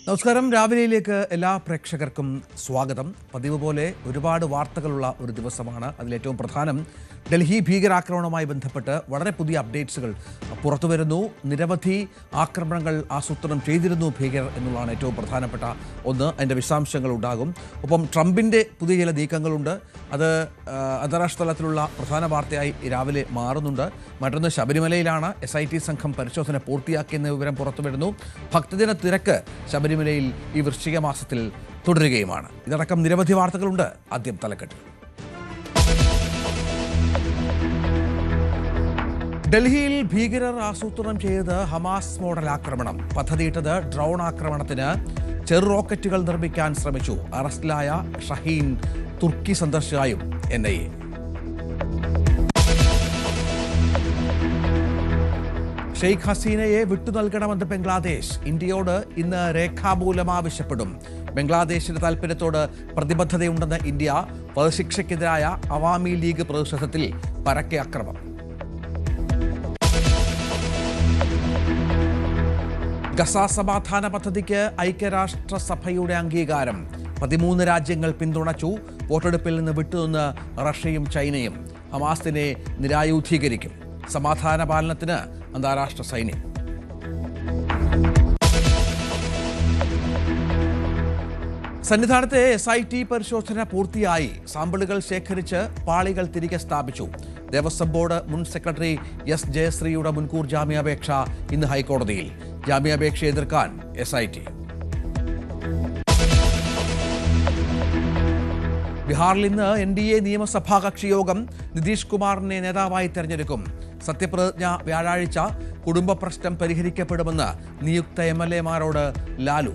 നമസ്കാരം. രാവിലെയിലേക്ക് എല്ലാ പ്രേക്ഷകർക്കും സ്വാഗതം. പതിവ് പോലെ ഒരുപാട് വാർത്തകളുള്ള ഒരു ദിവസമാണ്. അതിലേറ്റവും പ്രധാനം ഡൽഹി ഭീകരാക്രമണവുമായി ബന്ധപ്പെട്ട് വളരെ പുതിയ അപ്ഡേറ്റ്സുകൾ പുറത്തു വരുന്നു. നിരവധി ആക്രമണങ്ങൾ ആസൂത്രണം ചെയ്തിരുന്നു ഭീകരർ എന്നുള്ളതാണ് ഏറ്റവും പ്രധാനപ്പെട്ട ഒന്ന്. അതിൻ്റെ വിശദാംശങ്ങൾ ഉണ്ടാകും. ഒപ്പം ട്രംപിൻ്റെ പുതിയ ചില നീക്കങ്ങളുണ്ട്. അത് അന്താരാഷ്ട്ര തലത്തിലുള്ള പ്രധാന വാർത്തയായി രാവിലെ മാറുന്നുണ്ട്. മറ്റൊന്ന്, ശബരിമലയിലാണ് SIT സംഘം പരിശോധന പൂർത്തിയാക്കിയെന്ന വിവരം പുറത്തു വരുന്നു. ഭക്തജന തിരക്ക് ശബരിമലയിൽ ഈ വൃശ്ചിക മാസത്തിൽ തുടരുകയുമാണ്. ഇതടക്കം നിരവധി വാർത്തകളുണ്ട്. ആദ്യം തലക്കെട്ട്. ഡൽഹിയിൽ ഭീകരർ ആസൂത്രണം ചെയ്തത് ഹമാസ് മോഡൽ ആക്രമണം. പദ്ധതിയിട്ടത് ഡ്രോൺ ആക്രമണത്തിന്. ചെറു റോക്കറ്റുകൾ നിർമ്മിക്കാൻ ശ്രമിച്ചു. അറസ്റ്റിലായ ഷഹീൻ തുർക്കി സന്ദർശിച്ചായും NIA. ഷെയ്ഖ് ഹസീനയെ വിട്ടുനൽകണമെന്ന് ബംഗ്ലാദേശ്. ഇന്ത്യയോട് ഇന്ന് രേഖാമൂലം ആവശ്യപ്പെടും. ബംഗ്ലാദേശിന്റെ താൽപര്യത്തോട് പ്രതിബദ്ധതയുണ്ടെന്ന് ഇന്ത്യ. വധശിക്ഷയ്ക്കെതിരായ അവാമി ലീഗ് പ്രതിഷേധത്തിൽ പരക്കെ അക്രമം. ഗസ സമാധാന പദ്ധതിക്ക് ഐക്യരാഷ്ട്രസഭയുടെ അംഗീകാരം. 13 രാജ്യങ്ങൾ പിന്തുണച്ചു. വോട്ടെടുപ്പിൽ നിന്ന് വിട്ടുനിന്ന് റഷ്യയും ചൈനയും. ഹമാസിനെ നിരായുധീകരിക്കും. സമാധാന പാലനത്തിന് അന്താരാഷ്ട്ര സൈന്യം. സന്നിധാനത്തെ SIT പരിശോധന പൂർത്തിയായി. സാമ്പിളുകൾ ശേഖരിച്ച് പാളികൾ തിരികെ സ്ഥാപിച്ചു. ദേവസ്വം ബോർഡ് മുൻ സെക്രട്ടറി S ജയശ്രീയുടെ മുൻകൂർ ജാമ്യാപേക്ഷ ഇന്ന് ഹൈക്കോടതിയിൽ. ജാമ്യാപേക്ഷ എതിർക്കാൻ SIT. ബീഹാറിൽ ഇന്ന് NDA നിയമസഭാ കക്ഷിയോഗം. നിതീഷ് കുമാറിനെ നേതാവായി തെരഞ്ഞെടുക്കും. സത്യപ്രതിജ്ഞ വ്യാഴാഴ്ച. കുടുംബ പ്രശ്നം പരിഹരിക്കപ്പെടുമെന്ന് നിയുക്ത MLA മാരോട് ലാലു.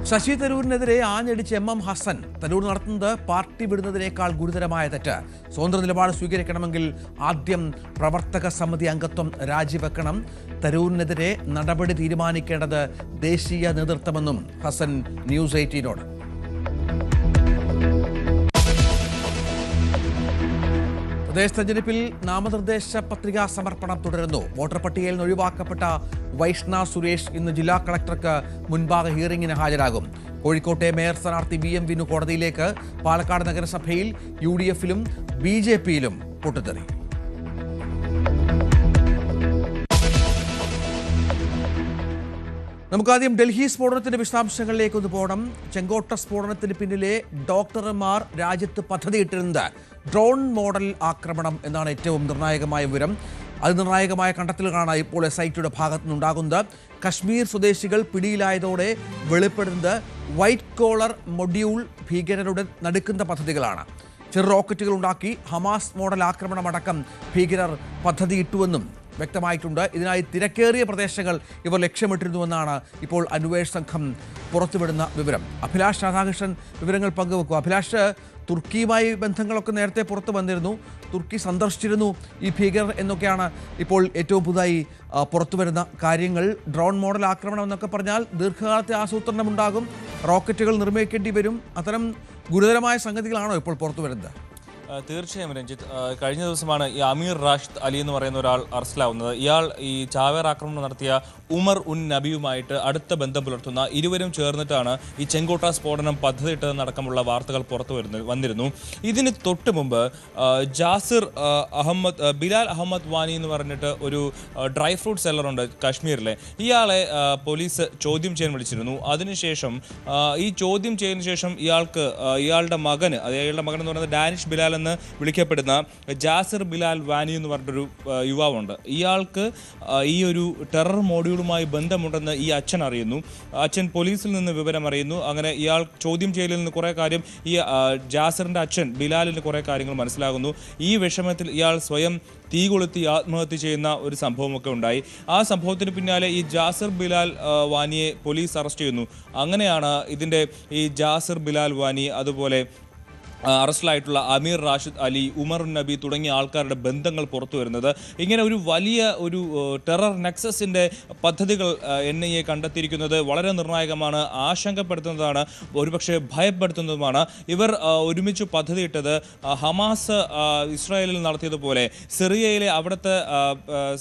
ശശി തരൂരിനെതിരെ ആഞ്ഞടിച്ച് MM ഹസൻ. തരൂർ നടത്തുന്നത് പാർട്ടി വിടുന്നതിനേക്കാൾ ഗുരുതരമായ തെറ്റ്. സ്വതന്ത്ര നിലപാട് സ്വീകരിക്കണമെങ്കിൽ ആദ്യം പ്രവർത്തക സമിതി അംഗത്വം രാജിവെക്കണം. തരൂരിനെതിരെ നടപടി തീരുമാനിക്കേണ്ടത് ദേശീയ നേതൃത്വമെന്നും ഹസൻ ന്യൂസ് 18നോട്. പ്രദേശ തെരഞ്ഞെടുപ്പിൽ നാമനിർദ്ദേശ പത്രികാ സമർപ്പണം തുടരുന്നു. വോട്ടർ പട്ടികയിൽ നിന്ന് ഒഴിവാക്കപ്പെട്ട വൈഷ്ണ സുരേഷ് ഇന്ന് ജില്ലാ കളക്ടർക്ക് മുൻപാകെ ഹിയറിംഗിന് ഹാജരാകും. കോഴിക്കോട്ടെ മേയർ സ്ഥാനാർത്ഥി VM വിനു കോടതിയിലേക്ക്. പാലക്കാട് നഗരസഭയിൽ UDF-ലും BJP-യിലും പൊട്ടിത്തെറി. നമുക്കാദ്യം ഡൽഹി സ്ഫോടനത്തിന്റെ വിശദാംശങ്ങളിലേക്ക് ഒന്ന് പോകണം. ചെങ്കോട്ട സ്ഫോടനത്തിന് പിന്നിലെ ഡോക്ടർമാർ രാജ്യത്ത് പദ്ധതിയിട്ടിരുന്നത് ഡ്രോൺ മോഡൽ ആക്രമണം എന്നാണ് ഏറ്റവും നിർണായകമായ വിവരം. അതിനിർണായകമായ കണ്ടെത്തലുകളാണ് ഇപ്പോൾ SITയുടെ ഭാഗത്തു നിന്നുണ്ടാകുന്നത്. കശ്മീർ സ്വദേശികൾ പിടിയിലായതോടെ വെളിപ്പെടുന്നത് വൈറ്റ് കോളർ മൊഡ്യൂൾ ഭീകരരുടെ നടുക്കുന്ന പദ്ധതികളാണ്. ചെറു റോക്കറ്റുകൾ ഉണ്ടാക്കി ഹമാസ് മോഡൽ ആക്രമണമടക്കം ഭീകരർ പദ്ധതിയിട്ടുവെന്നും വ്യക്തമായിട്ടുണ്ട്. ഇതിനായി തിരക്കേറിയ പ്രദേശങ്ങൾ ഇവർ ലക്ഷ്യമിട്ടിരുന്നുവെന്നാണ് ഇപ്പോൾ അന്വേഷണ സംഘം പുറത്തുവിടുന്ന വിവരം. അഭിലാഷ് രാധാകൃഷ്ണൻ വിവരങ്ങൾ പങ്കുവെക്കും. അഭിലാഷ്, തുർക്കിയുമായി ബന്ധങ്ങളൊക്കെ നേരത്തെ പുറത്തു വന്നിരുന്നു. തുർക്കി സന്ദർശിച്ചിരുന്നു ഈ ഭീകരർ എന്നൊക്കെയാണ് ഇപ്പോൾ ഏറ്റവും പുതുതായി പുറത്തുവരുന്ന കാര്യങ്ങൾ. ഡ്രോൺ മോഡൽ ആക്രമണം എന്നൊക്കെ പറഞ്ഞാൽ ദീർഘകാലത്തെ ആസൂത്രണമുണ്ടാകും, റോക്കറ്റുകൾ നിർമ്മിക്കേണ്ടി വരും. അത്തരം ഗുരുതരമായ സംഗതികളാണോ ഇപ്പോൾ പുറത്തു വരുന്നത്? തീർച്ചയായും രഞ്ജിത്ത്, കഴിഞ്ഞ ദിവസമാണ് ഈ അമീർ റാഷിദ് അലി എന്ന് പറയുന്ന ഒരാൾ അറസ്റ്റിലാവുന്നത്. ഇയാൾ ഈ ചാവേർ ആക്രമണം നടത്തിയ ഉമർ ഉൻ നബിയുമായിട്ട് അടുത്ത ബന്ധം പുലർത്തുന്ന ഇരുവരും ചേർന്നിട്ടാണ് ഈ ചെങ്കോട്ട സ്ഫോടനം പദ്ധതിയിട്ടതെന്നടക്കമുള്ള വാർത്തകൾ പുറത്തു വന്നിരുന്നു. ഇതിന് തൊട്ട് മുമ്പ് ബിലാൽ അഹമ്മദ് വാനി എന്ന് പറഞ്ഞിട്ട് ഒരു ഡ്രൈ ഫ്രൂട്ട് സെല്ലറുണ്ട് കാശ്മീരിലെ. ഇയാളെ പോലീസ് ചോദ്യം ചെയ്യാൻ വിളിച്ചിരുന്നു. അതിനുശേഷം ഈ ചോദ്യം ചെയ്തതിനു ശേഷം ഇയാളുടെ മകൻ എന്ന് പറയുന്നത് ഡാനിഷ് ബിലാൽ എന്ന് വിളിക്കപ്പെടുന്ന ജാസിർ ബിലാൽ വാനി എന്ന് പറഞ്ഞിട്ടൊരു യുവാവുണ്ട്. ഇയാൾക്ക് ഈ ഒരു ടെറർ മോഡ്യൂളുമായി ബന്ധമുണ്ടെന്ന് ഈ അച്ഛൻ അറിയുന്നു. അച്ഛൻ പോലീസിൽ നിന്ന് വിവരം അറിയുന്നു. അങ്ങനെ ഇയാൾ ചോദ്യം ചെയ്യലിൽ നിന്ന് കുറേ കാര്യം ഈ ജാസിറിൻ്റെ അച്ഛൻ ബിലാലിന് കുറേ കാര്യങ്ങൾ മനസ്സിലാകുന്നു. ഈ വിഷമത്തിൽ ഇയാൾ സ്വയം തീ കൊളുത്തി ആത്മഹത്യ ചെയ്യുന്ന ഒരു സംഭവമൊക്കെ ഉണ്ടായി. ആ സംഭവത്തിന് പിന്നാലെ ഈ ജാസിർ ബിലാൽ വാനിയെ പോലീസ് അറസ്റ്റ് ചെയ്യുന്നു. അങ്ങനെയാണ് ഇതിൻ്റെ ഈ ജാസിർ ബിലാൽ വാനി, അതുപോലെ അറസ്റ്റിലായിട്ടുള്ള അമീർ റാഷിദ് അലി, ഉമർ നബി തുടങ്ങിയ ആൾക്കാരുടെ ബന്ധങ്ങൾ പുറത്തു വരുന്നത്. ഇങ്ങനെ ഒരു വലിയ ഒരു ടെറർ നെക്സസിൻ്റെ പദ്ധതികൾ NIA കണ്ടെത്തിയിരിക്കുന്നത് വളരെ നിർണായകമാണ്, ആശങ്കപ്പെടുത്തുന്നതാണ്, ഒരുപക്ഷെ ഭയപ്പെടുത്തുന്നതുമാണ്. ഇവർ ഒരുമിച്ച് പദ്ധതിയിട്ടത് ഹമാസ് ഇസ്രായേലിൽ നടത്തിയതുപോലെ സിറിയയിലെ അവിടുത്തെ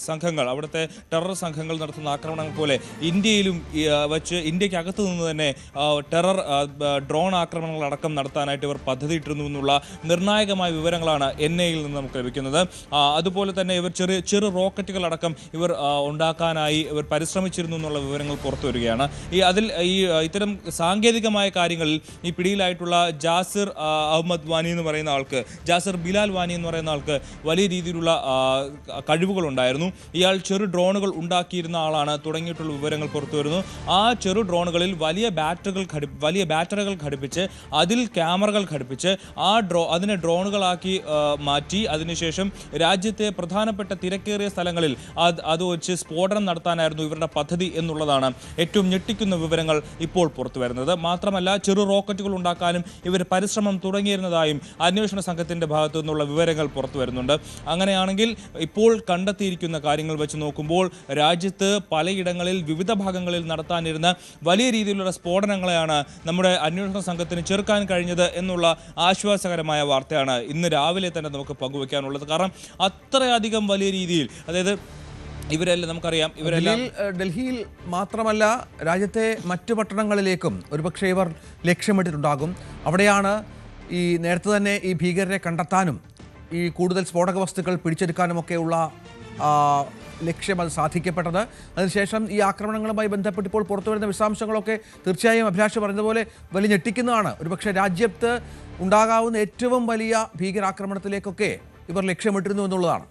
സംഘങ്ങൾ, അവിടുത്തെ ടെറർ സംഘങ്ങൾ നടത്തുന്ന ആക്രമണങ്ങൾ പോലെ ഇന്ത്യയിലും വച്ച് ഇന്ത്യക്കകത്ത് നിന്ന് തന്നെ ടെറർ ഡ്രോൺ ആക്രമണങ്ങളടക്കം നടത്താനായിട്ട് ഇവർ പദ്ധതിയിട്ടിരുന്നു എന്നുള്ള നിർണായകമായ വിവരങ്ങളാണ് NIAയിൽ നിന്ന് നമുക്ക് ലഭിക്കുന്നത്. അതുപോലെ തന്നെ ഇവർ ചെറു റോക്കറ്റുകൾ അടക്കം ഇവർ ഉണ്ടാക്കാനായി ഇവർ പരിശ്രമിച്ചിരുന്നു എന്നുള്ള വിവരങ്ങൾ പുറത്തു വരികയാണ്. ഇത്തരം സാങ്കേതികമായ കാര്യങ്ങളിൽ ഈ പിടിയിലായിട്ടുള്ള ജാസിർ അഹമ്മദ് വാനി എന്ന് പറയുന്ന ആൾക്ക്, ജാസിർ ബിലാൽ വാനി എന്ന് പറയുന്ന ആൾക്ക് വലിയ രീതിയിലുള്ള കഴിവുകളുണ്ടായിരുന്നു. ഇയാൾ ചെറു ഡ്രോണുകൾ ഉണ്ടാക്കിയിരുന്ന ആളാണ് തുടങ്ങിയിട്ടുള്ള വിവരങ്ങൾ പുറത്തു വരുന്നു. ആ ചെറു ഡ്രോണുകളിൽ വലിയ ബാറ്ററികൾ ഘടിപ്പിച്ച് അതിൽ ക്യാമറകൾ ഘടിപ്പിച്ച് അതിനെ ഡ്രോണുകളാക്കി മാറ്റി അതിനുശേഷം രാജ്യത്തെ പ്രധാനപ്പെട്ട തിരക്കേറിയ സ്ഥലങ്ങളിൽ അത് വെച്ച് സ്ഫോടനം നടത്താനായിരുന്നു ഇവരുടെ പദ്ധതി എന്നുള്ളതാണ് ഏറ്റവും ഞെട്ടിക്കുന്ന വിവരങ്ങൾ ഇപ്പോൾ പുറത്തു വരുന്നത്. മാത്രമല്ല ചെറു റോക്കറ്റുകൾ ഉണ്ടാക്കാനും ഇവർ പരിശ്രമം തുടങ്ങിയിരുന്നതായും അന്വേഷണ സംഘത്തിൻ്റെ ഭാഗത്തു നിന്നുള്ള വിവരങ്ങൾ പുറത്തു വരുന്നുണ്ട്. അങ്ങനെയാണെങ്കിൽ ഇപ്പോൾ കണ്ടെത്തിയിരിക്കുന്ന കാര്യങ്ങൾ വെച്ച് നോക്കുമ്പോൾ രാജ്യത്ത് പലയിടങ്ങളിൽ വിവിധ ഭാഗങ്ങളിൽ നടത്താനിരുന്ന വലിയ രീതിയിലുള്ള സ്ഫോടനങ്ങളെയാണ് നമ്മുടെ അന്വേഷണ സംഘത്തിന് ചെറുക്കാൻ കഴിഞ്ഞത് എന്നുള്ള ആശ്വാസകരമായ വാർത്തയാണ് ഇന്ന് രാവിലെ തന്നെ നമുക്ക് പങ്കുവെക്കാനുള്ളത്. കാരണം അത്രയധികം വലിയ രീതിയിൽ, അതായത് ഇവരെല്ലാം നമുക്കറിയാം, ഡൽഹിയിൽ മാത്രമല്ല രാജ്യത്തെ മറ്റു പട്ടണങ്ങളിലേക്കും ഒരുപക്ഷെ ഇവർ ലക്ഷ്യമിട്ടിട്ടുണ്ടാകും. അവിടെയാണ് ഈ നേരത്തെ തന്നെ ഈ ഭീകരരെ കണ്ടെത്താനും ഈ കൂടുതൽ സ്ഫോടക വസ്തുക്കൾ പിടിച്ചെടുക്കാനുമൊക്കെയുള്ള ലക്ഷ്യം അത് സാധിക്കപ്പെട്ടത്. അതിനുശേഷം ഈ ആക്രമണങ്ങളുമായി ബന്ധപ്പെട്ട് ഇപ്പോൾ പുറത്തു വരുന്ന വിശദാംശങ്ങളൊക്കെ തീർച്ചയായും അഭിലാഷ് പറഞ്ഞതുപോലെ വലിയ ഞെട്ടിക്കുന്നതാണ്. ഒരുപക്ഷെ രാജ്യത്ത് ഉണ്ടാകാവുന്ന ഏറ്റവും വലിയ ഭീകരാക്രമണത്തിലേക്കൊക്കെ ഇവർ ലക്ഷ്യമിട്ടിരുന്നു എന്നുള്ളതാണ്.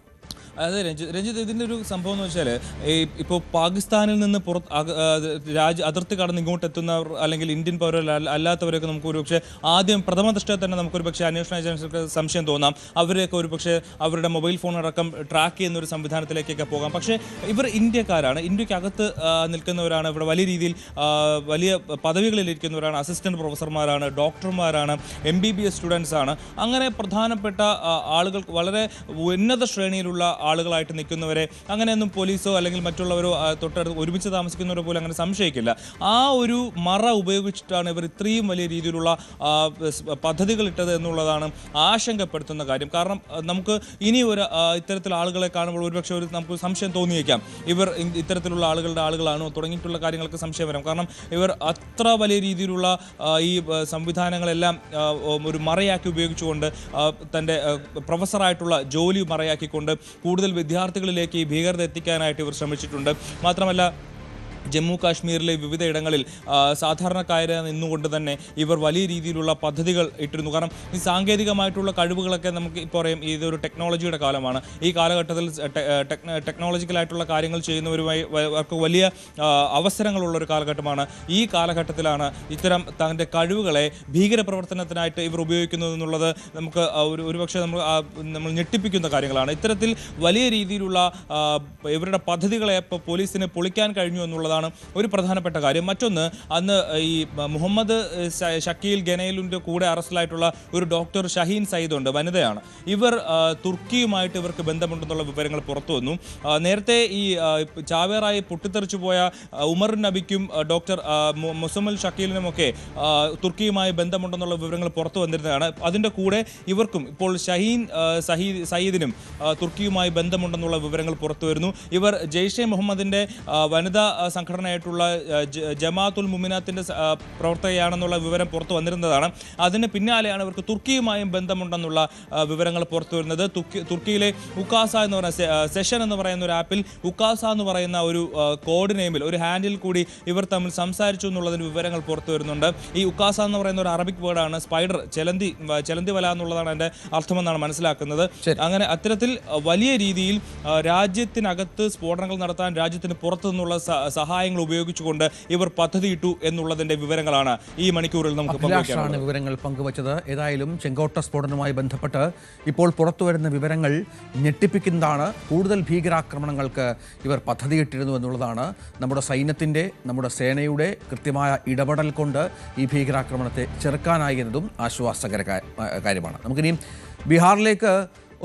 അതെ രഞ്ജിത്ത്, ഇതിൻ്റെ ഒരു സംഭവം എന്ന് വെച്ചാൽ ഇപ്പോൾ പാകിസ്ഥാനിൽ നിന്ന് അതിർത്തി കടന്ന് ഇങ്ങോട്ട് എത്തുന്നവർ അല്ലെങ്കിൽ ഇന്ത്യൻ പൗരർ അല്ലാത്തവരൊക്കെ നമുക്ക് ഒരുപക്ഷെ ആദ്യം പ്രഥമ ദൃഷ്ടിയിൽ തന്നെ നമുക്കൊരു പക്ഷേ അന്വേഷണ ഏജൻസികൾക്ക് സംശയം തോന്നാം. അവരെയൊക്കെ ഒരുപക്ഷെ അവരുടെ മൊബൈൽ ഫോൺ അടക്കം ട്രാക്ക് ചെയ്യുന്ന ഒരു സംവിധാനത്തിലേക്കൊക്കെ പോകാം. പക്ഷേ ഇവർ ഇന്ത്യക്കാരാണ്, ഇന്ത്യക്കകത്ത് നിൽക്കുന്നവരാണ്, ഇവിടെ വലിയ രീതിയിൽ വലിയ പദവികളിലിരിക്കുന്നവരാണ്, അസിസ്റ്റന്റ് പ്രൊഫസർമാരാണ്, ഡോക്ടർമാരാണ്, MBBS സ്റ്റുഡൻസ് ആണ്. അങ്ങനെ പ്രധാനപ്പെട്ട ആളുകൾ, വളരെ ഉന്നത ശ്രേണിയിലുള്ള ആളുകളായിട്ട് നിൽക്കുന്നവരെ അങ്ങനെയൊന്നും പോലീസോ അല്ലെങ്കിൽ മറ്റുള്ളവരോ തൊട്ടടുത്ത് ഒരുമിച്ച് താമസിക്കുന്നവരോ പോലും അങ്ങനെ സംശയിക്കില്ല. ആ ഒരു മറ ഉപയോഗിച്ചിട്ടാണ് ഇവർ ഇത്രയും വലിയ രീതിയിലുള്ള പദ്ധതികൾ ഇട്ടത് എന്നുള്ളതാണ് ആശങ്കപ്പെടുത്തുന്ന കാര്യം. കാരണം നമുക്ക് ഇനി ഒരു ഇത്തരത്തിലുള്ള ആളുകളെ കാണുമ്പോൾ ഒരുപക്ഷെ നമുക്ക് സംശയം തോന്നിയേക്കാം, ഇവർ ഇത്തരത്തിലുള്ള ആളുകളാണോ തുടങ്ങിയിട്ടുള്ള കാര്യങ്ങൾക്ക് സംശയം വരാം. കാരണം ഇവർ അത്ര വലിയ രീതിയിലുള്ള ഈ സംവിധാനങ്ങളെല്ലാം ഒരു മറയാക്കി ഉപയോഗിച്ചുകൊണ്ട് തൻ്റെ പ്രൊഫസറായിട്ടുള്ള ജോലി മറയാക്കിക്കൊണ്ട് കൂടുതൽ വിദ്യാർത്ഥികളിലേക്ക് ഈ ഭീകരത എത്തിക്കാനായിട്ട് ഇവർ ശ്രമിച്ചിട്ടുണ്ട്. മാത്രമല്ല ജമ്മു കാശ്മീരിലെ വിവിധ ഇടങ്ങളിൽ സാധാരണക്കാരെ നിന്നുകൊണ്ട് തന്നെ ഇവർ വലിയ രീതിയിലുള്ള പദ്ധതികൾ ഇട്ടിരുന്നു. കാരണം ഈ സാങ്കേതികമായിട്ടുള്ള കഴിവുകളൊക്കെ നമുക്ക് ഇപ്പോൾ പറയാം, ഇതൊരു ടെക്നോളജിയുടെ കാലമാണ്. ഈ കാലഘട്ടത്തിൽ ടെക്നോളജിക്കലായിട്ടുള്ള കാര്യങ്ങൾ ചെയ്യുന്നവരുമായി അവർക്ക് വലിയ അവസരങ്ങളുള്ളൊരു കാലഘട്ടമാണ്. ഈ കാലഘട്ടത്തിലാണ് ഇത്തരം തൻ്റെ കഴിവുകളെ ഭീകരപ്രവർത്തനത്തിനായിട്ട് ഇവർ ഉപയോഗിക്കുന്നത് എന്നുള്ളത് നമുക്ക് ഒരുപക്ഷെ നമ്മൾ ഞെട്ടിപ്പിക്കുന്ന കാര്യങ്ങളാണ്. ഇത്തരത്തിൽ വലിയ രീതിയിലുള്ള ഇവരുടെ പദ്ധതികളെ പോലീസിന് പൊളിക്കാൻ കഴിഞ്ഞു എന്നുള്ളത് ഒരു പ്രധാനപ്പെട്ട കാര്യം. മറ്റൊന്ന്, അന്ന് ഈ മുഹമ്മദ് ഷക്കീൽ ഗനയിലിൻ്റെ കൂടെ അറസ്റ്റിലായിട്ടുള്ള ഒരു ഡോക്ടർ ഷഹീൻ സയ്യിദ് ഉണ്ട്, വനിതയാണ്. ഇവർ തുർക്കിയുമായിട്ട് ഇവർക്ക് ബന്ധമുണ്ടെന്നുള്ള വിവരങ്ങൾ പുറത്തു വന്നു. നേരത്തെ ഈ ചാവേറായി പൊട്ടിത്തെറിച്ചു പോയ ഉമർ നബിക്കും ഡോക്ടർ മുസമ്മൽ ഷക്കീലിനുമൊക്കെ തുർക്കിയുമായി ബന്ധമുണ്ടെന്നുള്ള വിവരങ്ങൾ പുറത്തു വന്നിരുന്നതാണ്. അതിൻ്റെ കൂടെ ഇവർക്കും ഇപ്പോൾ ഷഹീൻ സയ്യിദിനും തുർക്കിയുമായി ബന്ധമുണ്ടെന്നുള്ള വിവരങ്ങൾ പുറത്തു വരുന്നു. ഇവർ ജെയ്ഷെ മുഹമ്മദിൻ്റെ വനിതാ സംഘടനയായിട്ടുള്ള ജമാഅത്തുൽ മുമിനാത്തിൻ്റെ പ്രവർത്തകയാണെന്നുള്ള വിവരം പുറത്തു വന്നിരുന്നതാണ്. അതിന് പിന്നാലെയാണ് ഇവർക്ക് തുർക്കിയുമായും ബന്ധമുണ്ടെന്നുള്ള വിവരങ്ങൾ പുറത്തു വരുന്നത്. തുർക്കിയിലെ ഉക്കാസ എന്ന് പറയുന്ന സെഷൻ എന്ന് പറയുന്ന ഒരു ആപ്പിൽ ഉക്കാസ എന്ന് പറയുന്ന ഒരു കോഡ് നെയിമിൽ, ഒരു ഹാൻഡിൽ കൂടി ഇവർ തമ്മിൽ സംസാരിച്ചു എന്നുള്ളതിന് വിവരങ്ങൾ പുറത്തു വരുന്നുണ്ട്. ഈ ഉക്കാസ എന്ന് പറയുന്ന ഒരു അറബിക് വേർഡാണ്. സ്പൈഡർ, ചെലന്തി വല എന്നുള്ളതാണ് എൻ്റെ അർത്ഥമെന്നാണ് മനസ്സിലാക്കുന്നത്. അങ്ങനെ അത്തരത്തിൽ വലിയ രീതിയിൽ രാജ്യത്തിനകത്ത് സ്ഫോടനങ്ങൾ നടത്താൻ രാജ്യത്തിന് പുറത്തു നിന്നുള്ള സഹായം സഹായങ്ങൾ ഉപയോഗിച്ചുകൊണ്ട് ഇവർ പദ്ധതിയിട്ടു എന്നുള്ളതിന്റെ വിവരങ്ങളാണ് ഈ മണിക്കൂറിൽ നമുക്ക് അഭിലാഷാണ് വിവരങ്ങൾ പങ്കുവച്ചത്. ഏതായാലും ചെങ്കോട്ട സ്ഫോടനവുമായി ബന്ധപ്പെട്ട് ഇപ്പോൾ പുറത്തുവരുന്ന വിവരങ്ങൾ ഞെട്ടിപ്പിക്കുന്നതാണ്. കൂടുതൽ ഭീകരാക്രമണങ്ങൾക്ക് ഇവർ പദ്ധതിയിട്ടിരുന്നു എന്നുള്ളതാണ്. നമ്മുടെ സൈന്യത്തിൻ്റെ, നമ്മുടെ സേനയുടെ കൃത്യമായ ഇടപെടൽ കൊണ്ട് ഈ ഭീകരാക്രമണത്തെ ചെറുക്കാനായി എന്നതും ആശ്വാസകര കാര്യമാണ്. നമുക്കിനിയും ബീഹാറിലേക്ക്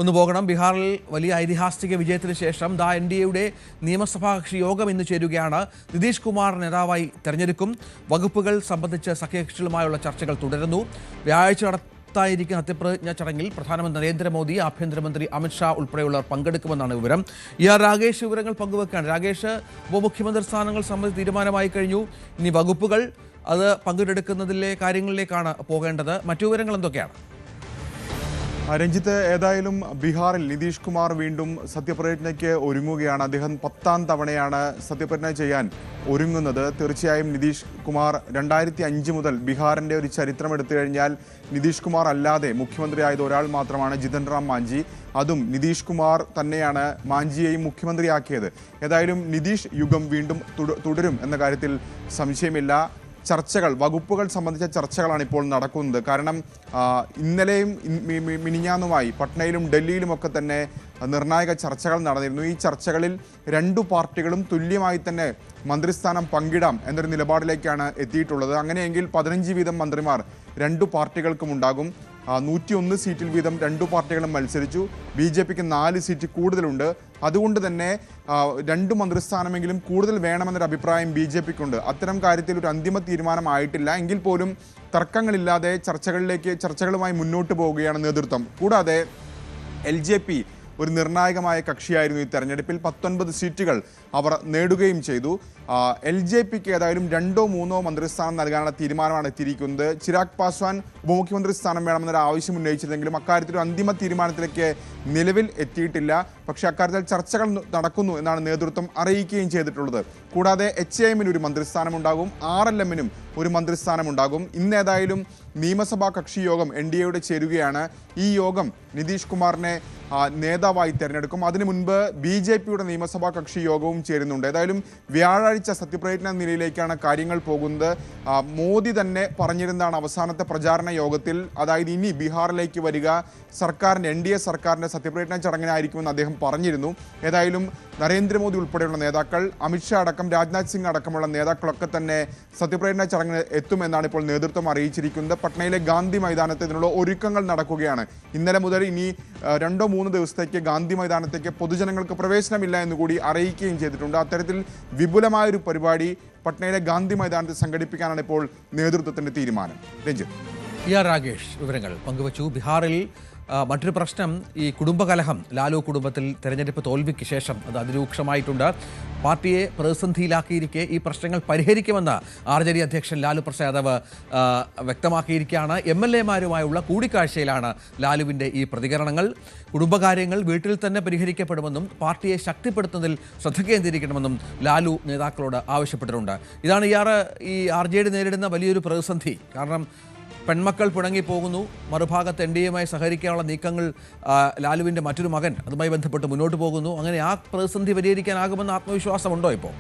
ഒന്ന് പോകണം. ബീഹാറിൽ വലിയ ഐതിഹാസിക വിജയത്തിന് ശേഷം NDAയുടെ നിയമസഭാ കക്ഷി യോഗം ഇന്ന് ചേരുകയാണ്. നിതീഷ് കുമാർ നേതാവായി തെരഞ്ഞെടുക്കും. വകുപ്പുകൾ സംബന്ധിച്ച് സഖ്യകക്ഷികളുമായുള്ള ചർച്ചകൾ തുടരുന്നു. വ്യാഴാഴ്ച നടത്താനിരിക്കുന്ന സത്യപ്രതിജ്ഞാ ചടങ്ങിൽ പ്രധാനമന്ത്രി നരേന്ദ്രമോദി, ആഭ്യന്തരമന്ത്രി അമിത്ഷാ ഉൾപ്പെടെയുള്ളവർ പങ്കെടുക്കുമെന്നാണ് വിവരം. രാകേഷ് വിവരങ്ങൾ പങ്കുവെക്കുകയാണ്. രാകേഷ്, ഉപമുഖ്യമന്ത്രി സ്ഥാനങ്ങൾ സംബന്ധിച്ച് തീരുമാനമായി കഴിഞ്ഞു. ഇനി വകുപ്പുകൾ അത് പങ്കെടുക്കുന്നതിലെ കാര്യങ്ങളിലേക്കാണ് പോകേണ്ടത്. മറ്റു വിവരങ്ങൾ എന്തൊക്കെയാണ്? രഞ്ജിത്ത്, ഏതായാലും ബീഹാറിൽ നിതീഷ് കുമാർ വീണ്ടും സത്യപ്രതിജ്ഞയ്ക്ക് ഒരുങ്ങുകയാണ്. അദ്ദേഹം 10ാം തവണയാണ് സത്യപ്രതിജ്ഞ ചെയ്യാൻ ഒരുങ്ങുന്നത്. തീർച്ചയായും നിതീഷ് കുമാർ 2005 മുതൽ ബീഹാറിൻ്റെ ഒരു ചരിത്രം എടുത്തു കഴിഞ്ഞാൽ നിതീഷ് കുമാർ അല്ലാതെ മുഖ്യമന്ത്രിയായത് ഒരാൾ മാത്രമാണ്, ജിതൻ റാം മാഞ്ചി. അതും നിതീഷ് കുമാർ തന്നെയാണ് മാഞ്ചിയെയും മുഖ്യമന്ത്രിയാക്കിയത്. ഏതായാലും നിതീഷ് യുഗം വീണ്ടും തുടരും എന്ന കാര്യത്തിൽ സംശയമില്ല. ചർച്ചകൾ, വകുപ്പുകൾ സംബന്ധിച്ച ചർച്ചകളാണ് ഇപ്പോൾ നടക്കുന്നത്. കാരണം ഇന്നലെയും മിനിഞ്ഞാന്നുമായി പട്നയിലും ഡൽഹിയിലുമൊക്കെ തന്നെ നിർണായക ചർച്ചകൾ നടന്നിരുന്നു. ഈ ചർച്ചകളിൽ രണ്ടു പാർട്ടികളും തുല്യമായി തന്നെ മന്ത്രിസ്ഥാനം പങ്കിടാം എന്നൊരു നിലപാടിലേക്കാണ് എത്തിയിട്ടുള്ളത്. അങ്ങനെയെങ്കിൽ 15 വീതം മന്ത്രിമാർ രണ്ടു പാർട്ടികൾക്കും ഉണ്ടാകും. 101 സീറ്റിൽ വീതം രണ്ടു പാർട്ടികളും മത്സരിച്ചു. BJPക്ക് 4 സീറ്റ് കൂടുതലുണ്ട്. അതുകൊണ്ട് തന്നെ 2 മന്ത്രിസ്ഥാനമെങ്കിലും കൂടുതൽ വേണമെന്നൊരു അഭിപ്രായം BJPക്കുണ്ട്. അത്തരം കാര്യത്തിൽ ഒരു അന്തിമ തീരുമാനമായിട്ടില്ല. എങ്കിൽ പോലും തർക്കങ്ങളില്ലാതെ ചർച്ചകളുമായി മുന്നോട്ട് പോവുകയാണ് നേതൃത്വം. കൂടാതെ LJP ഒരു നിർണായകമായ കക്ഷിയായിരുന്നു ഈ തെരഞ്ഞെടുപ്പിൽ. 19 സീറ്റുകൾ അവർ നേടുകയും ചെയ്തു. LJPക്ക് ഏതായാലും 2ഓ 3ഓ മന്ത്രിസ്ഥാനം നൽകാനുള്ള തീരുമാനമാണ് എത്തിയിരിക്കുന്നത്. ചിരാഗ് പാസ്വാൻ ഉപമുഖ്യമന്ത്രി സ്ഥാനം വേണമെന്നൊരു ആവശ്യം ഉന്നയിച്ചിരുന്നെങ്കിലും അക്കാര്യത്തിൽ ഒരു അന്തിമ തീരുമാനത്തിലേക്ക് നിലവിൽ എത്തിയിട്ടില്ല. പക്ഷേ അക്കാര്യത്തിൽ ചർച്ചകൾ നടക്കുന്നു എന്നാണ് നേതൃത്വം അറിയിക്കുകയും ചെയ്തിട്ടുള്ളത്. കൂടാതെ HAMന് ഒരു മന്ത്രിസ്ഥാനം ഉണ്ടാകും, RLMനും ഒരു മന്ത്രിസ്ഥാനം ഉണ്ടാകും. ഇന്ന് ഏതായാലും നിയമസഭാ കക്ഷി യോഗം NDAയുടെ ചേരുകയാണ്. ഈ യോഗം നിതീഷ് കുമാറിനെ നേതാവായി തെരഞ്ഞെടുക്കും. അതിനു മുൻപ് BJPയുടെ നിയമസഭാ കക്ഷി യോഗവും ചേരുന്നുണ്ട്. ഏതായാലും വ്യാഴാഴ്ച സത്യപ്രതിജ്ഞ നിലയിലേക്കാണ് കാര്യങ്ങൾ പോകുന്നത്. മോദി തന്നെ പറഞ്ഞിരുന്നതാണ് അവസാനത്തെ പ്രചാരണ യോഗത്തിൽ, അതായത് ഇനി ബീഹാറിലേക്ക് വരിക സർക്കാരിൻ്റെ NDA സർക്കാരിൻ്റെ സത്യപ്രതിജ്ഞ ചടങ്ങിനായിരിക്കുമെന്ന് അദ്ദേഹം പറഞ്ഞിരുന്നു. ഏതായാലും നരേന്ദ്രമോദി ഉൾപ്പെടെയുള്ള നേതാക്കൾ, അമിത്ഷാ അടക്കം രാജ്നാഥ് സിംഗ് അടക്കമുള്ള നേതാക്കളൊക്കെ തന്നെ സത്യപ്രതിജ്ഞ ചടങ്ങിന് എത്തുമെന്നാണ് ഇപ്പോൾ നേതൃത്വം അറിയിച്ചിരിക്കുന്നത്. പട്നയിലെ ഗാന്ധി മൈതാനത്ത് ഇതിനുള്ള ഒരുക്കങ്ങൾ നടക്കുകയാണ്. ഇന്നലെ മുതൽ ഇനി 2-3 ദിവസത്തേക്ക് ഗാന്ധി മൈതാനത്തേക്ക് പൊതുജനങ്ങൾക്ക് പ്രവേശനമില്ല എന്നുകൂടി അറിയിക്കുകയും ചെയ്തിട്ടുണ്ട്. അത്തരത്തിൽ വിപുലമായൊരു പരിപാടി പട്നയിലെ ഗാന്ധി മൈതാനത്ത് സംഘടിപ്പിക്കാനാണ് ഇപ്പോൾ നേതൃത്വത്തിന്റെ തീരുമാനം. രഞ്ജിത്ത്, രാകേഷ് വിവരങ്ങൾ പങ്കുവച്ചു. ബീഹാറിൽ മറ്റൊരു പ്രശ്നം ഈ കുടുംബകലഹം. ലാലു കുടുംബത്തിൽ തെരഞ്ഞെടുപ്പ് തോൽവിക്ക് ശേഷം അത് അതിരൂക്ഷമായിട്ടുണ്ട്. പാർട്ടിയെ പ്രതിസന്ധിയിലാക്കിയിരിക്കെ ഈ പ്രശ്നങ്ങൾ പരിഹരിക്കുമെന്ന് RJD അധ്യക്ഷൻ ലാലു പ്രസാദ് യാദവ് വ്യക്തമാക്കിയിരിക്കുകയാണ്. MLAമാരുമായുള്ള കൂടിക്കാഴ്ചയിലാണ് ലാലുവിൻ്റെ ഈ പ്രതികരണങ്ങൾ. കുടുംബകാര്യങ്ങൾ വീട്ടിൽ തന്നെ പരിഹരിക്കപ്പെടുമെന്നും പാർട്ടിയെ ശക്തിപ്പെടുത്തുന്നതിൽ ശ്രദ്ധ കേന്ദ്രീകരിക്കണമെന്നും ലാലു നേതാക്കളോട് ആവശ്യപ്പെട്ടിട്ടുണ്ട്. ഇതാണ് ഈ RJD നേരിടുന്ന വലിയൊരു പ്രതിസന്ധി. കാരണം പെൺമക്കൾ പിണങ്ങിപ്പോകുന്നു, മറുഭാഗത്ത് NDAയുമായി സഹകരിക്കാനുള്ള നീക്കങ്ങൾ ലാലുവിൻ്റെ മറ്റൊരു മകൻ അതുമായി ബന്ധപ്പെട്ട് മുന്നോട്ട് പോകുന്നു. അങ്ങനെ ആ പ്രതിസന്ധി പരിഹരിക്കാനാകുമെന്ന ആത്മവിശ്വാസമുണ്ടോ ഇപ്പോൾ?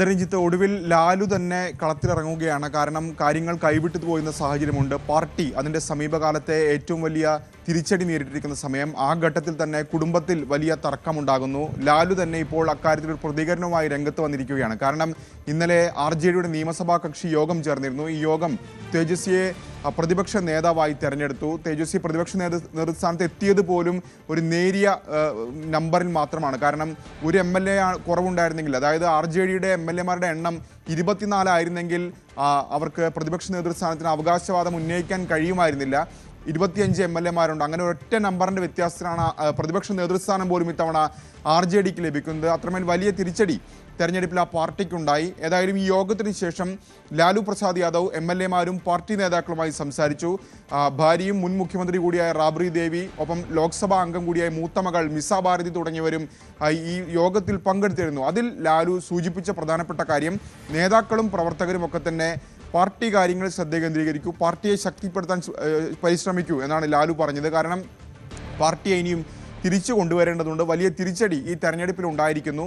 രഞ്ജിത്ത്, ഒടുവിൽ ലാലു തന്നെ കളത്തിലിറങ്ങുകയാണ്. കാരണം കാര്യങ്ങൾ കൈവിട്ടു പോയിരുന്ന സാഹചര്യമുണ്ട്. പാർട്ടി അതിൻ്റെ സമീപകാലത്തെ ഏറ്റവും വലിയ തിരിച്ചടി നേരിട്ടിരിക്കുന്ന സമയം. ആ ഘട്ടത്തിൽ തന്നെ കുടുംബത്തിൽ വലിയ തർക്കമുണ്ടാകുന്നു. ലാലു തന്നെ ഇപ്പോൾ അക്കാര്യത്തിൽ ഒരു പ്രതികരണവുമായി രംഗത്ത് വന്നിരിക്കുകയാണ്. കാരണം ഇന്നലെ RJDയുടെ നിയമസഭാ കക്ഷി യോഗം ചേർന്നിരുന്നു. ഈ യോഗം തേജസ്വിയെ പ്രതിപക്ഷ നേതാവായി തെരഞ്ഞെടുത്തു. തേജസ്വി പ്രതിപക്ഷ നേതൃസ്ഥാനത്ത് എത്തിയത് പോലും ഒരു നേരിയ നമ്പറിൽ മാത്രമാണ്. കാരണം ഒരു MLA കുറവുണ്ടായിരുന്നെങ്കിൽ, അതായത് RJDയുടെ MLAമാരുടെ എണ്ണം 24 ആയിരുന്നെങ്കിൽ അവർക്ക് പ്രതിപക്ഷ നേതൃസ്ഥാനത്തിന് അവകാശവാദം ഉന്നയിക്കാൻ കഴിയുമായിരുന്നില്ല. 25 MLAമാരുണ്ട്. അങ്ങനെ ഒറ്റ നമ്പറിൻ്റെ വ്യത്യാസത്തിലാണ് പ്രതിപക്ഷ നേതൃസ്ഥാനം പോലും ഇത്തവണ RJDക്ക് ലഭിക്കുന്നത്. അത്രമേൽ വലിയ തിരിച്ചടി തെരഞ്ഞെടുപ്പിൽ ആ പാർട്ടിക്കുണ്ടായി. ഏതായാലും ഈ യോഗത്തിന് ശേഷം ലാലു പ്രസാദ് യാദവ് MLAമാരും പാർട്ടി നേതാക്കളുമായി സംസാരിച്ചു. ഭാര്യയും മുൻ മുഖ്യമന്ത്രി കൂടിയായ റാബ്രി ദേവി, ഒപ്പം ലോക്സഭാ അംഗം കൂടിയായ മൂത്ത മകൾ മിസാ ഭാരതി തുടങ്ങിയവരും ഈ യോഗത്തിൽ പങ്കെടുത്തിരുന്നു. അതിൽ ലാലു സൂചിപ്പിച്ച പ്രധാനപ്പെട്ട കാര്യം, നേതാക്കളും പ്രവർത്തകരും ഒക്കെ തന്നെ പാർട്ടി കാര്യങ്ങളിൽ ശ്രദ്ധ കേന്ദ്രീകരിക്കൂ, പാർട്ടിയെ ശക്തിപ്പെടുത്താൻ പരിശ്രമിക്കൂ എന്നാണ് ലാലു പറഞ്ഞത്. കാരണം പാർട്ടിയെ ഇനിയും തിരിച്ചു കൊണ്ടുവരേണ്ടതുണ്ട്. വലിയ തിരിച്ചടി ഈ തെരഞ്ഞെടുപ്പിൽ ഉണ്ടായിരിക്കുന്നു.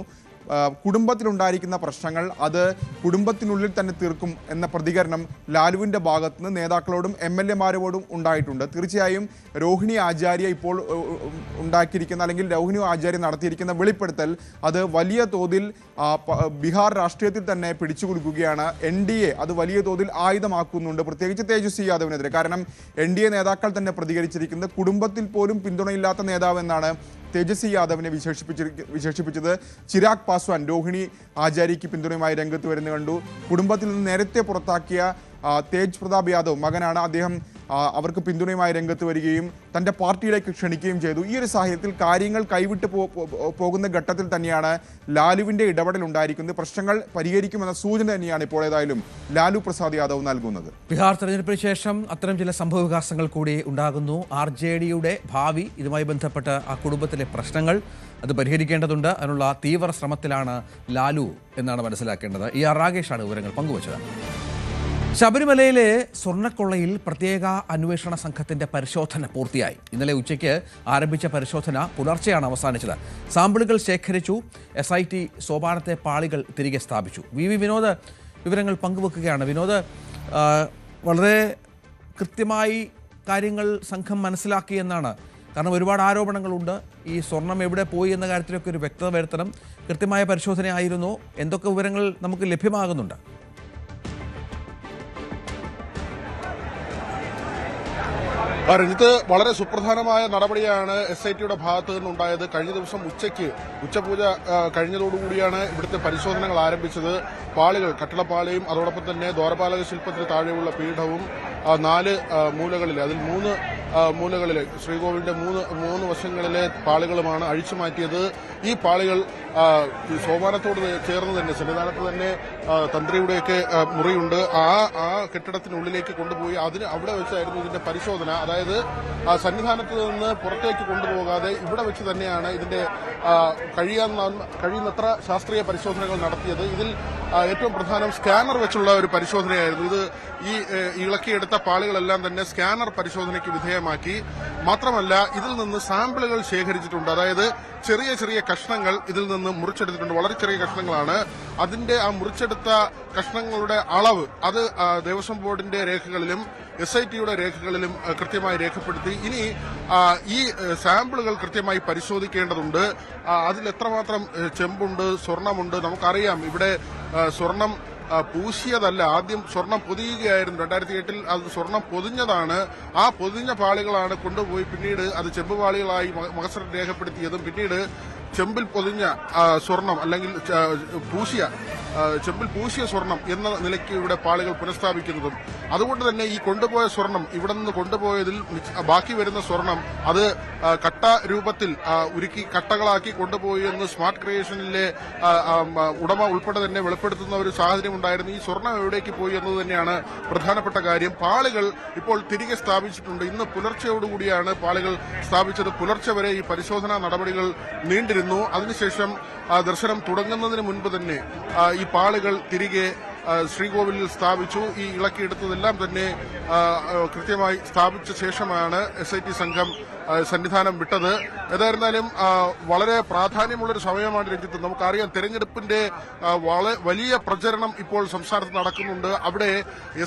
കുടുംബത്തിലുണ്ടായിരിക്കുന്ന പ്രശ്നങ്ങൾ അത് കുടുംബത്തിനുള്ളിൽ തന്നെ തീർക്കും എന്ന പ്രതികരണം ലാലുവിൻ്റെ ഭാഗത്തുനിന്ന് നേതാക്കളോടും MLA-മാരോടും ഉണ്ടായിട്ടുണ്ട്. തീർച്ചയായും രോഹിണി ആചാര്യ ഇപ്പോൾ ഉണ്ടാക്കിയിരിക്കുന്ന അല്ലെങ്കിൽ രോഹിണി ആചാര്യ നടത്തിയിരിക്കുന്ന വെളിപ്പെടുത്തൽ അത് വലിയ തോതിൽ ബീഹാർ രാഷ്ട്രീയത്തിൽ തന്നെ പിടിച്ചു കുലുക്കുകയാണ്. NDA അത് വലിയ തോതിൽ ആയുധമാക്കുന്നുണ്ട്, പ്രത്യേകിച്ച് തേജസ്വി യാദവിനെതിരെ. കാരണം NDA നേതാക്കൾ തന്നെ പ്രതികരിച്ചിരിക്കുന്നത് കുടുംബത്തിൽ പോലും പിന്തുണയില്ലാത്ത നേതാവെന്നാണ് തേജസ്വി യാദവിനെ വിശേഷിപ്പിച്ചത്. ചിരാഗ് പാസ്വാൻ രോഹിണി ആചാര്യയ്ക്ക് പിന്തുണയുമായി രംഗത്ത് വരുന്നത് കണ്ടു. കുടുംബത്തിൽ നിന്ന് നേരത്തെ പുറത്താക്കിയ തേജ് പ്രതാപ് യാദവ് മകനാണ്, അദ്ദേഹം അവർക്ക് പിന്തുണയുമായി രംഗത്ത് വരികയും തൻ്റെ പാർട്ടിയിലേക്ക് ക്ഷണിക്കുകയും ചെയ്തു. ഈ ഒരു സാഹചര്യത്തിൽ കാര്യങ്ങൾ കൈവിട്ട് പോകുന്ന ഘട്ടത്തിൽ തന്നെയാണ് ലാലുവിൻ്റെ ഇടപെടൽ ഉണ്ടായിരിക്കുന്നത്. പ്രശ്നങ്ങൾ പരിഹരിക്കുമെന്ന സൂചന തന്നെയാണ് ഇപ്പോൾ ഏതായാലും ലാലു പ്രസാദ് യാദവ് നൽകുന്നത്. ബീഹാർ തെരഞ്ഞെടുപ്പിന് ശേഷം അത്തരം ചില സംഭവവികാസങ്ങൾ കൂടി ഉണ്ടാകുന്നു. RJDയുടെ ഭാവി, ഇതുമായി ബന്ധപ്പെട്ട ആ കുടുംബത്തിലെ പ്രശ്നങ്ങൾ അത് പരിഹരിക്കേണ്ടതുണ്ട്. അതിനുള്ള തീവ്ര ശ്രമത്തിലാണ് ലാലു എന്നാണ് മനസ്സിലാക്കേണ്ടത്. രാകേഷാണ് വിവരങ്ങൾ പങ്കുവച്ചത്. ശബരിമലയിലെ സ്വർണ്ണക്കൊള്ളയിൽ പ്രത്യേക അന്വേഷണ സംഘത്തിന്റെ പരിശോധന പൂർത്തിയായി. ഇന്നലെ ഉച്ചയ്ക്ക് ആരംഭിച്ച പരിശോധന പുലർച്ചെയാണ് അവസാനിച്ചത്. സാമ്പിളുകൾ ശേഖരിച്ചു. SIT സോപാനത്തെ പാളികൾ തിരികെ സ്ഥാപിച്ചു. VV വിനോദ് വിവരങ്ങൾ പങ്കുവെക്കുകയാണ്. വിനോദ്, വളരെ കൃത്യമായി കാര്യങ്ങൾ സംഘം മനസ്സിലാക്കിയെന്നാണ്. കാരണം ഒരുപാട് ആരോപണങ്ങളുണ്ട്. ഈ സ്വർണം എവിടെ പോയി എന്ന കാര്യത്തിലൊക്കെ ഒരു വ്യക്തത വരുത്തണം. കൃത്യമായ പരിശോധനയായിരുന്നു. എന്തൊക്കെ വിവരങ്ങൾ നമുക്ക് ലഭ്യമാകുന്നുണ്ട്? രഞ്ജിത്ത്, വളരെ സുപ്രധാനമായ നടപടിയാണ് SITയുടെ ഭാഗത്ത് നിന്നുണ്ടായത്. കഴിഞ്ഞ ദിവസം ഉച്ചപൂജ കഴിഞ്ഞതോടുകൂടിയാണ് ഇവിടുത്തെ പരിശോധനകൾ ആരംഭിച്ചത്. പാളികൾ, കട്ടിളപ്പാളിയും അതോടൊപ്പം തന്നെ ദ്വാരപാലക ശില്പത്തിന് താഴെയുള്ള പീഠവും 4 മൂലകളിൽ, അതിൽ 3 മൂലകളിൽ ശ്രീകോവിലിന്റെ മൂന്ന് വശങ്ങളിലെ പാളികളുമാണ് അഴിച്ചു മാറ്റിയത്. ഈ പാളികൾ സോപാനത്തോട് ചേർന്ന് തന്നെ സന്നിധാനത്ത് തന്നെ തന്ത്രിയുടെയൊക്കെ മുറിയുണ്ട്. ആ കെട്ടിടത്തിനുള്ളിലേക്ക് കൊണ്ടുപോയി അവിടെ വെച്ചായിരുന്നു ഇതിന്റെ പരിശോധന. അതായത് സന്നിധാനത്ത് നിന്ന് പുറത്തേക്ക് കൊണ്ടുപോകാതെ ഇവിടെ വെച്ച് തന്നെയാണ് ഇതിന്റെ കഴിയുന്നത്ര ശാസ്ത്രീയ പരിശോധനകൾ നടത്തിയത്. ഇതിൽ ഏറ്റവും പ്രധാനം സ്കാനർ വെച്ചുള്ള ഒരു പരിശോധനയായിരുന്നു. ഇത് ഈ ഇളക്കിയെടുത്ത പാളികളെല്ലാം തന്നെ സ്കാനർ പരിശോധനയ്ക്ക് വിധേയമാക്കി. മാത്രമല്ല, ഇതിൽ നിന്ന് സാമ്പിളുകൾ ശേഖരിച്ചിട്ടുണ്ട്. അതായത് ചെറിയ ചെറിയ കഷ്ണങ്ങൾ ഇതിൽ നിന്ന് മുറിച്ചെടുത്തിട്ടുണ്ട്. വളരെ ചെറിയ കഷ്ണങ്ങളാണ്. അതിന്റെ ആ മുറിച്ചെടുത്ത കഷ്ണങ്ങളുടെ അളവ് അത് ദേവസ്വം ബോർഡിന്റെ രേഖകളിലും SITയുടെ രേഖകളിലും കൃത്യമായി രേഖപ്പെടുത്തി. ഇനി ഈ സാമ്പിളുകൾ കൃത്യമായി പരിശോധിക്കേണ്ടതുണ്ട്. അതിൽ എത്രമാത്രം ചെമ്പുണ്ട്, സ്വർണമുണ്ട്. നമുക്കറിയാം ഇവിടെ സ്വർണം പൂശിയതല്ല, ആദ്യം സ്വർണം പൊതിയുകയായിരുന്നു. 2008 അത് സ്വർണം പൊതിഞ്ഞതാണ്. ആ പൊതിഞ്ഞ പാളികളാണ് കൊണ്ടുപോയി പിന്നീട് അത് ചെമ്പ് പാളികളായി മഹസർ രേഖപ്പെടുത്തിയതും പിന്നീട് ചെമ്പിൽ പൊതിഞ്ഞ സ്വർണം അല്ലെങ്കിൽ ചെമ്പിൽ പൂശിയ സ്വർണം എന്ന നിലയ്ക്ക് ഇവിടെ പാളികൾ പുനഃസ്ഥാപിക്കുന്നതും. അതുകൊണ്ട് തന്നെ ഈ കൊണ്ടുപോയ സ്വർണം, ഇവിടെ നിന്ന് കൊണ്ടുപോയതിൽ ബാക്കി വരുന്ന സ്വർണം അത് കട്ട രൂപത്തിൽ ഉരുക്കി കട്ടകളാക്കി കൊണ്ടുപോയി എന്ന് സ്മാർട്ട് ക്രിയേഷനിലെ ഉടമ ഉൾപ്പെടെ തന്നെ വെളിപ്പെടുത്തുന്ന ഒരു സാഹചര്യം ഉണ്ടായിരുന്നു. ഈ സ്വർണം എവിടേക്ക് പോയി എന്നത് തന്നെയാണ് പ്രധാനപ്പെട്ട കാര്യം. പാളികൾ ഇപ്പോൾ തിരികെ സ്ഥാപിച്ചിട്ടുണ്ട്. ഇന്ന് പുലർച്ചയോടുകൂടിയാണ് പാളികൾ സ്ഥാപിച്ചത്. പുലർച്ചെ വരെ ഈ പരിശോധനാ നടപടികൾ നീണ്ടിരുന്നു. അതിനുശേഷം ദർശനം തുടങ്ങുന്നതിന് മുൻപ് തന്നെ ഈ പാളികൾ തിരികെ ശ്രീകോവിലിൽ സ്ഥാപിച്ചു. ഈ ഇളക്കിയെടുത്തതെല്ലാം തന്നെ കൃത്യമായി സ്ഥാപിച്ച ശേഷമാണ് SIT സംഘം സന്നിധാനം വിട്ടത്. ഏതായിരുന്നാലും വളരെ പ്രാധാന്യമുള്ളൊരു സമയമാണ് രഞ്ജിത്ത്. നമുക്കറിയാം, തെരഞ്ഞെടുപ്പിന്റെ വലിയ പ്രചരണം ഇപ്പോൾ സംസ്ഥാനത്ത് നടക്കുന്നുണ്ട്. അവിടെ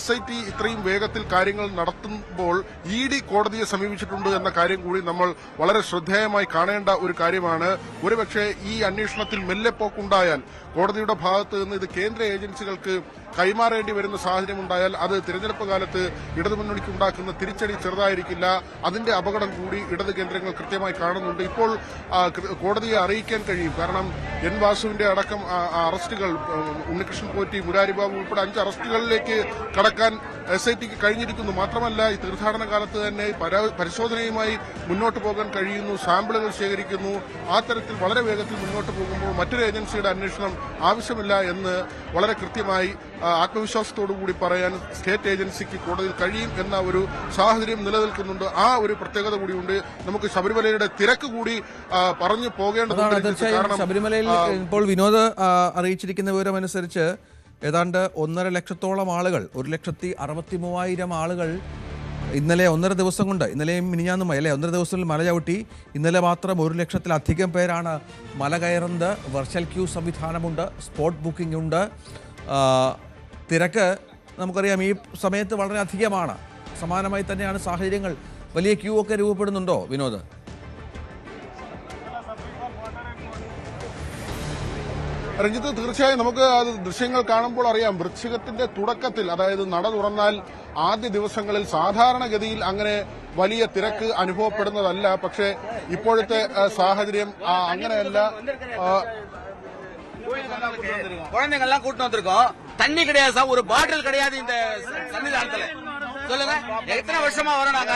SIT ഇത്രയും വേഗത്തിൽ കാര്യങ്ങൾ നടത്തുമ്പോൾ ED കോടതിയെ സമീപിച്ചിട്ടുണ്ട് എന്ന കാര്യം കൂടി നമ്മൾ വളരെ ശ്രദ്ധേയമായി കാണേണ്ട ഒരു കാര്യമാണ്. ഒരുപക്ഷെ ഈ അന്വേഷണത്തിൽ മെല്ലെപ്പോക്കുണ്ടായാൽ കോടതിയുടെ ഭാഗത്ത് നിന്ന് ഇത് കേന്ദ്ര ഏജൻസികൾക്ക് കൈമാറേണ്ടി വരുന്ന സാഹചര്യം ഉണ്ടായാൽ അത് തിരഞ്ഞെടുപ്പ് കാലത്ത് ഇടതുമുന്നണിക്ക് ഉണ്ടാക്കുന്ന തിരിച്ചടി ചെറുതായിരിക്കില്ല. അതിന്റെ അപകടം കൂടി ഇടത് കേന്ദ്രങ്ങൾ കൃത്യമായി കാണുന്നുണ്ട്. ഇപ്പോൾ കോടതിയെ അറിയിക്കാൻ കഴിയും. കാരണം N വാസുവിന്റെ അടക്കം അറസ്റ്റുകൾ, ഉണ്ണികൃഷ്ണൻ പോറ്റി, മുരാരി ബാബു ഉൾപ്പെടെ 5 അറസ്റ്റുകളിലേക്ക് കടക്കാൻ SITക്ക് കഴിഞ്ഞിരിക്കുന്നു. മാത്രമല്ല, ഈ തീർത്ഥാടന കാലത്ത് തന്നെ പരിശോധനയുമായി മുന്നോട്ട് പോകാൻ കഴിയുന്നു. സാമ്പിളുകൾ ശേഖരിക്കുന്നു. ആ തരത്തിൽ വളരെ വേഗത്തിൽ മുന്നോട്ട് പോകുമ്പോൾ മറ്റൊരു ഏജൻസിയുടെ അന്വേഷണം ആവശ്യമില്ല എന്ന് വളരെ കൃത്യമായി ആത്മവിശ്വാസത്തോടുകൂടി പറയാൻ സ്റ്റേറ്റ് ഏജൻസിക്ക് കോടതിയിൽ കഴിയും എന്ന ഒരു സാഹചര്യം നിലനിൽക്കുന്നുണ്ട്. ആ ഒരു പ്രത്യേകത കൂടിയുണ്ട്. നമുക്ക് ശബരിമലയുടെ തിരക്ക് കൂടി പറഞ്ഞു പോകേണ്ടതുണ്ട്. കാരണം ശബരിമലയിൽ ഇപ്പോൾ വിനോദ് അറിയിച്ചിരിക്കുന്ന വിവരമനുസരിച്ച് ഏതാണ്ട് 1.5 ലക്ഷത്തോളം ആളുകൾ, 1,63,000 ആളുകൾ ഇന്നലെ 1.5 ദിവസം കൊണ്ട്, ഇന്നലെയും മിനിഞ്ഞാന്നുമായി അല്ലേ, 1.5 ദിവസത്തിൽ മല ചവിട്ടി. ഇന്നലെ മാത്രം 1 ലക്ഷത്തിലധികം പേരാണ് മല കയറുന്നത്. വെർച്വൽ ക്യൂ സംവിധാനമുണ്ട്, സ്പോട്ട് ബുക്കിംഗ് ഉണ്ട്. തിരക്ക് നമുക്കറിയാം ഈ സമയത്ത് വളരെ അധികമാണ്. സമാനമായി തന്നെയാണ് സാഹചര്യങ്ങൾ. വലിയ ക്യൂ ഒക്കെ രൂപപ്പെടുന്നുണ്ടോ വിനോദ്? രഞ്ജിത്ത്, തീർച്ചയായും നമുക്ക് അത് ദൃശ്യങ്ങൾ കാണുമ്പോൾ അറിയാം. വൃശ്ചികത്തിന്റെ തുടക്കത്തിൽ, അതായത് നട തുറന്നാൽ ആദ്യ ദിവസങ്ങളിൽ സാധാരണഗതിയിൽ അങ്ങനെ വലിയ തിരക്ക് അനുഭവപ്പെടുന്നതല്ല. പക്ഷേ ഇപ്പോഴത്തെ സാഹചര്യം അങ്ങനെയല്ല. குழந்தைங்கள்லாம் கூட்டு வந்திருக்கோம். தண்ணி கிடையாது சார், ஒரு பாட்டில் கிடையாது இந்த சன்னிதானத்துல. சொல்லுங்க, எத்தனை வருஷமா வரோம் நாங்க?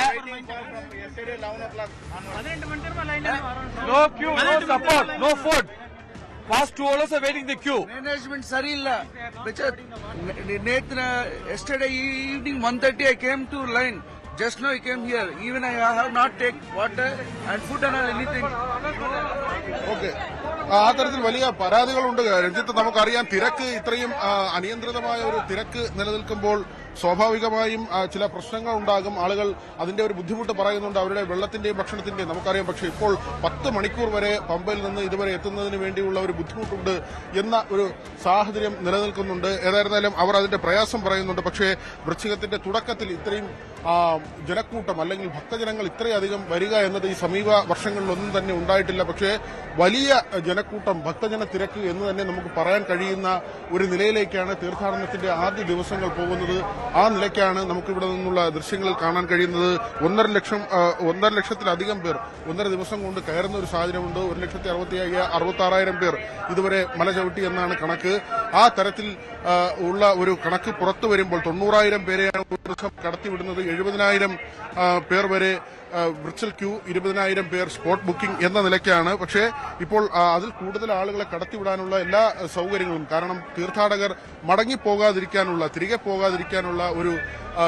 No queue, no support, no food. Past 2 hours are waiting the queue. Management சரியில்லை. நேத்து yesterday evening 1:30 I came to line. Just now I came here. Even I have not take water and food and anything. Okay, ആ തരത്തിൽ വലിയ പരാതികളുണ്ട് രഞ്ജിത്ത്. നമുക്കറിയാം, തിരക്ക് ഇത്രയും അനിയന്ത്രിതമായ ഒരു തിരക്ക് നിലനിൽക്കുമ്പോൾ സ്വാഭാവികമായും ചില പ്രശ്നങ്ങൾ ഉണ്ടാകും. ആളുകൾ അതിന്റെ ഒരു ബുദ്ധിമുട്ട് പറയുന്നുണ്ട്, അവരുടെ വെള്ളത്തിന്റെയും ഭക്ഷണത്തിന്റെയും നമുക്കറിയാം. പക്ഷേ ഇപ്പോൾ 10 മണിക്കൂർ വരെ പമ്പയിൽ നിന്ന് ഇതുവരെ എത്തുന്നതിന് വേണ്ടിയുള്ള ഒരു ബുദ്ധിമുട്ടുണ്ട് എന്ന ഒരു സാഹചര്യം നിലനിൽക്കുന്നുണ്ട്. ഏതായിരുന്നാലും അവർ അതിന്റെ പ്രയാസം പറയുന്നുണ്ട്. പക്ഷേ വൃശ്ചികത്തിന്റെ തുടക്കത്തിൽ ഇത്രയും ജനക്കൂട്ടം അല്ലെങ്കിൽ ഭക്തജനങ്ങൾ ഇത്രയധികം വരിക എന്നത് ഈ സമീപ വർഷങ്ങളിലൊന്നും തന്നെ ഉണ്ടായിട്ടില്ല. പക്ഷേ വലിയ ജനക്കൂട്ടം, ഭക്തജന തിരക്ക് എന്ന് തന്നെ നമുക്ക് പറയാൻ കഴിയുന്ന ഒരു നിലയിലേക്കാണ് തീർത്ഥാടനത്തിന്റെ ആദ്യ ദിവസങ്ങൾ പോകുന്നത്. ആ നിലയ്ക്കാണ് നമുക്കിവിടെ നിന്നുള്ള ദൃശ്യങ്ങളിൽ കാണാൻ കഴിയുന്നത്. 1.5 ലക്ഷത്തിലധികം പേർ 1.5 ദിവസം കൊണ്ട് കയറുന്ന ഒരു സാഹചര്യമുണ്ട്. 1,66,000 പേർ ഇതുവരെ മല ചവിട്ടി എന്നാണ് കണക്ക്. ആ തരത്തിൽ ഉള്ള ഒരു കണക്ക് പുറത്തു വരുമ്പോൾ 90,000 പേരെയാണ് ഒരു ദിവസം കടത്തിവിടുന്നത്. 70,000 പേർ വരെ വിർച്വൽ ക്യൂ, 20,000 പേർ സ്പോട്ട് ബുക്കിംഗ് എന്ന നിലയ്ക്കാണ്. പക്ഷേ ഇപ്പോൾ അതിൽ കൂടുതൽ ആളുകളെ കടത്തിവിടാനുള്ള എല്ലാ സൗകര്യങ്ങളും, കാരണം തീർത്ഥാടകർ മടങ്ങിപ്പോകാതിരിക്കാനുള്ള, തിരികെ പോകാതിരിക്കാനുള്ള ഒരു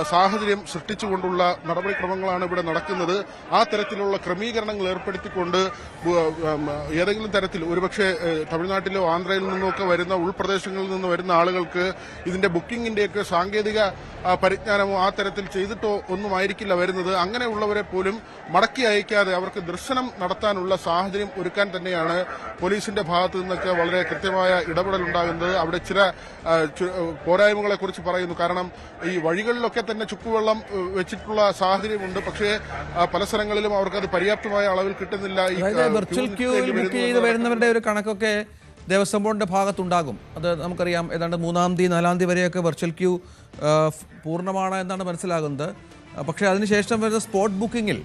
സാഹചര്യം സൃഷ്ടിച്ചുകൊണ്ടുള്ള നടപടിക്രമങ്ങളാണ് ഇവിടെ നടക്കുന്നത്. ആ തരത്തിലുള്ള ക്രമീകരണങ്ങൾ ഏർപ്പെടുത്തിക്കൊണ്ട് ഏതെങ്കിലും തരത്തിൽ ഒരുപക്ഷെ തമിഴ്നാട്ടിലോ ആന്ധ്രയിൽ നിന്നൊക്കെ വരുന്ന ഉൾപ്രദേശങ്ങളിൽ നിന്ന് വരുന്ന ആളുകൾക്ക് ഇതിന്റെ ബുക്കിംഗിന്റെയൊക്കെ സാങ്കേതിക പരിജ്ഞാനമോ ആ തരത്തിൽ ചെയ്തിട്ടോ ഒന്നും ആയിരിക്കില്ല വരുന്നത്. അങ്ങനെയുള്ളവരെ പോലും മടക്കി അയക്കാതെ അവർക്ക് ദർശനം നടത്താനുള്ള സാഹചര്യം ഒരുക്കാൻ തന്നെയാണ് പോലീസിന്റെ ഭാഗത്തു നിന്നൊക്കെ വളരെ കൃത്യമായ ഇടപെടലുണ്ടാകുന്നത്. അവിടെ ചില പോരായ്മകളെ കുറിച്ച് പറയുന്നു. കാരണം ഈ വഴികളിലൊക്കെ തന്നെ ചുക്കുവെള്ളം വെച്ചിട്ടുള്ള സാഹചര്യമുണ്ട്. പക്ഷേ പല സ്ഥലങ്ങളിലും അവർക്കത് പര്യാപ്തമായ അളവിൽ കിട്ടുന്നില്ല. വെർച്വൽ ക്യൂവിൽ ബുക്ക് ചെയ്ത് വരുന്നവരുടെ ഒരു കണക്കൊക്കെ ദേവസ്വം ബോർഡിന്റെ ഭാഗത്തുണ്ടാകും. അത് നമുക്കറിയാം. ഏതാണ്ട് 3-ാം തീയതി 4-ാം തീയതി വരെയൊക്കെ വെർച്വൽ ക്യൂ പൂർണ്ണമാണ് എന്നാണ് മനസ്സിലാകുന്നത്. പക്ഷേ അതിനുശേഷം വരുന്ന സ്പോട്ട് ബുക്കിങ്ങിൽ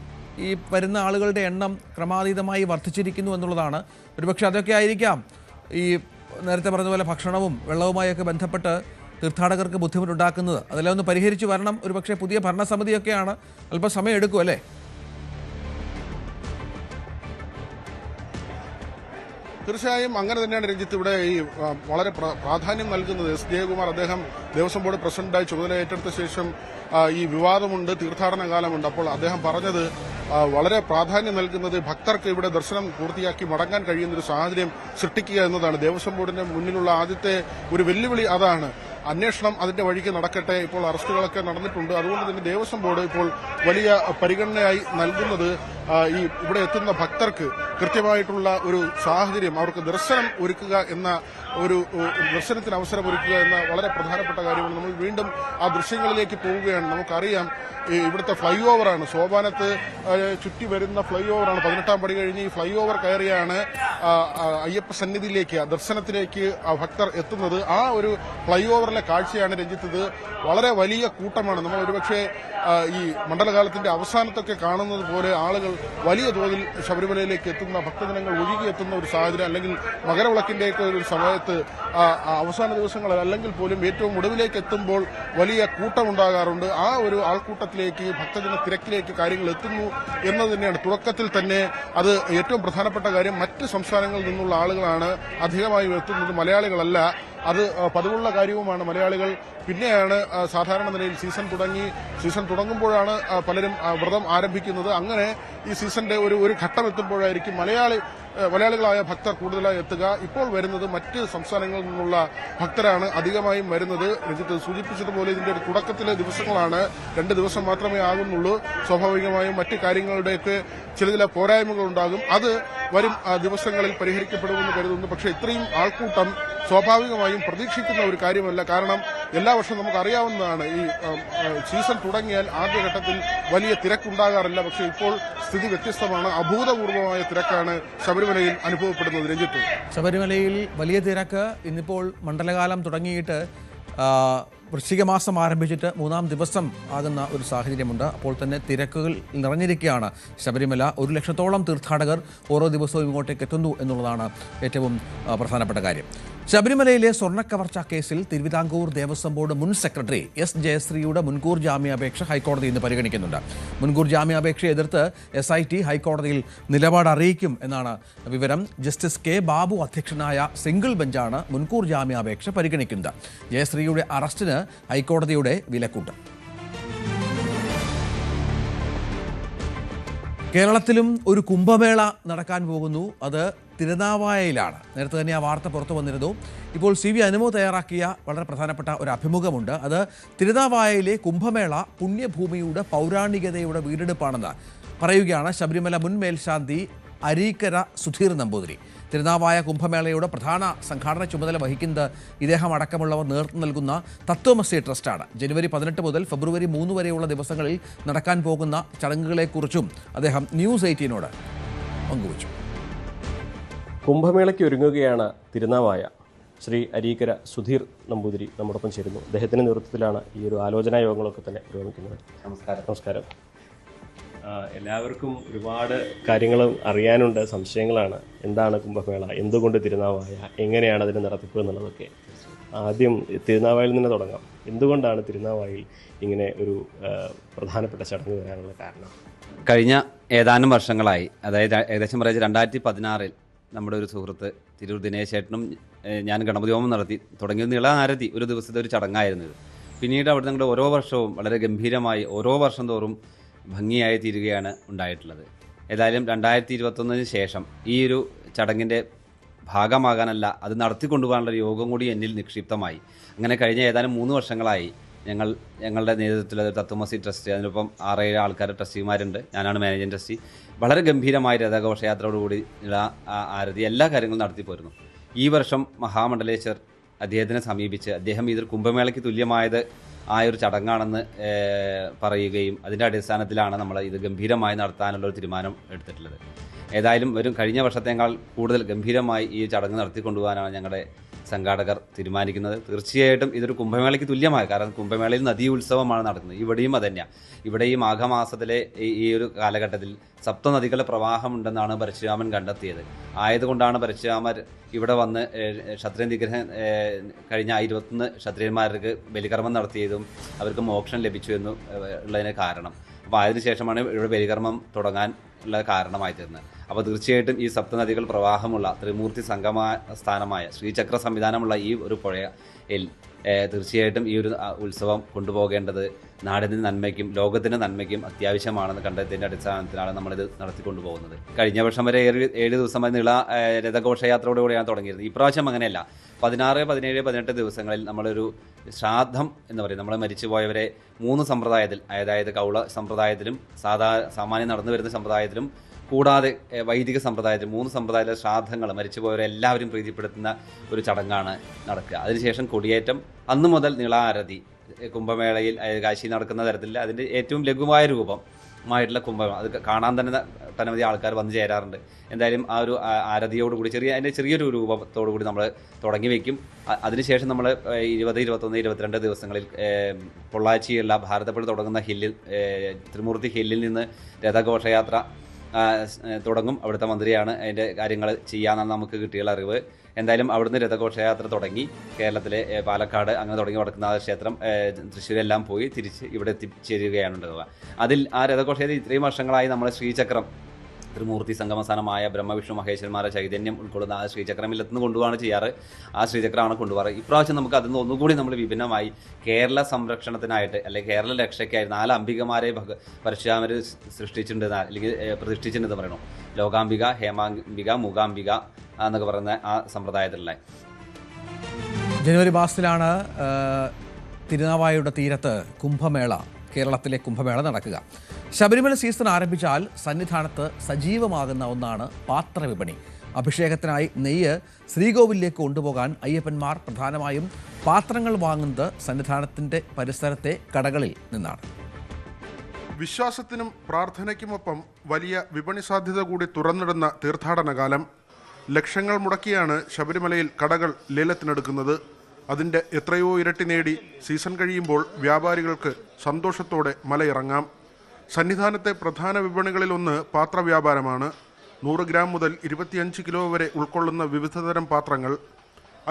ഈ വരുന്ന ആളുകളുടെ എണ്ണം ക്രമാതീതമായി വർദ്ധിച്ചിരിക്കുന്നു എന്നുള്ളതാണ്. ഒരുപക്ഷെ അതൊക്കെ ആയിരിക്കാം ഈ നേരത്തെ പറഞ്ഞ പോലെ ഭക്ഷണവും വെള്ളവുമായൊക്കെ ബന്ധപ്പെട്ട് തീർത്ഥാടകർക്ക് ബുദ്ധിമുട്ടുണ്ടാക്കുന്നത്. അതെല്ലാം ഒന്ന് പരിഹരിച്ചു വരണം. ഒരുപക്ഷെ പുതിയ ഭരണസമിതിയൊക്കെയാണ്, അല്പസമയം എടുക്കും അല്ലേ? തീർച്ചയായും അങ്ങനെ തന്നെയാണ് രഞ്ജിത്ത്. ഇവിടെ ഈ വളരെ പ്രാധാന്യം നൽകുന്നത് എസ് ജയകുമാർ, അദ്ദേഹം ദേവസ്വം ബോർഡ് പ്രസിഡന്റായി ചുമതല ഏറ്റെടുത്ത ശേഷം ഈ വിവാദമുണ്ട്, തീർത്ഥാടന കാലമുണ്ട്. അപ്പോൾ അദ്ദേഹം പറഞ്ഞത് വളരെ പ്രാധാന്യം നൽകുന്നത് ഭക്തർക്ക് ഇവിടെ ദർശനം പൂർത്തിയാക്കി മടങ്ങാൻ കഴിയുന്ന ഒരു സാഹചര്യം സൃഷ്ടിക്കുക എന്നതാണ്. ദേവസ്വം ബോർഡിന്റെ മുന്നിലുള്ള ആദ്യത്തെ ഒരു വെല്ലുവിളി അതാണ്. അന്വേഷണം അതിന്റെ വഴിക്ക് നടക്കട്ടെ. ഇപ്പോൾ അറസ്റ്റുകളൊക്കെ നടന്നിട്ടുണ്ട്. അതുകൊണ്ട് തന്നെ ദേവസ്വം ബോർഡ് ഇപ്പോൾ വലിയ പരിഗണനയായി നൽകുന്നത് ഈ ഇവിടെ എത്തുന്ന ഭക്തർക്ക് കൃത്യമായിട്ടുള്ള ഒരു സാഹചര്യം, അവർക്ക് ദർശനം ഒരുക്കുക എന്ന ഒരു ദർശനത്തിന് അവസരം ഒരുക്കുക എന്ന വളരെ പ്രധാനപ്പെട്ട കാര്യമാണ്. നമ്മൾ വീണ്ടും ആ ദൃശ്യങ്ങളിലേക്ക് പോവുകയാണ്. നമുക്കറിയാം ഇവിടുത്തെ ഫ്ലൈ ഓവറാണ്, സോപാനത്ത് ചുറ്റി വരുന്ന ഫ്ലൈ ഓവറാണ്. 18-ാം പടി കഴിഞ്ഞ് ഈ ഫ്ലൈ ഓവർ കയറിയാണ് അയ്യപ്പ സന്നിധിയിലേക്ക്, ദർശനത്തിലേക്ക് ഭക്തർ എത്തുന്നത്. ആ ഒരു ഫ്ലൈ ഓവറിലെ കാഴ്ചയാണ് രഞ്ജിത്തത്. വളരെ വലിയ കൂട്ടമാണ്. നമ്മൾ ഒരുപക്ഷെ ഈ മണ്ഡലകാലത്തിന്റെ അവസാനത്തൊക്കെ കാണുന്നത് പോലെ ആളുകൾ വലിയ തോതിൽ ശബരിമലയിലേക്ക് എത്തുന്ന, ഭക്തജനങ്ങൾ ഒഴുകിയെത്തുന്ന ഒരു സാഹചര്യം, അല്ലെങ്കിൽ മകരവിളക്കിന്റെയൊക്കെ ഒരു സമയത്ത് അവസാന ദിവസങ്ങളിൽ അല്ലെങ്കിൽ പോലും ഏറ്റവും ഒടുവിലേക്ക് എത്തുമ്പോൾ വലിയ കൂട്ടമുണ്ടാകാറുണ്ട്. ആ ഒരു ആൾക്കൂട്ടത്തിലേക്ക്, ഭക്തജന തിരക്കിലേക്ക് കാര്യങ്ങൾ എത്തുന്നു എന്നത് തന്നെയാണ്. തുടക്കത്തിൽ തന്നെ അത് ഏറ്റവും പ്രധാനപ്പെട്ട കാര്യം. മറ്റ് സംസ്ഥാനങ്ങളിൽ നിന്നുള്ള ആളുകളാണ് അധികമായും എത്തുന്നത്, മലയാളികളല്ല. അത് പതിവുള്ള കാര്യവുമാണ്. മലയാളികൾ പിന്നെയാണ് സാധാരണ നിലയിൽ സീസൺ തുടങ്ങുമ്പോഴാണ് പലരും വ്രതം ആരംഭിക്കുന്നത്. അങ്ങനെ ഈ സീസന്റെ ഒരു ഘട്ടം എത്തുമ്പോഴായിരിക്കും മലയാളികളായ ഭക്തർ കൂടുതലായി എത്തുക. ഇപ്പോൾ വരുന്നത് മറ്റ് സംസ്ഥാനങ്ങളിൽ നിന്നുള്ള ഭക്തരാണ് അധികമായും വരുന്നത്. രഞ്ജിത്ത് സൂചിപ്പിച്ചതുപോലെ ഇതിന്റെ ഒരു തുടക്കത്തിലെ ദിവസങ്ങളാണ്, 2 ദിവസം മാത്രമേ ആകുന്നുള്ളൂ. സ്വാഭാവികമായും മറ്റ് കാര്യങ്ങളുടെയൊക്കെ ചില പോരായ്മകൾ ഉണ്ടാകും. അത് വരും ദിവസങ്ങളിൽ പരിഹരിക്കപ്പെടുമെന്ന് കരുതുന്നു. പക്ഷേ ഇത്രയും ആൾക്കൂട്ടം സ്വാഭാവികമായും പ്രതീക്ഷിക്കുന്ന ഒരു കാര്യമല്ല. കാരണം എല്ലാ വർഷവും നമുക്ക് അറിയാവുന്നതാണ്, ഈ സീസൺ തുടങ്ങിയാൽ ആദ്യഘട്ടത്തിൽ വലിയ തിരക്കുണ്ടാകാറില്ല. പക്ഷേ ഇപ്പോൾ സ്ഥിതി വ്യത്യസ്തമാണ്. അഭൂതപൂർവമായ തിരക്കാണ് ശബരിമലയിൽ അനുഭവപ്പെടുന്നത്. രഞ്ജിത്ത്, ശബരിമലയിൽ വലിയ തിരക്ക്. ഇന്നിപ്പോൾ മണ്ഡലകാലം തുടങ്ങിയിട്ട് വൃശ്ചിക മാസം ആരംഭിച്ചിട്ട് 3-ാം ദിവസം ആകുന്ന ഒരു സാഹചര്യമുണ്ട്. അപ്പോൾ തന്നെ തിരക്കുകൾ നിറഞ്ഞിരിക്കുകയാണ് ശബരിമല. 1 ലക്ഷത്തോളം തീർത്ഥാടകർ ഓരോ ദിവസവും ഇങ്ങോട്ടേക്ക് എത്തുന്നു എന്നുള്ളതാണ് ഏറ്റവും പ്രധാനപ്പെട്ട കാര്യം. ശബരിമലയിലെ സ്വർണ്ണക്കവർച്ച കേസിൽ തിരുവിതാംകൂർ ദേവസ്വം ബോർഡ് മുൻ സെക്രട്ടറി എസ് ജയശ്രീയുടെ മുൻകൂർ ജാമ്യാപേക്ഷ ഹൈക്കോടതി ഇന്ന് പരിഗണിക്കുന്നുണ്ട്. മുൻകൂർ ജാമ്യാപേക്ഷയെ എതിർത്ത് SIT ഹൈക്കോടതിയിൽ നിലപാട് അറിയിക്കും എന്നാണ് വിവരം. ജസ്റ്റിസ് കെ ബാബു അധ്യക്ഷനായ സിംഗിൾ ബെഞ്ചാണ് മുൻകൂർ ജാമ്യാപേക്ഷ പരിഗണിക്കുന്നത്. ജയശ്രീയുടെ അറസ്റ്റിന് ഹൈക്കോടതിയുടെ വിലക്കുണ്ട്. കേരളത്തിലും ഒരു കുംഭമേള നടക്കാൻ പോകുന്നു. അത് തിരുനാവായയിലാണ്. നേരത്തെ തന്നെ ആ വാർത്ത പുറത്തു വന്നിരുന്നു. ഇപ്പോൾ CV അനുമോ തയ്യാറാക്കിയ വളരെ പ്രധാനപ്പെട്ട ഒരു അഭിമുഖമുണ്ട്. അത് തിരുനാവായയിലെ കുംഭമേള പുണ്യഭൂമിയുടെ പൗരാണികതയുടെ വീണ്ടെടുപ്പാണെന്ന് പറയുകയാണ് ശബരിമല മുൻ മേൽശാന്തി അരീക്കര സുധീർ നമ്പൂതിരി. തിരുനാവായ കുംഭമേളയുടെ പ്രധാന സംഘാടന ചുമതല വഹിക്കുന്നത് ഇദ്ദേഹം അടക്കമുള്ളവർ നേതൃത്വം നൽകുന്ന തത്വമസി ട്രസ്റ്റാണ്. ജനുവരി 18 മുതൽ ഫെബ്രുവരി 3 വരെയുള്ള ദിവസങ്ങളിൽ നടക്കാൻ പോകുന്ന ചടങ്ങുകളെക്കുറിച്ചും അദ്ദേഹം ന്യൂസ് 18നോട് പങ്കുവച്ചു. കുംഭമേളയ്ക്ക് ഒരുങ്ങുകയാണ് തിരുനാവായ. ശ്രീ അരീക്കര സുധീർ നമ്പൂതിരി നമ്മോടൊപ്പം ചേരുന്നു. അദ്ദേഹത്തിൻ്റെ നേതൃത്വത്തിലാണ് ഈ ഒരു ആലോചനാ യോഗങ്ങളൊക്കെ തന്നെ പുരോഗമിക്കുന്നത്. നമസ്കാരം. എല്ലാവർക്കും ഒരുപാട് കാര്യങ്ങളും അറിയാനുണ്ട്, സംശയങ്ങളാണ്. എന്താണ് കുംഭമേള, എന്തുകൊണ്ട് തിരുനാവായ, എങ്ങനെയാണ് അതിന് നടത്തിപ്പ് എന്നുള്ളതൊക്കെ. ആദ്യം തിരുനാവായയിൽ നിന്ന് തുടങ്ങാം. എന്തുകൊണ്ടാണ് തിരുനാവായയിൽ ഇങ്ങനെ ഒരു പ്രധാനപ്പെട്ട ചടങ്ങ് വരാനുള്ള കാരണം? കഴിഞ്ഞ ഏതാനും വർഷങ്ങളായി, അതായത് ഏകദേശം പറയുക 2016 നമ്മുടെ ഒരു സുഹൃത്ത് തിരൂർ ദിനേശേട്ടനും ഞാൻ ഗണപതി ഹോമം നടത്തി തുടങ്ങിയ നീളാരതി ഒരു ദിവസത്തെ ഒരു ചടങ്ങായിരുന്നു ഇത്. പിന്നീട് അവിടെ നിങ്ങളുടെ ഓരോ വർഷവും വളരെ ഗംഭീരമായി ഓരോ വർഷം തോറും ഭംഗിയായി തീരുകയാണ് ഉണ്ടായിട്ടുള്ളത്. ഏതായാലും 2021 ശേഷം ഈ ഒരു ചടങ്ങിൻ്റെ ഭാഗമാകാനല്ല, അത് നടത്തിക്കൊണ്ടുപോകാനുള്ള യോഗം കൂടി എന്നിൽ നിക്ഷിപ്തമായി. അങ്ങനെ കഴിഞ്ഞ ഏതാനും 3 വർഷങ്ങളായി ഞങ്ങളുടെ നേതൃത്വത്തിൽ തത്വമസി ട്രസ്റ്റ്, അതിനൊപ്പം 6-7 ആൾക്കാർ ട്രസ്റ്റിമാരുണ്ട്, ഞാനാണ് മാനേജിംഗ് ട്രസ്റ്റി. വളരെ ഗംഭീരമായ രഥഘോഷയാത്രയോടുകൂടി ആരതി എല്ലാ കാര്യങ്ങളും നടത്തിപ്പോരുന്നു. ഈ വർഷം മഹാമണ്ഡലേശ്വർ അദ്ദേഹത്തിനെ സമീപിച്ച് അദ്ദേഹം ഇതൊരു കുംഭമേളയ്ക്ക് തുല്യമായത് ഒരു ചടങ്ങാണെന്ന് പറയുകയും അതിൻ്റെ അടിസ്ഥാനത്തിലാണ് നമ്മൾ ഇത് ഗംഭീരമായി നടത്താനുള്ളൊരു തീരുമാനം എടുത്തിട്ടുള്ളത്. ഏതായാലും കഴിഞ്ഞ വർഷത്തേക്കാൾ കൂടുതൽ ഗംഭീരമായി ഈ ചടങ്ങ് നടത്തിക്കൊണ്ടുപോകാനാണ് ഞങ്ങളുടെ സംഘാടകർ തീരുമാനിക്കുന്നത്. തീർച്ചയായിട്ടും ഇതൊരു കുംഭമേളയ്ക്ക് തുല്യമായ, കാരണം കുംഭമേളയിൽ നദീ ഉത്സവമാണ് നടക്കുന്നത്. ഇവിടെയും അതന്നെയാണ്. ഇവിടെ ഈ മാഘമാസത്തിലെ ഈ ഒരു കാലഘട്ടത്തിൽ സപ്തനദികളുടെ പ്രവാഹമുണ്ടെന്നാണ് പരശുരാമൻ കണ്ടെത്തിയത്. ആയതുകൊണ്ടാണ് പരശുരാമർ ഇവിടെ വന്ന് ക്ഷത്രിയ നിഗ്രഹം കഴിഞ്ഞ 21 ക്ഷത്രിയന്മാർക്ക് ബലികർമ്മം നടത്തിയതും അവർക്ക് മോക്ഷം ലഭിച്ചു ഉള്ളതിന് കാരണം. അപ്പോൾ അതിനുശേഷമാണ് ഇവിടെ ബലികർമ്മം തുടങ്ങാൻ ഉള്ള കാരണമായി തീർന്നത്. അപ്പോൾ തീർച്ചയായിട്ടും ഈ സപ്തനദികൾ പ്രവാഹമുള്ള ത്രിമൂർത്തി സംഗമ സ്ഥാനമായ ശ്രീചക്ര സംവിധാനമുള്ള ഈ ഒരു പുഴയിൽ തീർച്ചയായിട്ടും ഈ ഒരു ഉത്സവം കൊണ്ടുപോകേണ്ടത് നാടിൻ്റെ നന്മയ്ക്കും ലോകത്തിൻ്റെ നന്മയ്ക്കും അത്യാവശ്യമാണെന്ന് കണ്ടതിൻ്റെ അടിസ്ഥാനത്തിലാണ് നമ്മളിത് നടത്തിക്കൊണ്ടുപോകുന്നത്. കഴിഞ്ഞ വർഷം വരെ 7 ദിവസം രഥഘോഷയാത്രയോടുകൂടിയാണ് തുടങ്ങിയിരുന്നത്. ഇപ്രാവശ്യം അങ്ങനെയല്ല. 16, 17, 18 ദിവസങ്ങളിൽ നമ്മളൊരു ശ്രാദ്ധം എന്ന് പറയും. നമ്മൾ മരിച്ചുപോയവരെ 3 സമ്പ്രദായത്തിൽ, അതായത് കൗള സമ്പ്രദായത്തിലും സാമാന്യം നടന്നു വരുന്ന സമ്പ്രദായത്തിലും കൂടാതെ വൈദിക സമ്പ്രദായത്തിൽ 3 സമ്പ്രദായത്തിലെ ശ്രാദ്ധങ്ങൾ മരിച്ചുപോയവരെ എല്ലാവരും പ്രീതിപ്പെടുത്തുന്ന ഒരു ചടങ്ങാണ് നടക്കുക. അതിനുശേഷം കൊടിയേറ്റം, അന്നു മുതൽ നിളാരതി. കുംഭമേളയിൽ കാശി നടക്കുന്ന തരത്തിൽ അതിൻ്റെ ഏറ്റവും ലഘുവായ രൂപമായിട്ടുള്ള കുംഭമേള, അത് കാണാൻ തന്നെ പരമാവധി ആൾക്കാർ വന്നു ചേരാറുണ്ട്. എന്തായാലും ആ ഒരു ആരതിയോടുകൂടി അതിൻ്റെ ചെറിയൊരു രൂപത്തോടുകൂടി നമ്മൾ തുടങ്ങി വയ്ക്കും. അതിനുശേഷം നമ്മൾ 20, 21, 22 ദിവസങ്ങളിൽ പൊള്ളാച്ചിയുള്ള ഭാരതപ്പുഴ തുടങ്ങുന്ന ഹില്ലിൽ, ത്രിമൂർത്തി ഹില്ലിൽ നിന്ന് രഥഘോഷയാത്ര തുടങ്ങും. അവിടുത്തെ മന്ത്രിയാണ് അതിൻ്റെ കാര്യങ്ങൾ ചെയ്യാമെന്നാണ് നമുക്ക് കിട്ടിയുള്ള അറിവ്. എന്തായാലും അവിടുന്ന് രഥഘോഷയാത്ര തുടങ്ങി കേരളത്തിലെ പാലക്കാട് അങ്ങനെ തുടങ്ങി വടക്കുന്നാഥ ക്ഷേത്രം, തൃശ്ശൂരെല്ലാം പോയി തിരിച്ച് ഇവിടെ എത്തിച്ചേരുകയാണ് ഉണ്ടാവുക. അതിൽ ആ രഥഘോഷയാത്ര ഇത്രയും വർഷങ്ങളായി നമ്മൾ ശ്രീചക്രം, ത്രിമൂർത്തി സംഗമസ്ഥാനമായ ബ്രഹ്മവിഷ്ണു മഹേശ്വരന്മാരെ ചൈതന്യം ഉൾക്കൊള്ളുന്ന ആ ശ്രീചക്രമില്ലെന്ന് കൊണ്ടുപോവാണ് ചെയ്യാറ്. ആ ശ്രീചക്രമാണ് കൊണ്ടുപോകാറ്. ഇപ്രാവശ്യം നമുക്ക് അതിൽ നിന്ന് ഒന്നുകൂടി നമ്മൾ വിഭിന്നമായി കേരള സംരക്ഷണത്തിനായിട്ട് അല്ലെങ്കിൽ കേരള രക്ഷയ്ക്കായി 4 അംബികമാരെ പരശുരാമർ സൃഷ്ടിച്ചിട്ടുണ്ട്, അല്ലെങ്കിൽ പ്രതിഷ്ഠിച്ചിട്ടുണ്ടെന്ന് പറയണം. ലോകാംബിക, ഹേമാംബിക, മൂകാംബിക എന്നൊക്കെ പറയുന്ന ആ സമ്പ്രദായത്തിലുള്ള. ജനുവരി മാസത്തിലാണ് തിരുനാവായയുടെ തീരത്ത് കുംഭമേള, കേരളത്തിലെ കുംഭമേള നടക്കുക. ശബരിമല സീസൺ ആരംഭിച്ചാൽ സന്നിധാനത്ത് സജീവമാകുന്ന ഒന്നാണ് പാത്രവിപണി. അഭിഷേകത്തിനായി നെയ്യ് ശ്രീകോവിലേക്ക് കൊണ്ടുപോകാൻ അയ്യപ്പന്മാർ പ്രധാനമായും പാത്രങ്ങൾ വാങ്ങുന്നത് സന്നിധാനത്തിൻ്റെ പരിസരത്തെ കടകളിൽ നിന്നാണ്. വിശ്വാസത്തിനും പ്രാർത്ഥനയ്ക്കുമൊപ്പം വലിയ വിപണി സാധ്യത കൂടി തുറന്നിടുന്ന തീർത്ഥാടന കാലം. ലക്ഷങ്ങൾ മുടക്കിയാണ് ശബരിമലയിൽ കടകൾ ലേലത്തിനെടുക്കുന്നത്. അതിൻ്റെ എത്രയോ ഇരട്ടി നേടി സീസൺ കഴിയുമ്പോൾ വ്യാപാരികൾക്ക് സന്തോഷത്തോടെ മലയിറങ്ങാം. സന്നിധാനത്തെ പ്രധാന വിപണികളിലൊന്ന് പാത്രവ്യാപാരമാണ്. 100 ഗ്രാം മുതൽ 25 കിലോ വരെ ഉൾക്കൊള്ളുന്ന വിവിധതരം പാത്രങ്ങൾ.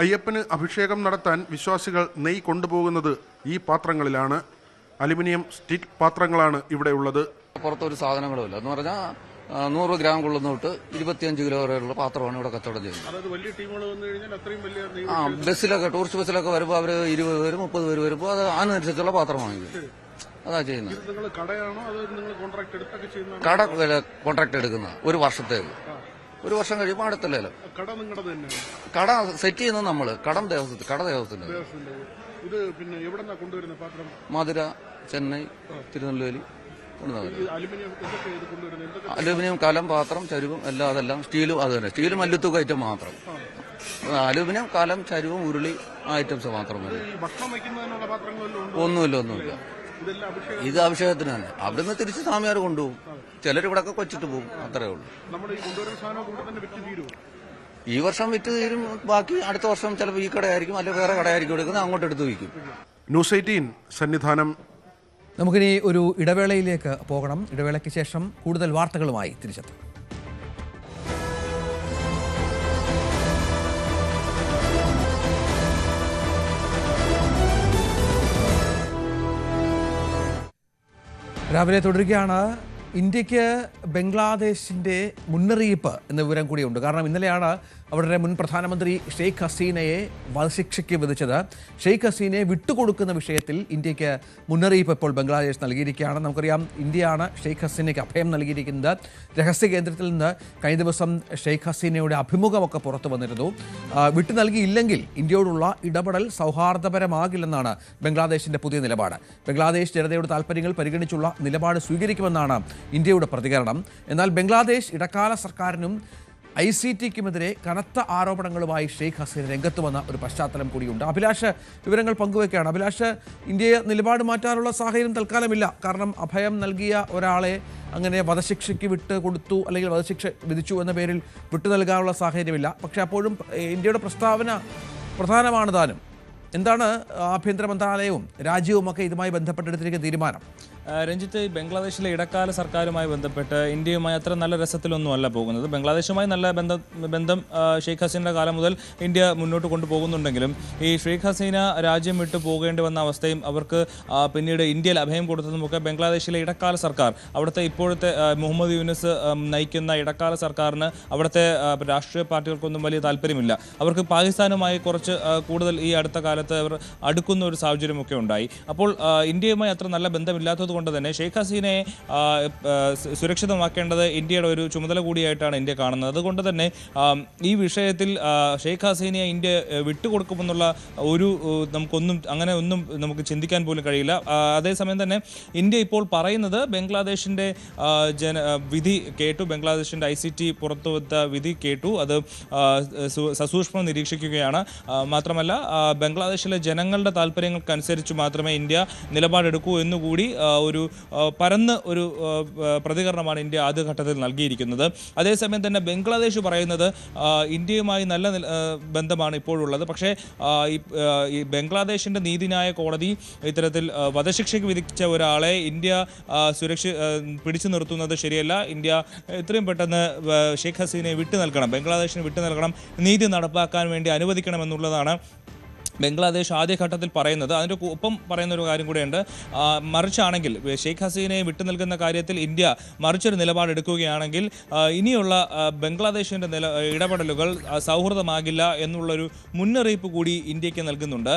അയ്യപ്പന് അഭിഷേകം നടത്താൻ വിശ്വാസികൾ നെയ്യ് കൊണ്ടുപോകുന്നത് ഈ പാത്രങ്ങളിലാണ്. അലുമിനിയം, സ്റ്റീൽ പാത്രങ്ങളാണ് ഇവിടെയുള്ളത്. പുറത്തൊരു സാധനങ്ങളുമില്ല എന്ന് പറഞ്ഞാൽ 100 ഗ്രാം കൊള്ളുന്ന തൊട്ട് 25 കിലോ വരെയുള്ള പാത്രമാണ് ഇവിടെ കച്ചവടം ചെയ്യുന്നത്. ബസ്സിലൊക്കെ, ടൂറിസ്റ്റ് ബസ്സിലൊക്കെ വരുമ്പോൾ അവർ 20 പേര് 30 പേര് വരുമ്പോൾ അത് അതിനനുസരിച്ചുള്ള പാത്രം വാങ്ങിക്കും. അതാ ചെയ്യുന്നത്. കട കോൺട്രാക്ട് എടുക്കുന്ന ഒരു വർഷത്തേക്ക്. ഒരു വർഷം കഴിയുമ്പോൾ അടുത്ത ലേലം. കട സെറ്റ് ചെയ്യുന്നത് നമ്മള് കട ദേവസ്വത്തിന്. മധുര, ചെന്നൈ, തിരുനെല്വേലി കൊണ്ടുവന്നത്. അലൂമിനിയം, കലം, പാത്രം, ചരുവും എല്ലാം അതെല്ലാം. സ്റ്റീലും അത് തന്നെ. സ്റ്റീലും മല്ലുത്തൂക്ക ഐറ്റം മാത്രം. അലൂമിനിയം, കലം, ചരുവും, ഉരുളി ഐറ്റംസ് മാത്രം മതി. ഒന്നുമില്ല. ഇത് അഭിഷേകത്തിന് തന്നെ. അവിടുന്ന് തിരിച്ച് സ്വാമിയാർ കൊണ്ടുപോകും. ചിലർ ഇവിടെ ഒക്കെ കൊച്ചിട്ട് പോകും. അത്രേ ഉള്ളൂ. ഈ വർഷം വിറ്റ് തീരും. ബാക്കി അടുത്ത വർഷം ചിലപ്പോൾ ഈ കടയായിരിക്കും, അല്ലെങ്കിൽ വേറെ കടയായിരിക്കും എടുക്കുന്നത്. അങ്ങോട്ട് എടുത്ത് വയ്ക്കും. ന്യൂസ് 18 സന്നിധാനം. നമുക്കിനി ഒരു ഇടവേളയിലേക്ക് പോകണം. ഇടവേളയ്ക്ക് ശേഷം കൂടുതൽ വാർത്തകളുമായി തിരിച്ചെത്താം. രാവിലെ തുടരുകയാണ്. ഇന്ത്യക്ക് ബംഗ്ലാദേശിൻ്റെ മുന്നറിയിപ്പ് എന്ന വിവരം കൂടിയുണ്ട്. കാരണം ഇന്നലെയാണ് അവരുടെ മുൻ പ്രധാനമന്ത്രി ഷെയ്ഖ് ഹസീനയെ വധശിക്ഷയ്ക്ക് വിധിച്ചത്. ഷെയ്ഖ് ഹസീനയെ വിട്ടുകൊടുക്കുന്ന വിഷയത്തിൽ ഇന്ത്യക്ക് മുന്നറിയിപ്പ് ഇപ്പോൾ ബംഗ്ലാദേശ് നൽകിയിരിക്കുകയാണ്. നമുക്കറിയാം, ഇന്ത്യയാണ് ഷെയ്ഖ് ഹസീനയ്ക്ക് അഭയം നൽകിയിരിക്കുന്നത്. രഹസ്യ കേന്ദ്രത്തിൽ നിന്ന് കഴിഞ്ഞ ദിവസം ഷെയ്ഖ് ഹസീനയുടെ അഭിമുഖമൊക്കെ പുറത്തു വന്നിരുന്നു. വിട്ടു നൽകിയില്ലെങ്കിൽ ഇന്ത്യയോടുള്ള ഇടപെടൽ സൗഹാർദ്ദപരമാകില്ലെന്നാണ് ബംഗ്ലാദേശിൻ്റെ പുതിയ നിലപാട്. ബംഗ്ലാദേശ് ജനതയുടെ താൽപ്പര്യങ്ങൾ പരിഗണിച്ചുള്ള നിലപാട് സ്വീകരിക്കുമെന്നാണ് ഇന്ത്യയുടെ പ്രതികരണം. എന്നാൽ ബംഗ്ലാദേശ് ഇടക്കാല സർക്കാരിനും ICTക്കുമെതിരെ കനത്ത ആരോപണങ്ങളുമായി ഷെയ്ഖ് ഹസീന രംഗത്ത് വന്ന ഒരു പശ്ചാത്തലം കൂടിയുണ്ട്. അഭിലാഷ് വിവരങ്ങൾ പങ്കുവയ്ക്കുകയാണ്. അഭിലാഷ്, ഇന്ത്യയെ നിലപാട് മാറ്റാനുള്ള സാഹചര്യം തൽക്കാലമില്ല. കാരണം അഭയം നൽകിയ ഒരാളെ അങ്ങനെ വധശിക്ഷയ്ക്ക് വിട്ട് കൊടുത്തു അല്ലെങ്കിൽ വധശിക്ഷ വിധിച്ചു എന്ന പേരിൽ വിട്ടു നൽകാനുള്ള സാഹചര്യമില്ല. പക്ഷേ അപ്പോഴും ഇന്ത്യയുടെ പ്രസ്താവന പ്രധാനമാണ് താനും. എന്താണ് ആഭ്യന്തര മന്ത്രാലയവും രാജ്യവുമൊക്കെ ഇതുമായി ബന്ധപ്പെട്ടെടുത്തിരിക്കുന്ന തീരുമാനം? രഞ്ജിത്ത്, ബംഗ്ലാദേശിലെ ഇടക്കാല സർക്കാരുമായി ബന്ധപ്പെട്ട് ഇന്ത്യയുമായി അത്ര നല്ല രസത്തിലൊന്നുമല്ല പോകുന്നത്. ബംഗ്ലാദേശുമായി നല്ല ബന്ധം ഷെയ്ഖ് ഹസീനയുടെ കാലം മുതൽ ഇന്ത്യ മുന്നോട്ട് കൊണ്ടുപോകുന്നുണ്ടെങ്കിലും ഈ ഷെയ്ഖ് ഹസീന രാജ്യം വിട്ടു പോകേണ്ടി വന്ന അവസ്ഥയും അവർക്ക് പിന്നീട് ഇന്ത്യയിൽ അഭയം കൊടുത്തതുമൊക്കെ ബംഗ്ലാദേശിലെ ഇടക്കാല സർക്കാർ, അവിടുത്തെ ഇപ്പോഴത്തെ മുഹമ്മദ് യൂനിസ് നയിക്കുന്ന ഇടക്കാല സർക്കാരിന് അവിടുത്തെ രാഷ്ട്രീയ പാർട്ടികൾക്കൊന്നും വലിയ താല്പര്യമില്ല. അവർക്ക് പാകിസ്ഥാനുമായി കുറച്ച് കൂടുതൽ ഈ അടുത്ത കാലത്ത് അവർ അടുക്കുന്ന ഒരു സാഹചര്യമൊക്കെ ഉണ്ടായി. അപ്പോൾ ഇന്ത്യയുമായി അത്ര നല്ല ബന്ധമില്ലാത്തത് കൊണ്ട് തന്നെ ഷെയ്ഖ് ഹസീനയെ സുരക്ഷിതമാക്കേണ്ടത് ഇന്ത്യയുടെ ഒരു ചുമതല കൂടിയായിട്ടാണ് ഇന്ത്യ കാണുന്നത്. അതുകൊണ്ട് തന്നെ ഈ വിഷയത്തിൽ ഷെയ്ഖ് ഹസീനയെ ഇന്ത്യ വിട്ടുകൊടുക്കുമെന്നുള്ള ഒരു നമുക്ക് ചിന്തിക്കാൻ പോലും കഴിയില്ല. അതേസമയം തന്നെ ഇന്ത്യ ഇപ്പോൾ പറയുന്നത് ബംഗ്ലാദേശിൻ്റെ വിധി കേട്ടു. ബംഗ്ലാദേശിൻ്റെ ICT പുറത്തുവിട്ട വിധി കേട്ടു. അത് സസൂക്ഷ്മം നിരീക്ഷിക്കുകയാണ്. മാത്രമല്ല ബംഗ്ലാദേശിലെ ജനങ്ങളുടെ താല്പര്യങ്ങൾക്കനുസരിച്ച് മാത്രമേ ഇന്ത്യ നിലപാടെടുക്കൂ എന്നുകൂടി ഒരു പരന്ന് ഒരു പ്രതികരണമാണ് ഇന്ത്യ ആദ്യഘട്ടത്തിൽ നൽകിയിരിക്കുന്നത്. അതേസമയം തന്നെ ബംഗ്ലാദേശ് പറയുന്നത് ഇന്ത്യയുമായി നല്ല ബന്ധമാണ് ഇപ്പോഴുള്ളത്. പക്ഷേ ഈ ബംഗ്ലാദേശിൻ്റെ നീതിന്യായ കോടതി ഇത്തരത്തിൽ വധശിക്ഷയ്ക്ക് വിധിച്ച ഒരാളെ ഇന്ത്യ പിടിച്ചു നിർത്തുന്നത് ശരിയല്ല. ഇന്ത്യ എത്രയും പെട്ടെന്ന് ഷെയ്ഖ് ഹസീനയെ വിട്ടു നൽകണം, ബംഗ്ലാദേശിന് വിട്ടു നൽകണം, നീതി നടപ്പാക്കാൻ വേണ്ടി അനുവദിക്കണമെന്നുള്ളതാണ് ബംഗ്ലാദേശ് ആദ്യഘട്ടത്തിൽ പറയുന്നത്. അതിൻ്റെ ഒപ്പം പറയുന്ന ഒരു കാര്യം കൂടെയുണ്ട്. മറിച്ചാണെങ്കിൽ ഷെയ്ഖ് ഹസീനയെ വിട്ടു നൽകുന്ന കാര്യത്തിൽ ഇന്ത്യ മറിച്ചൊരു നിലപാടെടുക്കുകയാണെങ്കിൽ ഇനിയുള്ള ബംഗ്ലാദേശിൻ്റെ ഇടപെടലുകൾ സൗഹൃദമാകില്ല എന്നുള്ളൊരു മുന്നറിയിപ്പ് കൂടി ഇന്ത്യക്ക് നൽകുന്നുണ്ട്.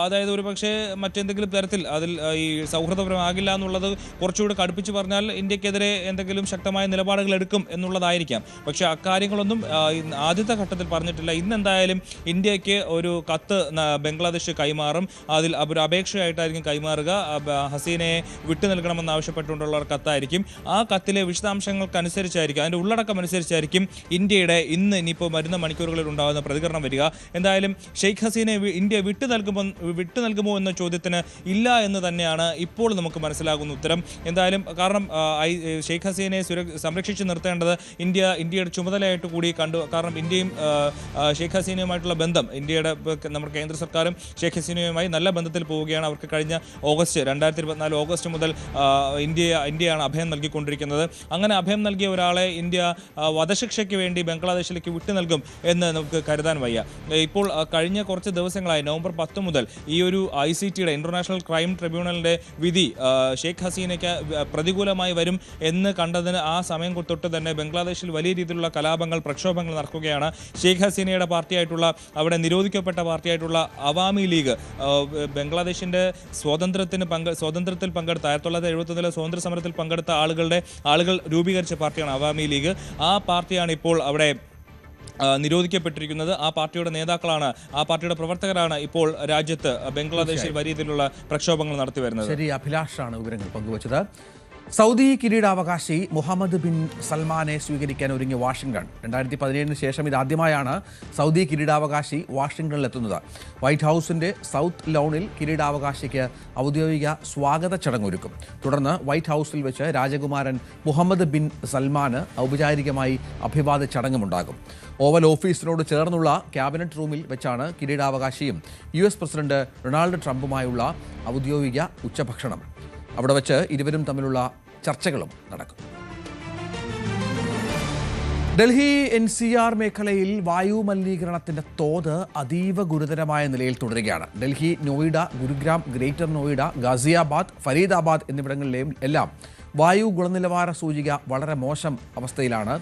അതായത് ഒരു പക്ഷേ മറ്റെന്തെങ്കിലും തരത്തിൽ അതിൽ ഈ സൗഹൃദപരമാകില്ല എന്നുള്ളത് കുറച്ചുകൂടി കടുപ്പിച്ച് പറഞ്ഞാൽ ഇന്ത്യക്കെതിരെ എന്തെങ്കിലും ശക്തമായ നിലപാടുകൾ എടുക്കും എന്നുള്ളതായിരിക്കാം. പക്ഷേ അക്കാര്യങ്ങളൊന്നും ആദ്യത്തെ ഘട്ടത്തിൽ പറഞ്ഞിട്ടില്ല. ഇന്നെന്തായാലും ഇന്ത്യക്ക് ഒരു കത്ത് ബംഗ്ലാദേശ് കൈമാറും. അതിൽ ഒരു അപേക്ഷയായിട്ടായിരിക്കും കൈമാറുക. ഹസീനയെ വിട്ടു നൽകണമെന്ന് ആവശ്യപ്പെട്ടുകൊണ്ടുള്ള ഒരു കത്തായിരിക്കും. ആ കത്തിലെ വിശദാംശങ്ങൾക്കനുസരിച്ചായിരിക്കും, അതിൻ്റെ ഉള്ളടക്കം അനുസരിച്ചായിരിക്കും ഇന്ത്യയുടെ ഇനിയിപ്പോൾ വരുന്ന മണിക്കൂറുകളിൽ ഉണ്ടാകുന്ന പ്രതികരണം വരിക. എന്തായാലും ഷെയ്ഖ് ഹസീനയെ ഇന്ത്യ വിട്ടു നൽകുമോ എന്ന ചോദ്യത്തിന് ഇല്ല എന്ന് തന്നെയാണ് ഇപ്പോൾ നമുക്ക് മനസ്സിലാകുന്ന ഉത്തരം. എന്തായാലും കാരണം ഷെയ്ഖ് ഹസീനയെ സംരക്ഷിച്ച് നിർത്തേണ്ടത് ഇന്ത്യയുടെ ചുമതലയായിട്ട് കൂടി കണ്ടു. കാരണം ഇന്ത്യയും ഷെയ്ഖ് ഹസീനയുമായിട്ടുള്ള ബന്ധം, ഇന്ത്യയുടെ നമ്മുടെ കേന്ദ്ര സർക്കാരും ഷെയ്ഖ് ഹസീനയുമായി നല്ല ബന്ധത്തിൽ പോവുകയാണ്. അവർക്ക് കഴിഞ്ഞ 2024 ഓഗസ്റ്റ് മുതൽ ഇന്ത്യയാണ് അഭയം നൽകിക്കൊണ്ടിരിക്കുന്നത്. അങ്ങനെ അഭയം നൽകിയ ഒരാളെ ഇന്ത്യ വധശിക്ഷയ്ക്ക് വേണ്ടി ബംഗ്ലാദേശിലേക്ക് വിട്ടു നൽകും എന്ന് നമുക്ക് കരുതാൻ വയ്യ. ഇപ്പോൾ കഴിഞ്ഞ കുറച്ച് ദിവസങ്ങളായി നവംബർ 10 മുതൽ ഈ ഒരു ICTയുടെ ഇന്റർനാഷണൽ ക്രൈം ട്രിബ്യൂണലിൻ്റെ വിധി ഷെയ്ഖ് ഹസീനയ്ക്ക് പ്രതികൂലമായി വരും എന്ന് കണ്ടതിന് ആ സമയം തൊട്ട് തന്നെ ബംഗ്ലാദേശിൽ വലിയ രീതിയിലുള്ള കലാപങ്ങൾ, പ്രക്ഷോഭങ്ങൾ നടക്കുകയാണ്. ഷെയ്ഖ് ഹസീനയുടെ പാർട്ടിയായിട്ടുള്ള, അവിടെ നിരോധിക്കപ്പെട്ട പാർട്ടിയായിട്ടുള്ള അവാമി ലീഗ്, ബംഗ്ലാദേശിൻ്റെ സ്വാതന്ത്ര്യത്തിൽ പങ്കെടുത്ത 1971 സ്വാതന്ത്ര്യ സമരത്തിൽ പങ്കെടുത്ത ആളുകൾ രൂപീകരിച്ച പാർട്ടിയാണ് അവാമി ലീഗ്. ആ പാർട്ടിയാണ് ഇപ്പോൾ അവിടെ നിരോധിക്കപ്പെട്ടിരിക്കുന്നത്. ആ പാർട്ടിയുടെ നേതാക്കളാണ്, ആ പാർട്ടിയുടെ പ്രവർത്തകരാണ് ഇപ്പോൾ രാജ്യത്ത് ബംഗ്ലാദേശിൽ വലിയ രീതിയിലുള്ള പ്രക്ഷോഭങ്ങൾ നടത്തി വരുന്നത്. ശരി, അഭിലാഷാണ് വിവരങ്ങൾ പങ്കുവച്ചത്. സൗദി കിരീടാവകാശി മുഹമ്മദ് ബിൻ സൽമാനെ സ്വീകരിക്കാൻ ഒരുങ്ങിയ വാഷിംഗ്ടൺ. 2017 ശേഷം ഇതാദ്യമായാണ് സൗദി കിരീടാവകാശി വാഷിംഗ്ടണിലെത്തുന്നത്. വൈറ്റ് ഹൗസിന്റെ സൗത്ത് ലോണിൽ കിരീടാവകാശിക്ക് ഔദ്യോഗിക സ്വാഗത ചടങ്ങൊരുക്കും. തുടർന്ന് വൈറ്റ് ഹൗസിൽ വെച്ച് രാജകുമാരൻ മുഹമ്മദ് ബിൻ സൽമാന് ഔപചാരികമായി അഭിവാദ്യ ചടങ്ങുമുണ്ടാകും. ഓവൽ ഓഫീസിനോട് ചേർന്നുള്ള ക്യാബിനറ്റ് റൂമിൽ വെച്ചാണ് കിരീടാവകാശിയും US പ്രസിഡന്റ് ഡൊണാൾഡ് ട്രംപുമായുള്ള ഔദ്യോഗിക ഉച്ചഭക്ഷണം. അവിടെ വെച്ച് ഇരുവരും തമ്മിലുള്ള ചർച്ചകളും നടക്കും. ഡൽഹി NCR മേഖലയിൽ വായു മലിനീകരണത്തിന്റെ തോത് അതീവ ഗുരുതരമായ നിലയിൽ തുടരുകയാണ്. ഡൽഹി, നോയിഡ, ഗുരുഗ്രാം, ഗ്രേറ്റർ നോയിഡ, ഗാസിയാബാദ്, ഫരീദാബാദ് എന്നിവിടങ്ങളിലെയും എല്ലാം വായു ഗുണനിലവാര സൂചിക വളരെ മോശം അവസ്ഥയിലാണ്.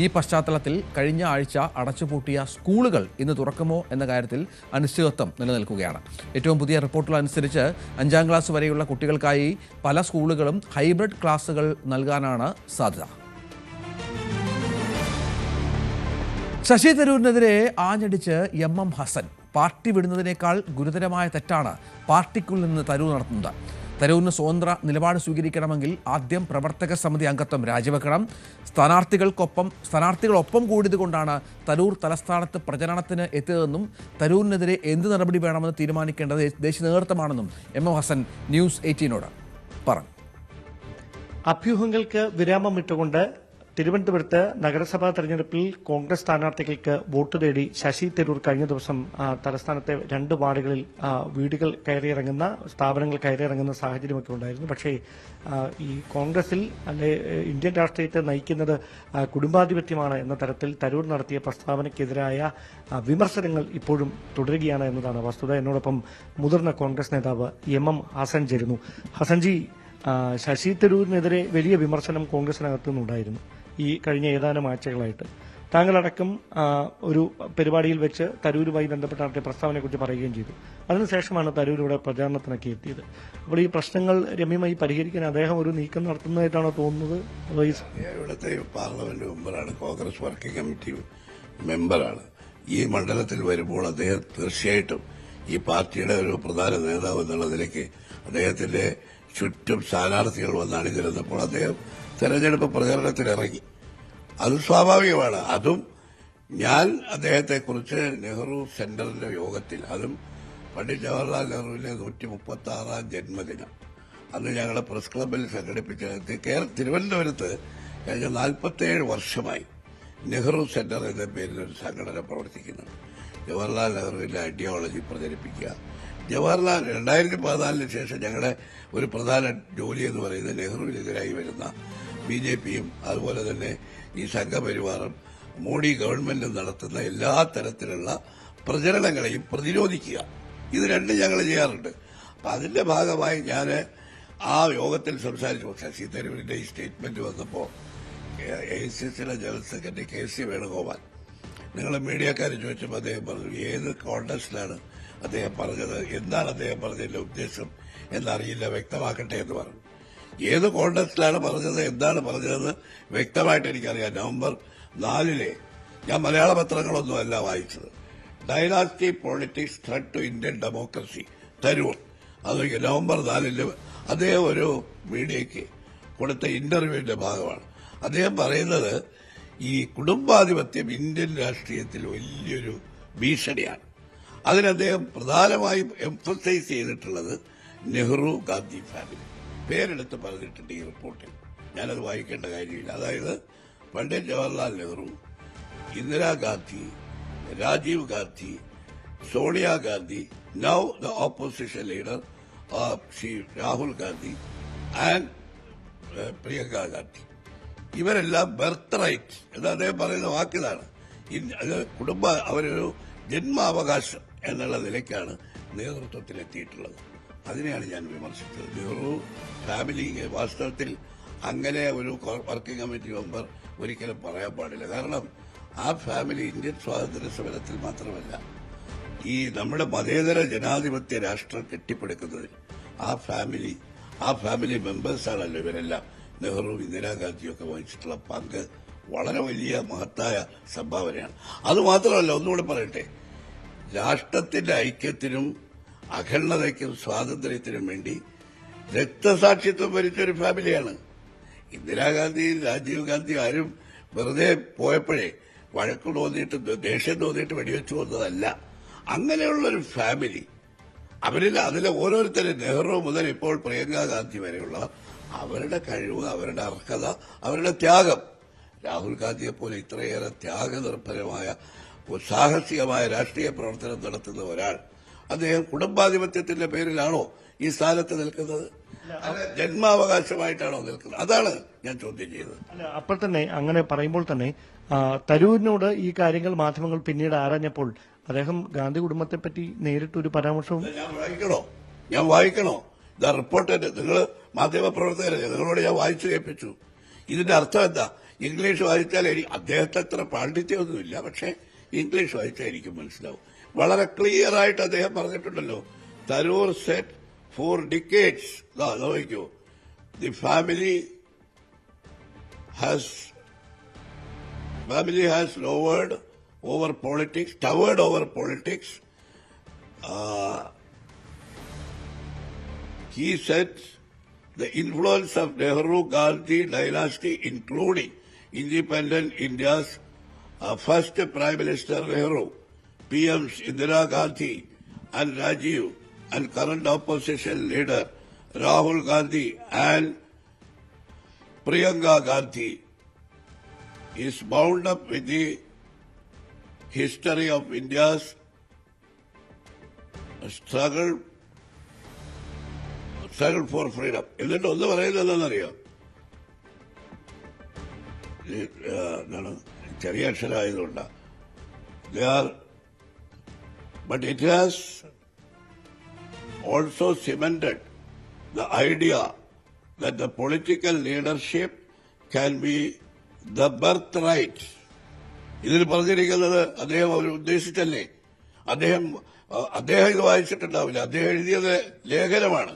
ഈ പശ്ചാത്തലത്തിൽ കഴിഞ്ഞ ആഴ്ച അടച്ചുപൂട്ടിയ സ്കൂളുകൾ ഇന്ന് തുറക്കുമോ എന്ന കാര്യത്തിൽ അനിശ്ചിതത്വം നിലനിൽക്കുകയാണ്. ഏറ്റവും പുതിയ റിപ്പോർട്ടുകൾ അനുസരിച്ച് 5ാം ക്ലാസ് വരെയുള്ള കുട്ടികൾക്കായി പല സ്കൂളുകളും ഹൈബ്രിഡ് ക്ലാസുകൾ നൽകാനാണ് സാധ്യത. ശശി തരൂരിനെതിരെ ആഞ്ഞടിച്ച് MM ഹസൻ. പാർട്ടി വിടുന്നതിനേക്കാൾ ഗുരുതരമായ തെറ്റാണ് പാർട്ടിക്കുള്ളിൽ നിന്ന് തരൂർ നടത്തുന്നത്. തരൂരിന് സ്വതന്ത്ര നിലപാട് സ്വീകരിക്കണമെങ്കിൽ ആദ്യം പ്രവർത്തക സമിതി അംഗത്വം രാജിവെക്കണം. സ്ഥാനാർത്ഥികളൊപ്പം കൂടിയതുകൊണ്ടാണ് തരൂർ തലസ്ഥാനത്ത് പ്രചരണത്തിന് എത്തിയതെന്നും തരൂരിനെതിരെ എന്ത് നടപടി വേണമെന്ന് തീരുമാനിക്കേണ്ടത് ദേശീയ നേതൃത്വമാണെന്നും MM ഹസൻ ന്യൂസ് 18നോട് പറഞ്ഞു. അഭ്യൂഹങ്ങൾക്ക് വിരാമം ഇട്ടുകൊണ്ട് തിരുവനന്തപുരത്ത് നഗരസഭാ തെരഞ്ഞെടുപ്പിൽ കോൺഗ്രസ് സ്ഥാനാർത്ഥികൾക്ക് വോട്ട് തേടി ശശി തരൂർ കഴിഞ്ഞ ദിവസം തലസ്ഥാനത്തെ 2 വാർഡുകളിൽ വീടുകൾ കയറിയിറങ്ങുന്ന, സ്ഥാപനങ്ങൾ കയറിയിറങ്ങുന്ന സാഹചര്യമൊക്കെ ഉണ്ടായിരുന്നു. പക്ഷേ ഈ കോൺഗ്രസിൽ ഇന്ത്യൻ രാഷ്ട്രീയത്തെ നയിക്കുന്നത് കുടുംബാധിപത്യമാണ് എന്ന തരത്തിൽ തരൂർ നടത്തിയ പ്രസ്താവനയ്ക്കെതിരായ വിമർശനങ്ങൾ ഇപ്പോഴും തുടരുകയാണ് എന്നതാണ് വസ്തുത. എന്നോടൊപ്പം മുതിർന്ന കോൺഗ്രസ് നേതാവ് MM ഹസൻ ചേരുന്നു. ഹസൻജി, ശശി തരൂരിനെതിരെ വലിയ വിമർശനം കോൺഗ്രസിനകത്തു നിന്നുണ്ടായിരുന്നു ഈ കഴിഞ്ഞ ഏതാനും ആഴ്ചകളായിട്ട്. താങ്കളടക്കം ഒരു പരിപാടിയിൽ വെച്ച് തരൂരുമായി ബന്ധപ്പെട്ട നടത്തിയ പ്രസ്താവനയെക്കുറിച്ച് പറയുകയും ചെയ്തു. അതിനുശേഷമാണ് തരൂർ ഇവിടെ പ്രചാരണത്തിനൊക്കെ എത്തിയത്. അപ്പോൾ ഈ പ്രശ്നങ്ങൾ രമ്യമായി പരിഹരിക്കാൻ അദ്ദേഹം ഒരു നീക്കം നടത്തുന്നതായിട്ടാണോ തോന്നുന്നത്? ഇവിടുത്തെ പാർലമെന്റ് മെമ്പറാണ്, കോൺഗ്രസ് വർക്കിംഗ് കമ്മിറ്റി മെമ്പറാണ്. ഈ മണ്ഡലത്തിൽ വരുമ്പോൾ അദ്ദേഹം തീർച്ചയായിട്ടും ഈ പാർട്ടിയുടെ ഒരു പ്രധാന നേതാവ് എന്നുള്ള നിലയ്ക്ക് അദ്ദേഹത്തിന്റെ ചുറ്റും സ്ഥാനാർത്ഥികൾ വന്ന് അണിനിരന്നപ്പോൾ അദ്ദേഹം തെരഞ്ഞെടുപ്പ് പ്രചരണത്തിനിറങ്ങി. അത് സ്വാഭാവികമാണ്. അതും ഞാൻ അദ്ദേഹത്തെക്കുറിച്ച് നെഹ്റു സെന്ററിന്റെ യോഗത്തിൽ, അതും പണ്ഡിറ്റ് ജവഹർലാൽ നെഹ്റുവിന്റെ 136ാം ജന്മദിനം അന്ന് ഞങ്ങളുടെ പ്രസ് ക്ലബിൽ സംഘടിപ്പിച്ച തിരുവനന്തപുരത്ത് കഴിഞ്ഞ 47 വർഷമായി നെഹ്റു സെന്റർ എന്ന പേരിലൊരു സംഘടന പ്രവർത്തിക്കുന്നുണ്ട്. ജവഹർലാൽ നെഹ്റുവിന്റെ ഐഡിയോളജി പ്രചരിപ്പിക്കുക. ജവഹർലാൽ 2014 ശേഷം ഞങ്ങളുടെ ഒരു പ്രധാന ജോലി എന്ന് പറയുന്നത് നെഹ്റുവിനെതിരായി വരുന്ന BJPയും അതുപോലെ തന്നെ ഈ സംഘപരിവാറും മോഡി ഗവൺമെന്റും നടത്തുന്ന എല്ലാ തരത്തിലുള്ള പ്രചരണങ്ങളെയും പ്രതിരോധിക്കുക. ഇത് രണ്ടും ഞങ്ങൾ ചെയ്യാറുണ്ട്. അപ്പൊ അതിന്റെ ഭാഗമായി ഞാൻ ആ യോഗത്തിൽ സംസാരിച്ചു. ശശി തരൂരിന്റെ ഈ സ്റ്റേറ്റ്മെന്റ് വന്നപ്പോൾ AICCയുടെ ജനറൽ സെക്രട്ടറി KC വേണുഗോപാൽ, നിങ്ങൾ മീഡിയക്കാർ ചോദിച്ചപ്പോൾ അദ്ദേഹം പറഞ്ഞു ഏത് കോൺടെക്സ്റ്റിലാണ് അദ്ദേഹം പറഞ്ഞത്, എന്താണ് അദ്ദേഹം പറഞ്ഞതിന്റെ ഉദ്ദേശം എന്നറിയില്ല, വ്യക്തമാക്കട്ടെ എന്ന് പറഞ്ഞു. ഏത് കോൺടെക്സ്റ്റിലാണ് പറഞ്ഞത്, എന്താണ് പറഞ്ഞതെന്ന് വ്യക്തമായിട്ട് എനിക്കറിയാം. നവംബർ 4 ഞാൻ മലയാള പത്രങ്ങളൊന്നുമല്ല വായിച്ചത്. Dynasty politics threat to Indian democracy, Tharoor. അത് നവംബർ 4 അദ്ദേഹം ഒരു മീഡിയയ്ക്ക് കൊടുത്ത ഇന്റർവ്യൂവിന്റെ ഭാഗമാണ്. അദ്ദേഹം പറയുന്നത് ഈ കുടുംബാധിപത്യം ഇന്ത്യൻ രാഷ്ട്രീയത്തിൽ വലിയൊരു ഭീഷണിയാണ്. അതിന് അദ്ദേഹം പ്രധാനമായും എംഫസൈസ് ചെയ്തിട്ടുള്ളത് നെഹ്റു ഗാന്ധി ഫാമിലി പേരെടുത്ത് പറഞ്ഞിട്ടുണ്ട് ഈ റിപ്പോർട്ടിൽ. ഞാനത് വായിക്കേണ്ട കാര്യമില്ല. അതായത് Pandit Jawaharlal Nehru, Indira Gandhi, Rajiv Gandhi, Sonia Gandhi, now the opposition leader Shri Rahul Gandhi and Priyanka Gandhi, ഇവരെല്ലാം ബർത്ത് റൈറ്റ് എന്ന് അദ്ദേഹം പറയുന്ന വാക്കിതാണ്. അവരൊരു ജന്മാവകാശം എന്നുള്ള നിലയ്ക്കാണ് നേതൃത്വത്തിലെത്തിയിട്ടുള്ളത്. അതിനെയാണ് ഞാൻ വിമർശിച്ചത്. നെഹ്റു ഫാമിലി വാസ്തവത്തിൽ അങ്ങനെ ഒരു വർക്കിംഗ് കമ്മിറ്റി മെമ്പർ ഒരിക്കലും പറയാൻ പാടില്ല. കാരണം ആ ഫാമിലി ഇന്ത്യൻ സ്വാതന്ത്ര്യ സമരത്തിൽ മാത്രമല്ല, ഈ നമ്മുടെ മതേതര ജനാധിപത്യ രാഷ്ട്രം കെട്ടിപ്പടുക്കുന്നതിൽ ആ ഫാമിലി മെമ്പേഴ്സാണല്ലോ ഇവരെല്ലാം. നെഹ്റു, ഇന്ദിരാഗാന്ധിയൊക്കെ വഹിച്ചിട്ടുള്ള പങ്ക് വളരെ വലിയ മഹത്തായ സംഭാവനയാണ്. അതുമാത്രമല്ല, ഒന്നുകൂടെ പറയട്ടെ, രാഷ്ട്രത്തിന്റെ ഐക്യത്തിനും അഖണ്ഡതയ്ക്കും സ്വാതന്ത്ര്യത്തിനും വേണ്ടി രക്തസാക്ഷിത്വം വരിച്ചൊരു ഫാമിലിയാണ്. ഇന്ദിരാഗാന്ധിയും രാജീവ് ഗാന്ധി ആരും വെറുതെ പോയപ്പോഴേ വഴക്ക് തോന്നിയിട്ട് ദേഷ്യം തോന്നിയിട്ട് വെടിവെച്ചു പോകുന്നതല്ല. അങ്ങനെയുള്ളൊരു ഫാമിലി, അതിലെ ഓരോരുത്തരും നെഹ്റു മുതൽ ഇപ്പോൾ പ്രിയങ്ക ഗാന്ധി വരെയുള്ള അവരുടെ കഴിവ്, അവരുടെ അർഹത, അവരുടെ ത്യാഗം. രാഹുൽ ഗാന്ധിയെ പോലെ ഇത്രയേറെ ത്യാഗനിർഭരമായ സാഹസികമായ രാഷ്ട്രീയ പ്രവർത്തനം നടത്തുന്ന ഒരാൾ, അദ്ദേഹം കുടുംബാധിപത്യത്തിന്റെ പേരിലാണോ ഈ സ്ഥാനത്ത് നിൽക്കുന്നത്? ജന്മാവകാശമായിട്ടാണോ നിൽക്കുന്നത്? അതാണ് ഞാൻ ചോദ്യം ചെയ്തത്. അല്ല, അപ്പോൾ തന്നെ അങ്ങനെ പറയുമ്പോൾ തന്നെ തരൂരിനോട് ഈ കാര്യങ്ങൾ മാധ്യമങ്ങൾ പിന്നീട് ആരാഞ്ഞപ്പോൾ അദ്ദേഹം ഗാന്ധി കുടുംബത്തെപ്പറ്റി നേരിട്ടൊരു പരാമർശവും ഞാൻ വായിക്കണോ? ഇതാ റിപ്പോർട്ട്. നിങ്ങൾ മാധ്യമപ്രവർത്തകരല്ലേ, നിങ്ങളോട് ഞാൻ വായിച്ചു കേൾപ്പിച്ചു. ഇതിന്റെ അർത്ഥം എന്താ? ഇംഗ്ലീഷ് വായിച്ചാൽ അദ്ദേഹത്തെ അത്ര പാണ്ഡിത്യമൊന്നുമില്ല, പക്ഷേ ഇംഗ്ലീഷ് വായിച്ചാൽ എനിക്ക് മനസ്സിലാവും. വളരെ ക്ലിയർ ആയിട്ട് അദ്ദേഹം പറഞ്ഞിട്ടുണ്ടല്ലോ. തരൂർ സെറ്റ് ഫോർ ഡിക്കേഡ്സ്, നോക്കൂ, the family has towered over politics. He said the influence of Nehru-Gandhi dynasty, including independent India's first Prime Minister Nehru, PMs Indira Gandhi and Rajiv, and current opposition leader Rahul Gandhi and Priyanka Gandhi, is bound up with the history of India's struggle for freedom. എന്നിട്ട് ഒന്ന് പറയുന്നതെന്നറിയാം, ചെറിയ അക്ഷരമായതുകൊണ്ട് but it has also cemented the idea that the political leadership can be the birthright. ഇതിൽ പറഞ്ഞിരിക്കുന്നത് അദ്ദേഹം അവർ ഉദ്ദേശിച്ചല്ലേ? അദ്ദേഹം ഇത് വായിച്ചിട്ടുണ്ടാവില്ല. അദ്ദേഹം എഴുതിയത് ലേഖനമാണ്,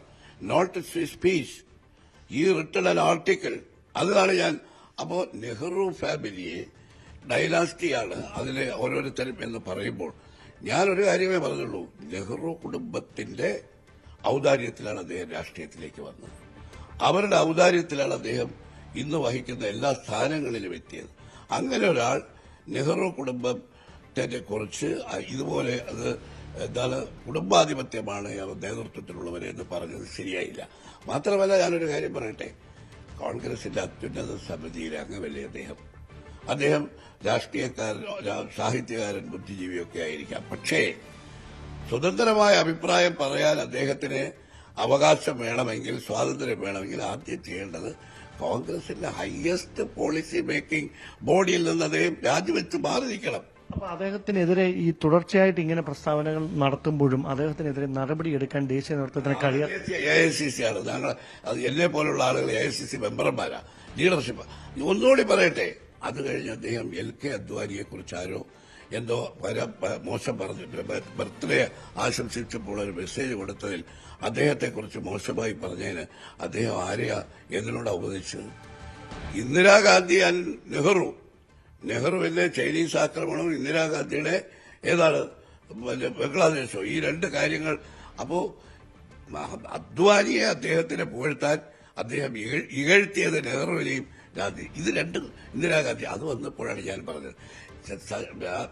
നോട്ട് സ്പീച്ച്. ഈ റിട്ടൺ ആൻ ആർട്ടിക്കിൾ. അതാണ് ഞാൻ. അപ്പോൾ നെഹ്റു ഫാമിലിയെ ഡൈനാസ്റ്റിയാണ് അതിലെ ഓരോരുത്തരും എന്ന് പറയുമ്പോൾ ഞാനൊരു കാര്യമേ പറഞ്ഞുള്ളൂ. നെഹ്റു കുടുംബത്തിന്റെ ഔദാര്യത്തിലാണ് അദ്ദേഹം രാഷ്ട്രീയത്തിലേക്ക് വന്നത്. അവരുടെ ഔദാര്യത്തിലാണ് അദ്ദേഹം ഇന്ന് വഹിക്കുന്ന എല്ലാ സ്ഥാനങ്ങളിലും എത്തിയത്. അങ്ങനെ ഒരാൾ നെഹ്റു കുടുംബത്തെ കുറിച്ച് ഇതുപോലെ അത് എന്താണ് കുടുംബാധിപത്യമാണ് നേതൃത്വത്തിലുള്ളവരെ എന്ന് പറഞ്ഞത് ശരിയായില്ല. മാത്രമല്ല, ഞാനൊരു കാര്യം പറയട്ടെ, കോൺഗ്രസിന്റെ അത്യുന്നത സമിതിയിലെ അംഗമല്ലേ അദ്ദേഹം രാഷ്ട്രീയക്കാരൻ, സാഹിത്യകാരൻ, ബുദ്ധിജീവിയൊക്കെ ആയിരിക്കാം. പക്ഷേ സ്വതന്ത്രമായ അഭിപ്രായം പറയാൻ അദ്ദേഹത്തിന് അവകാശം വേണമെങ്കിൽ, സ്വാതന്ത്ര്യം വേണമെങ്കിൽ ആദ്യം ചെയ്യേണ്ടത് കോൺഗ്രസിന്റെ ഹയസ്റ്റ് പോളിസി മേക്കിംഗ് ബോഡിയിൽ നിന്ന് അദ്ദേഹം രാജിവെച്ച് മാറി നിൽക്കണം. അപ്പൊ അദ്ദേഹത്തിനെതിരെ ഈ തുടർച്ചയായിട്ട് ഇങ്ങനെ പ്രസ്താവനകൾ നടത്തുമ്പോഴും അദ്ദേഹത്തിനെതിരെ നടപടി എടുക്കാൻ ദേശീയ നേതൃത്വത്തിന് കഴിയാ AICC ആണ്. ഞങ്ങൾ അത് എന്നെ പോലുള്ള ആളുകൾ AICC മെമ്പർമാരാ, ലീഡർഷിപ്പ്. ഒന്നുകൂടി പറയട്ടെ, അത് കഴിഞ്ഞ് അദ്ദേഹം LK അദ്വാനിയെ കുറിച്ച് ആരോ എന്തോ മോശം പറഞ്ഞിട്ട് ബർത്ത്ഡേ ആശംസിച്ചപ്പോൾ ഒരു മെസ്സേജ് കൊടുത്തതിൽ അദ്ദേഹത്തെക്കുറിച്ച് മോശമായി പറഞ്ഞതിന് അദ്ദേഹം ആരെയാ എന്തിനോടാ ഉപദേശിച്ചത്? ഇന്ദിരാഗാന്ധി ആൻഡ് നെഹ്റുവിന്റെ ചൈനീസ് ആക്രമണവും ഇന്ദിരാഗാന്ധിയുടെ ഏതാണ് ബംഗ്ലാദേശോ, ഈ രണ്ട് കാര്യങ്ങൾ. അപ്പോ അദ്വാനിയെ അദ്ദേഹത്തിനെ പുകഴ്ത്താൻ അദ്ദേഹം ഇകഴ്ത്തിയത് നെഹ്റുവിനെയും ഗാന്ധി, ഇത് രണ്ടും ഇന്ദിരാഗാന്ധി. അത് വന്നപ്പോഴാണ് ഞാൻ പറഞ്ഞത്,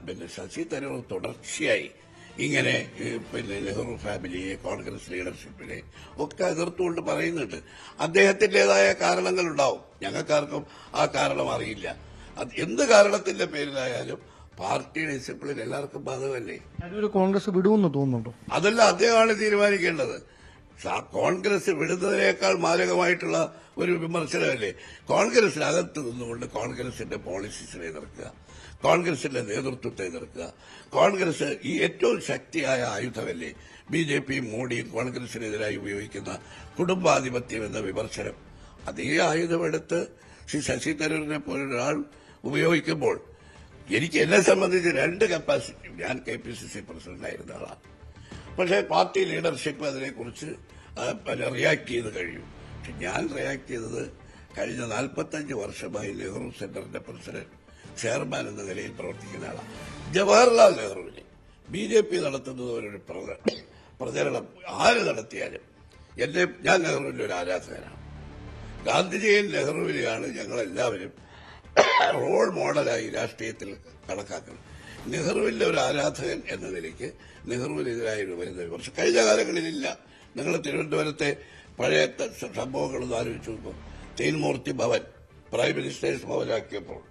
പിന്നെ ശശി തരൂർ തുടർച്ചയായി ഇങ്ങനെ നെഹ്റു ഫാമിലിയെ, കോൺഗ്രസ് ലീഡർഷിപ്പിനെ ഒക്കെ എതിർത്തുകൊണ്ട് പറയുന്നുണ്ട്. അദ്ദേഹത്തിന്റേതായ കാരണങ്ങളുണ്ടാവും, ഞങ്ങൾക്കാർക്കും ആ കാരണം അറിയില്ല. അത് എന്ത് കാരണത്തിന്റെ പേരിലായാലും പാർട്ടി ഡിസിപ്ലിൻ എല്ലാവർക്കും ബാധകമല്ലേ. അതൊരു കോൺഗ്രസ് വിടുമെന്ന് തോന്നുന്നുണ്ടോ? അതല്ല അദ്ദേഹമാണ് തീരുമാനിക്കേണ്ടത്. കോൺഗ്രസ് വിടുന്നതിനേക്കാൾ മാരകമായിട്ടുള്ള ഒരു വിമർശനമല്ലേ. കോൺഗ്രസിനകത്ത് നിന്നുകൊണ്ട് കോൺഗ്രസിന്റെ പോളിസീസിനെ എതിർക്കുക, കോൺഗ്രസിന്റെ നേതൃത്വത്തെ എതിർക്കുക. കോൺഗ്രസ് ഈ ഏറ്റവും ശക്തിയായ ആയുധമല്ലേ BJP മോഡിയും കോൺഗ്രസിനെതിരായി ഉപയോഗിക്കുന്ന കുടുംബാധിപത്യം എന്ന വിമർശനം. അതേ ആയുധമെടുത്ത് ശ്രീ ശശി തരൂരിനെ പോലൊരാൾ ഉപയോഗിക്കുമ്പോൾ എനിക്ക് എന്നെ സംബന്ധിച്ച് രണ്ട് കപ്പാസിറ്റി. ഞാൻ KPCC പ്രസിഡന്റായിരുന്ന ആളാണ്. പക്ഷേ പാർട്ടി ലീഡർഷിപ്പ് അതിനെക്കുറിച്ച് റിയാക്ട് ചെയ്ത് കഴിയും. പക്ഷെ ഞാൻ റിയാക്ട് ചെയ്തത് കഴിഞ്ഞ 45 വർഷമായി നെഹ്റു സെന്ററിന്റെ പ്രസിഡന്റ്, ചെയർമാൻ എന്ന നിലയിൽ പ്രവർത്തിക്കുന്ന ആളാണ്. ജവഹർലാൽ നെഹ്റുവിനെ BJP നടത്തുന്നത് ഒരു പ്രചരണം ആര് നടത്തിയാലും ഞാൻ നെഹ്റുവിന്റെ ഒരു ആരാധകനാണ്. ഗാന്ധിജിയും നെഹ്റുവിനെയാണ് ഞങ്ങളെല്ലാവരും റോൾ മോഡലായി രാഷ്ട്രീയത്തിൽ കണക്കാക്കുന്നത്. നെഹ്റുവിന്റെ ഒരു ആരാധകൻ എന്ന നിലയ്ക്ക് നെഹ്റുവിനെതിരായ വരുന്ന വിമർശനം കഴിഞ്ഞ കാലങ്ങളിലില്ല. നിങ്ങൾ തിരുവനന്തപുരത്തെ പഴയ സംഭവങ്ങളൊന്നും ആലോചിച്ച് നോക്കും. തീൻമൂർത്തി ഭവൻ പ്രൈം മിനിസ്റ്റേഴ്സ് ഭവനാക്കിയപ്പോൾ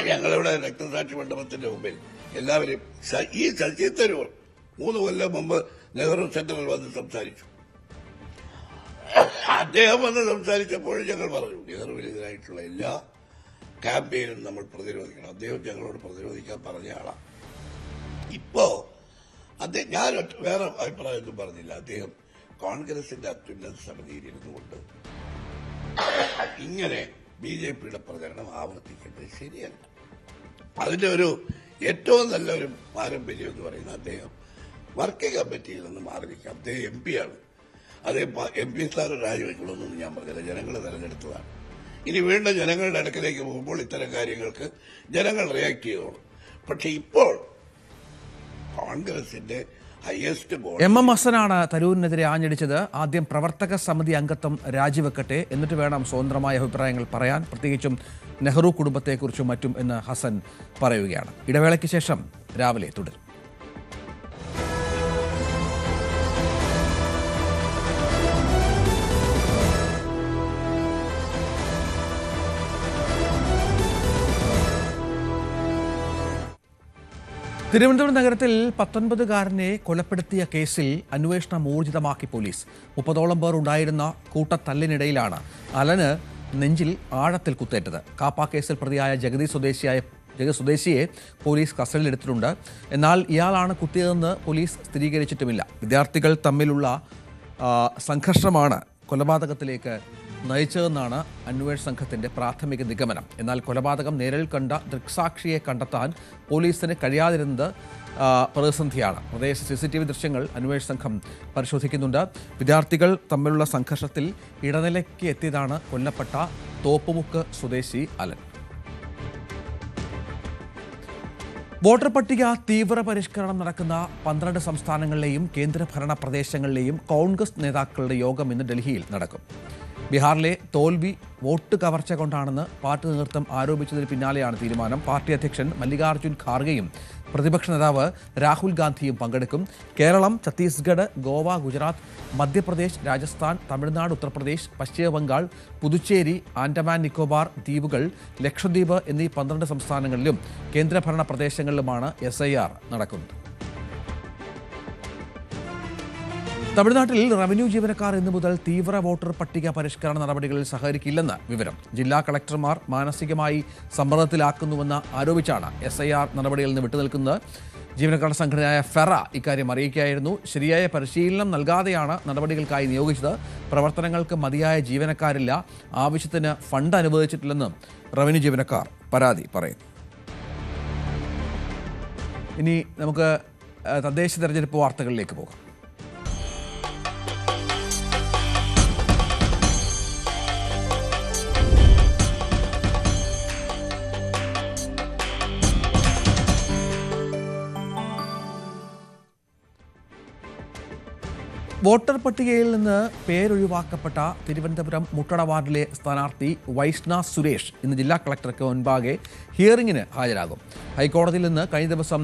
ഞങ്ങളിവിടെ രക്തസാക്ഷി മണ്ഡപത്തിന്റെ മുമ്പിൽ എല്ലാവരും ഈ ശശി തരൂർ 3 കൊല്ലം മുമ്പ് നെഹ്റു സെന്ററിൽ വന്ന് സംസാരിച്ചു. അദ്ദേഹം വന്ന് സംസാരിച്ചപ്പോൾ ഞങ്ങൾ പറഞ്ഞു, നെഹ്റുവിനെതിരായിട്ടുള്ള എല്ലാ ക്യാമ്പയിനും നമ്മൾ പ്രതിരോധിക്കണം. അദ്ദേഹം ഞങ്ങളോട് പ്രതിരോധിക്കാൻ പറഞ്ഞ ആളാണ്. ഇപ്പോ ഞാൻ വേറെ അഭിപ്രായമൊന്നും പറഞ്ഞില്ല. അദ്ദേഹം കോൺഗ്രസിന്റെ അത്യുന്നത സമിതിയിൽ ഇരുന്നുകൊണ്ട് ഇങ്ങനെ BJPയുടെ പ്രചരണം ആവർത്തിക്കേണ്ടത് ശരിയല്ല. അതിന്റെ ഒരു ഏറ്റവും നല്ലൊരു പാരമ്പര്യം എന്ന് പറയുന്നത് അദ്ദേഹം വർക്കിംഗ് കമ്മിറ്റിയിൽ നിന്ന് മാറി നിൽക്കാം. അദ്ദേഹം MP ആണ്. അദ്ദേഹം MP സ്ഥാനം രാജിവെക്കണമെന്നൊന്നും ഞാൻ പറഞ്ഞില്ല. ജനങ്ങൾ തെരഞ്ഞെടുത്തതാണ്. ഇനി വീണ്ടും ജനങ്ങളുടെ അടുക്കലേക്ക് പോകുമ്പോൾ ഇത്തരം കാര്യങ്ങൾക്ക് ജനങ്ങൾ റിയാക്ട് ചെയ്തോളും. പക്ഷെ ഇപ്പോൾ കോൺഗ്രസിന്റെ ഹയസ്റ്റ് ബോർഡ് MM ഹസനാണ് തരൂരിനെതിരെ ആഞ്ഞടിച്ചത്. ആദ്യം പ്രവർത്തക സമിതി അംഗത്വം രാജിവെക്കട്ടെ, എന്നിട്ട് വേണം സ്വതന്ത്രമായ അഭിപ്രായങ്ങൾ പറയാൻ, പ്രത്യേകിച്ചും നെഹ്റു കുടുംബത്തെക്കുറിച്ചും മറ്റും എന്ന് ഹസൻ പറയുകയാണ്. ഇടവേളയ്ക്ക് ശേഷം രാവിലെ തുടരും. തിരുവനന്തപുരം നഗരത്തിൽ 19-കാരനെ കൊലപ്പെടുത്തിയ കേസിൽ അന്വേഷണം ഊർജിതമാക്കി പോലീസ്. 30ഓളം പേർ ഉണ്ടായിരുന്ന കൂട്ടത്തല്ലിനിടയിലാണ് അലന് നെഞ്ചിൽ ആഴത്തിൽ കുത്തേറ്റത്. കാപ്പ കേസിൽ പ്രതിയായ ജഗതി സ്വദേശിയെ പോലീസ് കസ്റ്റഡിയിലെടുത്തിട്ടുണ്ട്. എന്നാൽ ഇയാളാണ് കുത്തിയതെന്ന് പോലീസ് സ്ഥിരീകരിച്ചിട്ടുമില്ല. വിദ്യാർത്ഥികൾ തമ്മിലുള്ള സംഘർഷമാണ് കൊലപാതകത്തിലേക്ക് നയിച്ചതെന്നാണ് അന്വേഷണ സംഘത്തിന്റെ പ്രാഥമിക നിഗമനം. എന്നാൽ കൊലപാതകം നേരിൽ കണ്ട ദൃക്സാക്ഷിയെ കണ്ടെത്താൻ പോലീസിന് കഴിയാതിരുന്നത് പ്രതിസന്ധിയാണ്. പ്രദേശ CCTV ദൃശ്യങ്ങൾ അന്വേഷണ സംഘം പരിശോധിക്കുന്നുണ്ട്. വിദ്യാർത്ഥികൾ തമ്മിലുള്ള സംഘർഷത്തിൽ ഇടനിലയ്ക്ക് എത്തിയതാണ് കൊല്ലപ്പെട്ട തോപ്പുമുക്ക് സ്വദേശി അലൻ. വോട്ടർ പട്ടിക തീവ്ര പരിഷ്കരണം നടക്കുന്ന 12 സംസ്ഥാനങ്ങളിലെയും കേന്ദ്രഭരണ പ്രദേശങ്ങളിലെയും കോൺഗ്രസ് നേതാക്കളുടെ യോഗം ഇന്ന് ഡൽഹിയിൽ നടക്കും. ബീഹാറിലെ തോൽവി വോട്ട് കവർച്ച കൊണ്ടാണെന്ന് പാർട്ടി നേതൃത്വം ആരോപിച്ചതിന് പിന്നാലെയാണ് തീരുമാനം. പാർട്ടി അധ്യക്ഷൻ മല്ലികാർജ്ജുൻ ഖാർഗെയും പ്രതിപക്ഷ നേതാവ് രാഹുൽ ഗാന്ധിയും പങ്കെടുക്കും. കേരളം, ഛത്തീസ്ഗഡ്, ഗോവ, ഗുജറാത്ത്, മധ്യപ്രദേശ്, രാജസ്ഥാൻ, തമിഴ്നാട്, ഉത്തർപ്രദേശ്, പശ്ചിമ ബംഗാൾ, പുതുച്ചേരി, ആൻഡമാൻ നിക്കോബാർ ദ്വീപുകൾ, ലക്ഷദ്വീപ് എന്നീ 12 സംസ്ഥാനങ്ങളിലും കേന്ദ്രഭരണ പ്രദേശങ്ങളിലുമാണ് SIR നടക്കുന്നത്. തമിഴ്നാട്ടിൽ റവന്യൂ ജീവനക്കാർ ഇന്നു മുതൽ തീവ്ര വോട്ടർ പട്ടിക പരിഷ്കരണ നടപടികളിൽ സഹകരിക്കില്ലെന്ന് വിവരം. ജില്ലാ കളക്ടർമാർ മാനസികമായി സമ്മർദ്ദത്തിലാക്കുന്നുവെന്ന് ആരോപിച്ചാണ് SIR നടപടികളിൽ നിന്ന് വിട്ടുനിൽക്കുന്നത്. ജീവനക്കാരുടെ സംഘടനയായ ഫെറ ഇക്കാര്യം അറിയിക്കുകയായിരുന്നു. ശരിയായ പരിശീലനം നൽകാതെയാണ് നടപടികൾക്കായി നിയോഗിച്ചത്. പ്രവർത്തനങ്ങൾക്ക് മതിയായ ജീവനക്കാരില്ല, ആവശ്യത്തിന് ഫണ്ട് അനുവദിച്ചിട്ടില്ലെന്നും റവന്യൂ ജീവനക്കാർ പരാതി പറയുന്നു. ഇനി നമുക്ക് തദ്ദേശ തെരഞ്ഞെടുപ്പ് വാർത്തകളിലേക്ക് പോകാം. വോട്ടർ പട്ടികയിൽ നിന്ന് പേരൊഴിവാക്കപ്പെട്ട തിരുവനന്തപുരം മുട്ടട വാർഡിലെ സ്ഥാനാർത്ഥി വൈഷ്ണ സുരേഷ് ഇന്ന് ജില്ലാ കളക്ടർക്ക് മുൻപാകെ ഹിയറിംഗിന് ഹാജരാകും. ഹൈക്കോടതിയിൽ നിന്ന് കഴിഞ്ഞ ദിവസം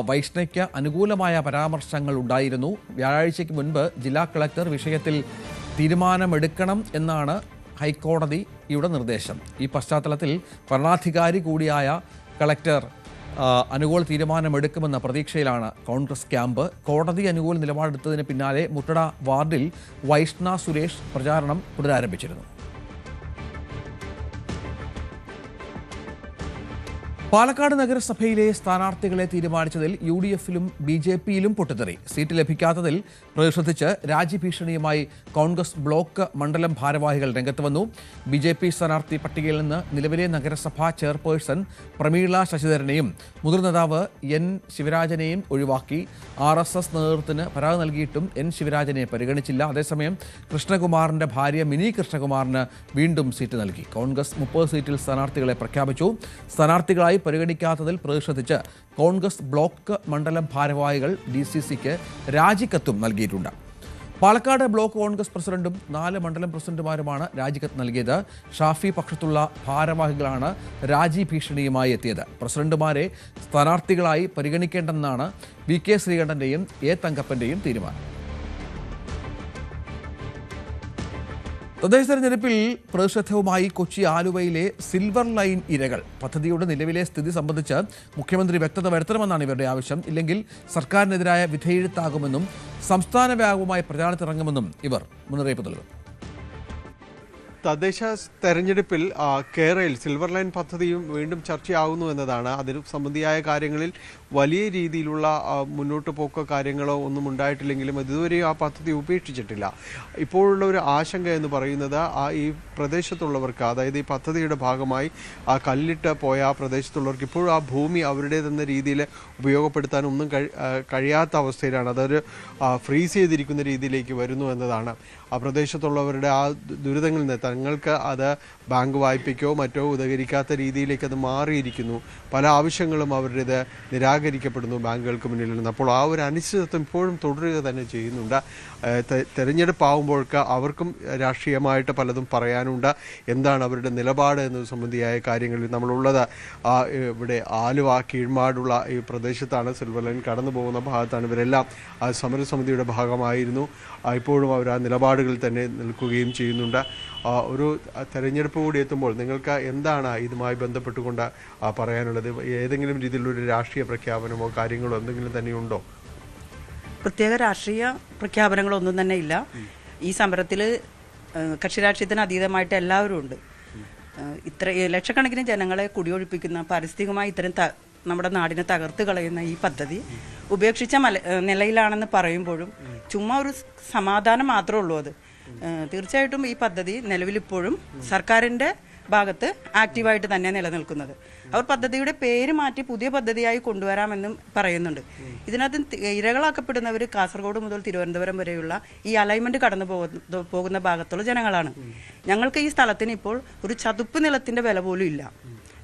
വൈഷ്ണയ്ക്ക് അനുകൂലമായ പരാമർശങ്ങൾ ഉണ്ടായിരുന്നു. വ്യാഴാഴ്ചയ്ക്ക് മുൻപ് ജില്ലാ കളക്ടർ വിഷയത്തിൽ തീരുമാനമെടുക്കണം എന്നാണ് ഹൈക്കോടതിയുടെ നിർദ്ദേശം. ഈ പശ്ചാത്തലത്തിൽ ഭരണാധികാരി കൂടിയായ കളക്ടർ അനുകൂല തീരുമാനമെടുക്കുമെന്ന പ്രതീക്ഷയിലാണ് കോൺഗ്രസ് ക്യാമ്പ്. കോടതി അനുകൂല നിലപാടെടുത്തതിന് പിന്നാലെ മുട്ടട വാർഡിൽ വൈഷ്ണ സുരേഷ് പ്രചാരണം പുനരാരംഭിച്ചിരുന്നു. പാലക്കാട് നഗരസഭയിലെ സ്ഥാനാർത്ഥികളെ തീരുമാനിച്ചതിൽ UDFിലും BJPയിലും പൊട്ടിത്തെറി. സീറ്റ് ലഭിക്കാത്തതിൽ പ്രതിഷേധിച്ച് രാജ്യഭീഷണിയുമായി കോൺഗ്രസ് ബ്ലോക്ക് മണ്ഡലം ഭാരവാഹികൾ രംഗത്ത് വന്നു. BJP സ്ഥാനാർത്ഥി പട്ടികയിൽ നിന്ന് നിലവിലെ നഗരസഭാ ചെയർപേഴ്സൺ പ്രമീള ശശിധരനെയും മുതിർന്ന നേതാവ് N ശിവരാജനെയും ഒഴിവാക്കി. RSS നേതൃത്വത്തിന് പരാതി നൽകിയിട്ടും N ശിവരാജനെ പരിഗണിച്ചില്ല. അതേസമയം കൃഷ്ണകുമാറിന്റെ ഭാര്യ മിനി കൃഷ്ണകുമാറിന് വീണ്ടും സീറ്റ് നൽകി. കോൺഗ്രസ് 30 സീറ്റിൽ സ്ഥാനാർത്ഥികളെ പ്രഖ്യാപിച്ചു. സ്ഥാനാർത്ഥികളായി പരിഗണിക്കാത്തതിൽ പ്രതിഷേധിച്ച് കോൺഗ്രസ് ബ്ലോക്ക് മണ്ഡലം ഭാരവാഹികൾ DCCക്ക് രാജിക്കത്തും നൽകിയിട്ടുണ്ട്. പാലക്കാട് ബ്ലോക്ക് കോൺഗ്രസ് പ്രസിഡന്റും 4 മണ്ഡലം പ്രസിഡന്റുമാരുമാണ് രാജിക്കത്ത് നൽകിയത്. ഷാഫി പക്ഷത്തുള്ള ഭാരവാഹികളാണ് രാജി ഭീഷണിയുമായി എത്തിയത്. പ്രസിഡന്റുമാരെ സ്ഥാനാർത്ഥികളായി പരിഗണിക്കേണ്ടെന്നാണ് VK ശ്രീകണ്ഠന്റെയും A തങ്കപ്പന്റെയും തീരുമാനം. തദ്ദേശ തെരഞ്ഞെടുപ്പിൽ പ്രതിഷേധവുമായി കൊച്ചി ആലുവയിലെ സിൽവർ ലൈൻ ഇരകൾ. പദ്ധതിയുടെ നിലവിലെ സ്ഥിതി സംബന്ധിച്ച് മുഖ്യമന്ത്രി വ്യക്തത വരുത്തണമെന്നാണ് ഇവരുടെ ആവശ്യം. ഇല്ലെങ്കിൽ സർക്കാരിനെതിരായ വിധേയത്താകുമെന്നും സംസ്ഥാന വ്യാപകമായി പ്രചാരണത്തിറങ്ങുമെന്നും ഇവർ മുന്നറിയിപ്പ് നൽകുന്നു. തദ്ദേശ തെരഞ്ഞെടുപ്പിൽ കേരളയിൽ സിൽവർ ലൈൻ പദ്ധതിയും വീണ്ടും ചർച്ചയാകുന്നു എന്നതാണ്. അതിന് സംബന്ധിയായ കാര്യങ്ങളിൽ വലിയ രീതിയിലുള്ള മുന്നോട്ട് പോക്കോ കാര്യങ്ങളോ ഒന്നും ഉണ്ടായിട്ടില്ലെങ്കിലും ഇതുവരെ ആ പദ്ധതി ഉപേക്ഷിച്ചിട്ടില്ല. ഇപ്പോഴുള്ള ഒരു ആശങ്ക എന്ന് പറയുന്നത് ഈ പ്രദേശത്തുള്ളവർക്ക്, അതായത് ഈ പദ്ധതിയുടെ ഭാഗമായി ആ കല്ലിട്ട് പോയ ആ പ്രദേശത്തുള്ളവർക്ക് ഇപ്പോഴും ആ ഭൂമി അവരുടേതെന്ന രീതിയിൽ ഉപയോഗപ്പെടുത്താനൊന്നും കഴിയാത്ത അവസ്ഥയിലാണ്. അതൊരു ഫ്രീസ് ചെയ്തിരിക്കുന്ന രീതിയിലേക്ക് വരുന്നു എന്നതാണ്. ആ പ്രദേശത്തുള്ളവരുടെ ആ ദുരിതങ്ങളിൽ നിന്ന് തങ്ങൾക്ക് അത് ബാങ്ക് വായ്പയ്ക്കോ മറ്റോ ഉദകരിക്കാത്ത രീതിയിലേക്ക് അത് മാറിയിരിക്കുന്നു. പല ആവശ്യങ്ങളും അവരുടേത് നിരാകരിക്കപ്പെടുന്നു ബാങ്കുകൾക്ക് മുന്നിൽ നിന്ന്. അപ്പോൾ ആ ഒരു അനിശ്ചിതത്വം ഇപ്പോഴും തുടരുക തന്നെ ചെയ്യുന്നുണ്ട്. തെരഞ്ഞെടുപ്പാകുമ്പോഴൊക്കെ അവർക്കും രാഷ്ട്രീയമായിട്ട് പലതും പറയാനുണ്ട്. എന്താണ് അവരുടെ നിലപാട് എന്നത് സംബന്ധിയായ കാര്യങ്ങളിൽ നമ്മളുള്ളത് ഇവിടെ ആലുവ കീഴ്മാടുള്ള ഈ പ്രദേശത്താണ്. സിൽവർ ലൈൻ കടന്നു പോകുന്ന ഭാഗത്താണ്. ഇവരെല്ലാം സമരസമിതിയുടെ ഭാഗമായിരുന്നു. ഇപ്പോഴും അവർ ആ നിലപാടുകളിൽ തന്നെ നിൽക്കുകയും ചെയ്യുന്നുണ്ട്. ഒരു തെരഞ്ഞെടുപ്പ് കൂടി എത്തുമ്പോൾ നിങ്ങൾക്ക് എന്താണ് ഇതുമായി ബന്ധപ്പെട്ടുകൊണ്ട് പറയാനുള്ളത്? ഏതെങ്കിലും രീതിയിലൊരു രാഷ്ട്രീയ പ്രഖ്യാപനമോ കാര്യങ്ങളോ എന്തെങ്കിലും തന്നെയുണ്ടോ? പ്രത്യേക രാഷ്ട്രീയ പ്രഖ്യാപനങ്ങളൊന്നും തന്നെ ഇല്ല. ഈ സമരത്തിൽ കക്ഷി രാഷ്ട്രീയത്തിന് അതീതമായിട്ട് എല്ലാവരും ഉണ്ട്. ഇത്ര ലക്ഷക്കണക്കിന് ജനങ്ങളെ കുടിയൊഴിപ്പിക്കുന്ന, പാരിസ്ഥിതികമായി ഇത്തരം നമ്മുടെ നാടിനെ തകർത്ത് കളയുന്ന ഈ പദ്ധതി ഉപേക്ഷിച്ച നിലയിലാണെന്ന് പറയുമ്പോഴും ചുമ്മാ ഒരു സമാധാനം മാത്രമേ ഉള്ളൂ. അത് തീർച്ചയായിട്ടും ഈ പദ്ധതി നിലവിലിപ്പോഴും സർക്കാരിൻ്റെ ഭാഗത്ത് ആക്റ്റീവായിട്ട് തന്നെ നിലനിൽക്കുന്നത്. അവർ പദ്ധതിയുടെ പേര് മാറ്റി പുതിയ പദ്ധതിയായി കൊണ്ടുവരാമെന്നും പറയുന്നുണ്ട്. ഇതിനകത്ത് ഇരകളാക്കപ്പെടുന്നവർ കാസർഗോഡ് മുതൽ തിരുവനന്തപുരം വരെയുള്ള ഈ അലൈൻമെൻറ്റ് കടന്നു പോകുന്ന ഭാഗത്തുള്ള ജനങ്ങളാണ്. ഞങ്ങൾക്ക് ഈ സ്ഥലത്തിന് ഇപ്പോൾ ഒരു ചതുപ്പ് നിലത്തിൻ്റെ വില പോലും ഇല്ല.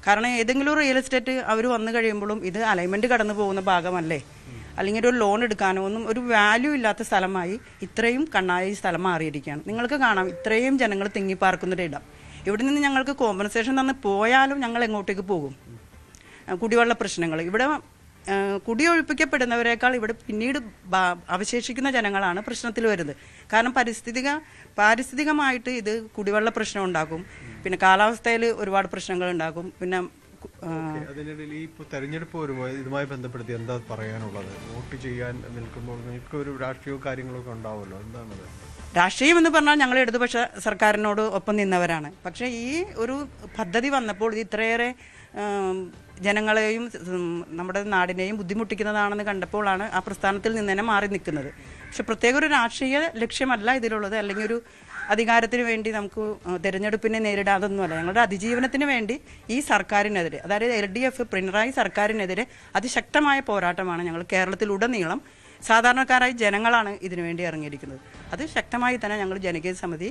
കാരണം ഏതെങ്കിലും റിയൽ എസ്റ്റേറ്റ് അവർ വന്നു കഴിയുമ്പോഴും ഇത് അലൈൻമെൻറ്റ് കടന്നു പോകുന്ന ഭാഗമല്ലേ, അല്ലെങ്കിൽ ഒരു ലോൺ എടുക്കാനോ ഒന്നും ഒരു വാല്യൂ ഇല്ലാത്ത സ്ഥലമായി ഇത്രയും കണ്ണായ ഈ സ്ഥലം മാറിയിരിക്കുകയാണ്. നിങ്ങൾക്ക് കാണാം ഇത്രയും ജനങ്ങൾ തിങ്ങിപ്പാർക്കുന്നൊരിടം. ഇവിടെ നിന്ന് ഞങ്ങൾക്ക് കോമ്പൻസേഷൻ തന്ന് പോയാലും ഞങ്ങൾ എങ്ങോട്ടേക്ക് പോകും? കുടിവെള്ള പ്രശ്നങ്ങൾ, ഇവിടെ കുടിയൊഴിപ്പിക്കപ്പെടുന്നവരെക്കാൾ ഇവിടെ പിന്നീട് അവശേഷിക്കുന്ന ജനങ്ങളാണ് പ്രശ്നത്തിൽ വരുന്നത്. കാരണം പാരിസ്ഥിതികമായിട്ട് ഇത് കുടിവെള്ള പ്രശ്നം ഉണ്ടാക്കും, പിന്നെ കാലാവസ്ഥയിൽ ഒരുപാട് പ്രശ്നങ്ങൾ ഉണ്ടാക്കും, പിന്നെ അതിനിടയിൽ ഈ തെരഞ്ഞെടുപ്പ് വരുമ്പോൾ ഇതുമായി ബന്ധപ്പെടുത്തി എന്താ പറയാനുള്ളത്? വോട്ട് ചെയ്യാൻ നിൽക്കുമ്പോൾ നിങ്ങൾക്ക് ഒരു രാഷ്ട്രീയവും കാര്യങ്ങളൊക്കെ ഉണ്ടാവുമല്ലോ, എന്താണത്? രാഷ്ട്രീയം എന്ന് പറഞ്ഞാൽ ഞങ്ങൾ ഇടതുപക്ഷ സർക്കാരിനോട് ഒപ്പം നിന്നവരാണ്. പക്ഷേ ഈ ഒരു പദ്ധതി വന്നപ്പോൾ ഇത് ഇത്രയേറെ ജനങ്ങളെയും നമ്മുടെ നാടിനെയും ബുദ്ധിമുട്ടിക്കുന്നതാണെന്ന് കണ്ടപ്പോഴാണ് ആ പ്രസ്ഥാനത്തിൽ നിന്ന് തന്നെ മാറി നിൽക്കുന്നത്. പക്ഷെ പ്രത്യേക ഒരു രാഷ്ട്രീയ ലക്ഷ്യമല്ല ഇതിലുള്ളത്, അല്ലെങ്കിൽ ഒരു അധികാരത്തിന് വേണ്ടി നമുക്ക് തിരഞ്ഞെടുപ്പിനെ നേരിടാതൊന്നുമല്ല. ഞങ്ങളുടെ അതിജീവനത്തിന് വേണ്ടി ഈ സർക്കാരിനെതിരെ, അതായത് LDF പിണറായി സർക്കാരിനെതിരെ അതിശക്തമായ പോരാട്ടമാണ് ഞങ്ങൾ കേരളത്തിലുടനീളം സാധാരണക്കാരായ ജനങ്ങളാണ് ഇതിനുവേണ്ടി ഇറങ്ങിയിരിക്കുന്നത്. അത് ശക്തമായി തന്നെ ഞങ്ങൾ ജനകീയ സമിതി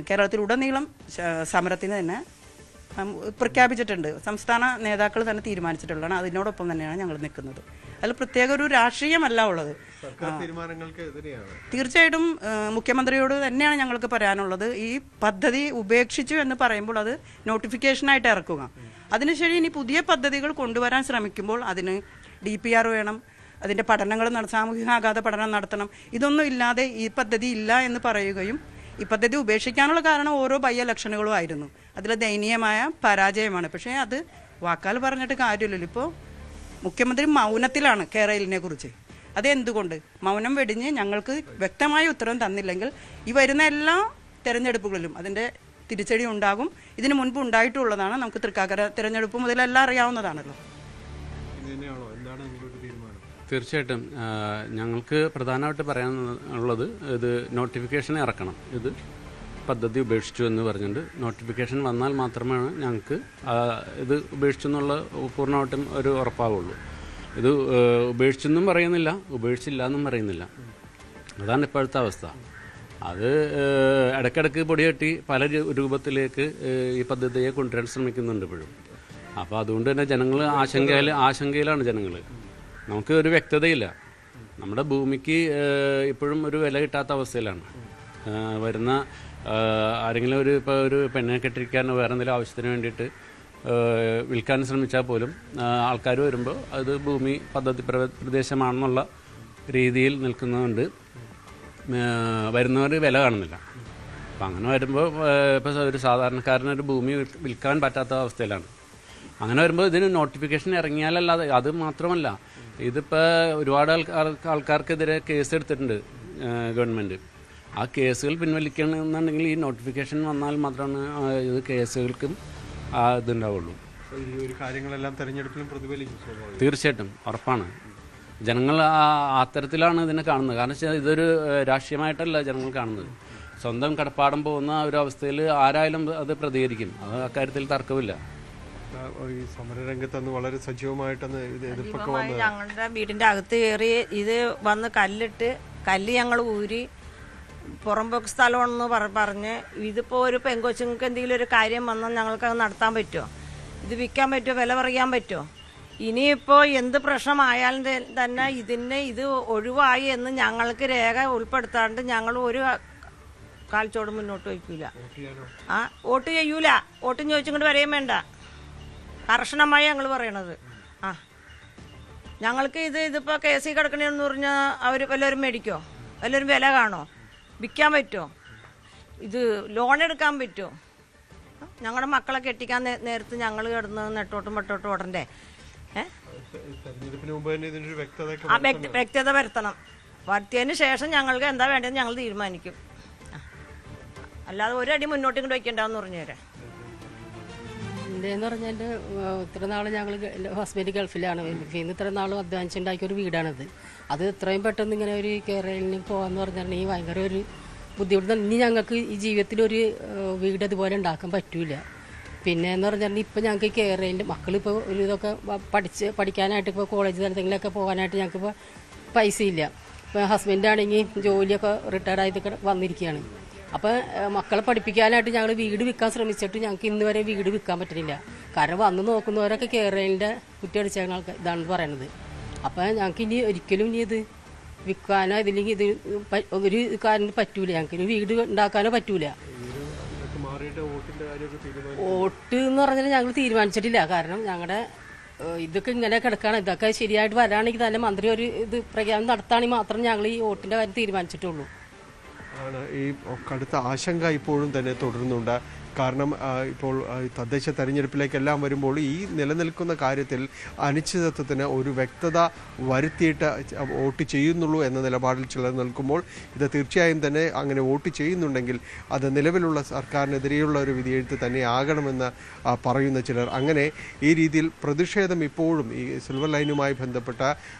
കേരളത്തിലുടനീളം സമരത്തിന് തന്നെ പ്രഖ്യാപിച്ചിട്ടുണ്ട്. സംസ്ഥാന നേതാക്കൾ തന്നെ തീരുമാനിച്ചിട്ടുള്ളതാണ്. അതിനോടൊപ്പം തന്നെയാണ് ഞങ്ങൾ നിൽക്കുന്നത്. അതിൽ പ്രത്യേക ഒരു രാഷ്ട്രീയമല്ല ഉള്ളത്. തീർച്ചയായിട്ടും മുഖ്യമന്ത്രിയോട് തന്നെയാണ് ഞങ്ങൾക്ക് പറയാനുള്ളത്. ഈ പദ്ധതി ഉപേക്ഷിച്ചു എന്ന് പറയുമ്പോൾ അത് നോട്ടിഫിക്കേഷനായിട്ട് ഇറക്കുക. അതിനുശേഷം ഇനി പുതിയ പദ്ധതികൾ കൊണ്ടുവരാൻ ശ്രമിക്കുമ്പോൾ അതിന് DPR വേണം, അതിൻ്റെ പഠനങ്ങൾ സാമൂഹിക ആഘാത പഠനം നടത്തണം. ഇതൊന്നും ഇല്ലാതെ ഈ പദ്ധതി ഇല്ല എന്ന് പറയുകയും ഈ പദ്ധതി ഉപേക്ഷിക്കാനുള്ള കാരണം ഓരോ ഇലക്ഷനുകളും ആയിരുന്നു. അതിൽ ദയനീയമായ പരാജയമാണ്. പക്ഷേ അത് വാക്കാൽ പറഞ്ഞിട്ട് കാര്യമില്ലല്ലോ. ഇപ്പോൾ മുഖ്യമന്ത്രി മൗനത്തിലാണ് കേരളിനെ കുറിച്ച്. അതെന്തുകൊണ്ട്? മൗനം വെടിഞ്ഞ് ഞങ്ങൾക്ക് വ്യക്തമായ ഉത്തരവും തന്നില്ലെങ്കിൽ ഈ വരുന്ന എല്ലാ തെരഞ്ഞെടുപ്പുകളിലും അതിൻ്റെ തിരിച്ചടി ഉണ്ടാകും. ഇതിനു മുൻപ് ഉണ്ടായിട്ടുള്ളതാണ്. നമുക്ക് തൃക്കാക്കര തിരഞ്ഞെടുപ്പ് മുതലെല്ലാം അറിയാവുന്നതാണല്ലോ. തീർച്ചയായിട്ടും ഞങ്ങൾക്ക് പ്രധാനമായിട്ട് പറയാനുള്ളത് ഇത് നോട്ടിഫിക്കേഷൻ ഇറക്കണം. ഇത് പദ്ധതി ഉപേക്ഷിച്ചു എന്ന് പറഞ്ഞിട്ട് നോട്ടിഫിക്കേഷൻ വന്നാൽ മാത്രമാണ് ഞങ്ങൾക്ക് ഇത് ഉപേക്ഷിച്ചു എന്നുള്ള പൂർണ്ണമായിട്ടും ഒരു ഉറപ്പാവുള്ളൂ. ഇത് ഉപേക്ഷിച്ചെന്നും പറയുന്നില്ല, ഉപേക്ഷിച്ചില്ല എന്നും പറയുന്നില്ല. അതാണ് ഇപ്പോഴത്തെ അവസ്ഥ. അത് ഇടയ്ക്കിടയ്ക്ക് പൊടിയട്ടി പല രൂപത്തിലേക്ക് ഈ പദ്ധതിയെ കൊണ്ടുവരാൻ ശ്രമിക്കുന്നുണ്ട് ഇപ്പോഴും. അപ്പോൾ അതുകൊണ്ട് തന്നെ ജനങ്ങൾ ആശങ്കയിലാണ് ജനങ്ങൾ. നമുക്ക് ഒരു വ്യക്തതയില്ല. നമ്മുടെ ഭൂമിക്ക് ഇപ്പോഴും ഒരു വില കിട്ടാത്ത അവസ്ഥയിലാണ്. വരുന്ന ആരെങ്കിലും ഇപ്പോൾ ഒരു പെണ്ണിനെ കെട്ടിരിക്കാനോ വേറെ എന്തെങ്കിലും ആവശ്യത്തിന് വേണ്ടിയിട്ട് വിൽക്കാൻ ശ്രമിച്ചാൽ പോലും ആൾക്കാർ വരുമ്പോൾ അത് ഭൂമി പദ്ധതി പ്രദേശമാണെന്നുള്ള രീതിയിൽ നിൽക്കുന്നതുകൊണ്ട് വരുന്നവർ വില കാണുന്നില്ല. അപ്പം അങ്ങനെ വരുമ്പോൾ ഇപ്പോൾ ഒരു സാധാരണക്കാരനൊരു ഭൂമി വിൽക്കാൻ പറ്റാത്ത അവസ്ഥയിലാണ്. അങ്ങനെ വരുമ്പോൾ ഇതിന് നോട്ടിഫിക്കേഷൻ ഇറങ്ങിയാലല്ലാതെ, അത് മാത്രമല്ല ഇതിപ്പോൾ ഒരുപാട് ആൾക്കാർക്കെതിരെ കേസ് എടുത്തിട്ടുണ്ട് ഗവൺമെൻറ്. ആ കേസുകൾ പിൻവലിക്കണമെന്നുണ്ടെങ്കിൽ ഈ നോട്ടിഫിക്കേഷൻ വന്നാൽ മാത്രമാണ് ഇത് കേസുകൾക്കും ഇതുണ്ടാവുള്ളൂ. കാര്യങ്ങളെല്ലാം തെരഞ്ഞെടുപ്പിലും പ്രതിഫലിക്കും. തീർച്ചയായിട്ടും ഉറപ്പാണ്. ജനങ്ങൾ അത്തരത്തിലാണ് ഇതിനെ കാണുന്നത്. കാരണം വെച്ചാൽ ഇതൊരു രാഷ്ട്രീയമായിട്ടല്ല ജനങ്ങൾ കാണുന്നത്. സ്വന്തം കടപ്പാടം പോകുന്ന ഒരു അവസ്ഥയിൽ ആരായാലും അത് പ്രതികരിക്കും. അത് അക്കാര്യത്തിൽ തർക്കമില്ല. ഈ സമരരംഗത്ത് വളരെ സജീവമായിട്ടാണ് എതിർപ്പൊക്കെ വന്നത്. ഞങ്ങളുടെ വീടിന്റെ അകത്ത് കയറി ഇത് വന്ന് കല്ല് ഞങ്ങൾ ഊരി പുറമ്പോക്ക് സ്ഥലമാണെന്ന് പറഞ്ഞ് ഇതിപ്പോൾ ഒരു പെങ്കൊച്ചുങ്ങൾക്ക് എന്തെങ്കിലും ഒരു കാര്യം വന്നാൽ ഞങ്ങൾക്ക് അത് നടത്താൻ പറ്റുമോ? ഇത് വിൽക്കാൻ പറ്റുമോ? വില പറയാൻ പറ്റുമോ? ഇനിയിപ്പോൾ എന്ത് പ്രശ്നമായാലും തന്നെ ഇത് ഒഴിവായി എന്ന് ഞങ്ങൾക്ക് രേഖ ഉൾപ്പെടുത്താണ്ട് ഞങ്ങൾ ഒരു കാൽച്ചോട് മുന്നോട്ട് വയ്ക്കൂല. വോട്ട് ചെയ്യൂല. വോട്ടും ചോദിച്ചിങ്ങോട്ട് വരെയും വേണ്ട. കർശനമായി ഞങ്ങൾ പറയണത്. ഞങ്ങൾക്ക് ഇതിപ്പോൾ കേസിൽ കിടക്കണമെന്ന് പറഞ്ഞാൽ അവർ വല്ലവരും മേടിക്കോ? വല്ലവരും വില കാണോ? വിൽക്കാൻ പറ്റുമോ? ഇത് ലോൺ എടുക്കാൻ പറ്റുമോ? ഞങ്ങളുടെ മക്കളെ കെട്ടിക്കാൻ നേരത്ത് ഞങ്ങൾ കിടന്ന് നെട്ടോട്ടും പെട്ടോട്ടും ഓടണ്ടേ? വ്യക്തത വരുത്തണം. വരുത്തിയതിന് ശേഷം ഞങ്ങൾക്ക് എന്താ വേണ്ടതെന്ന് ഞങ്ങൾ തീരുമാനിക്കും. അല്ലാതെ ഒരടി മുന്നോട്ട് ഇങ്ങോട്ട് വയ്ക്കണ്ടെന്ന് പറഞ്ഞു തരാം. എന്തേന്ന് പറഞ്ഞാൽ ഇത്ര നാൾ ഞങ്ങൾ എൻ്റെ ഹസ്ബൻഡ് ഗൾഫിലാണ്. ഗൾഫിൽ ഇത്ര നാളും അധ്വാനിച്ചുണ്ടാക്കിയ ഒരു വീടാണത്. അത് ഇത്രയും പെട്ടെന്ന് ഇങ്ങനെ ഒരു കേരളയിൽ പോകാമെന്ന് പറഞ്ഞിട്ടുണ്ടെങ്കിൽ ഭയങ്കര ഒരു ബുദ്ധിമുട്ട്. ഇനി ഞങ്ങൾക്ക് ഈ ജീവിതത്തിലൊരു വീട് അതുപോലെ ഉണ്ടാക്കാൻ പറ്റൂല. പിന്നെ എന്ന് പറഞ്ഞിട്ടുണ്ടെങ്കിൽ ഇപ്പം ഞങ്ങൾക്ക് കേരളയിൽ മക്കളിപ്പോൾ ഒരു ഇതൊക്കെ പഠിക്കാനായിട്ട് ഇപ്പോൾ കോളേജ് തലത്തിലൊക്കെ പോകാനായിട്ട് ഞങ്ങൾക്കിപ്പോൾ പൈസ ഇല്ല. ഇപ്പോൾ ഹസ്ബൻഡാണെങ്കിൽ ജോലിയൊക്കെ റിട്ടയർഡായിട്ടൊക്കെ വന്നിരിക്കുകയാണ്. അപ്പോൾ മക്കളെ പഠിപ്പിക്കാനായിട്ട് ഞങ്ങൾ വീട് വിൽക്കാൻ ശ്രമിച്ചിട്ട് ഞങ്ങൾക്ക് ഇന്ന് വരെ വീട് വിൽക്കാൻ പറ്റുന്നില്ല. കാരണം വന്ന് നോക്കുന്നവരൊക്കെ കേരളീൻ്റെ കുറ്റടിച്ച ഇതാണെന്ന് പറയണത്. അപ്പോൾ ഞങ്ങൾക്ക് ഇനി ഒരിക്കലും ഇത് വിൽക്കാനോ ഇതില്ലെങ്കിൽ ഇത് ഒരു കാര്യം പറ്റൂല. ഞങ്ങൾക്ക് വീട് ഉണ്ടാക്കാനോ പറ്റൂല. വോട്ട് എന്ന് പറഞ്ഞാൽ ഞങ്ങൾ തീരുമാനിച്ചിട്ടില്ല. കാരണം ഞങ്ങളുടെ ഇതൊക്കെ ഇങ്ങനെ കിടക്കുകയാണ്. ഇതൊക്കെ ശരിയായിട്ട് വരാണെങ്കിൽ തന്നെ മന്ത്രി ഒരു ഇത് പ്രഖ്യാപനം നടത്തുകയാണെങ്കിൽ മാത്രം ഞങ്ങൾ ഈ വോട്ടിൻ്റെ കാര്യം തീരുമാനിച്ചിട്ടുള്ളൂ. ഈ കടുത്ത ആശങ്ക ഇപ്പോഴും തന്നെ തുടരുന്നുണ്ട്. കാരണം ഇപ്പോൾ തദ്ദേശ തെരഞ്ഞെടുപ്പിലേക്കെല്ലാം വരുമ്പോൾ ഈ നിലനിൽക്കുന്ന കാര്യത്തിൽ അനിശ്ചിതത്വത്തിന് ഒരു വ്യക്തത വരുത്തിയിട്ട് വോട്ട് ചെയ്യുന്നുള്ളൂ എന്ന നിലപാടിൽ ചിലർ നിൽക്കുമ്പോൾ ഇത് തീർച്ചയായും തന്നെ അങ്ങനെ വോട്ട് ചെയ്യുന്നുണ്ടെങ്കിൽ അത് നിലവിലുള്ള സർക്കാരിനെതിരെയുള്ള ഒരു വിധിയെഴുത്ത് തന്നെ ആകണമെന്ന് പറയുന്ന ചിലർ. അങ്ങനെ ഈ രീതിയിൽ പ്രതിഷേധം ഇപ്പോഴും ഈ സിൽവർ ലൈനുമായി ബന്ധപ്പെട്ട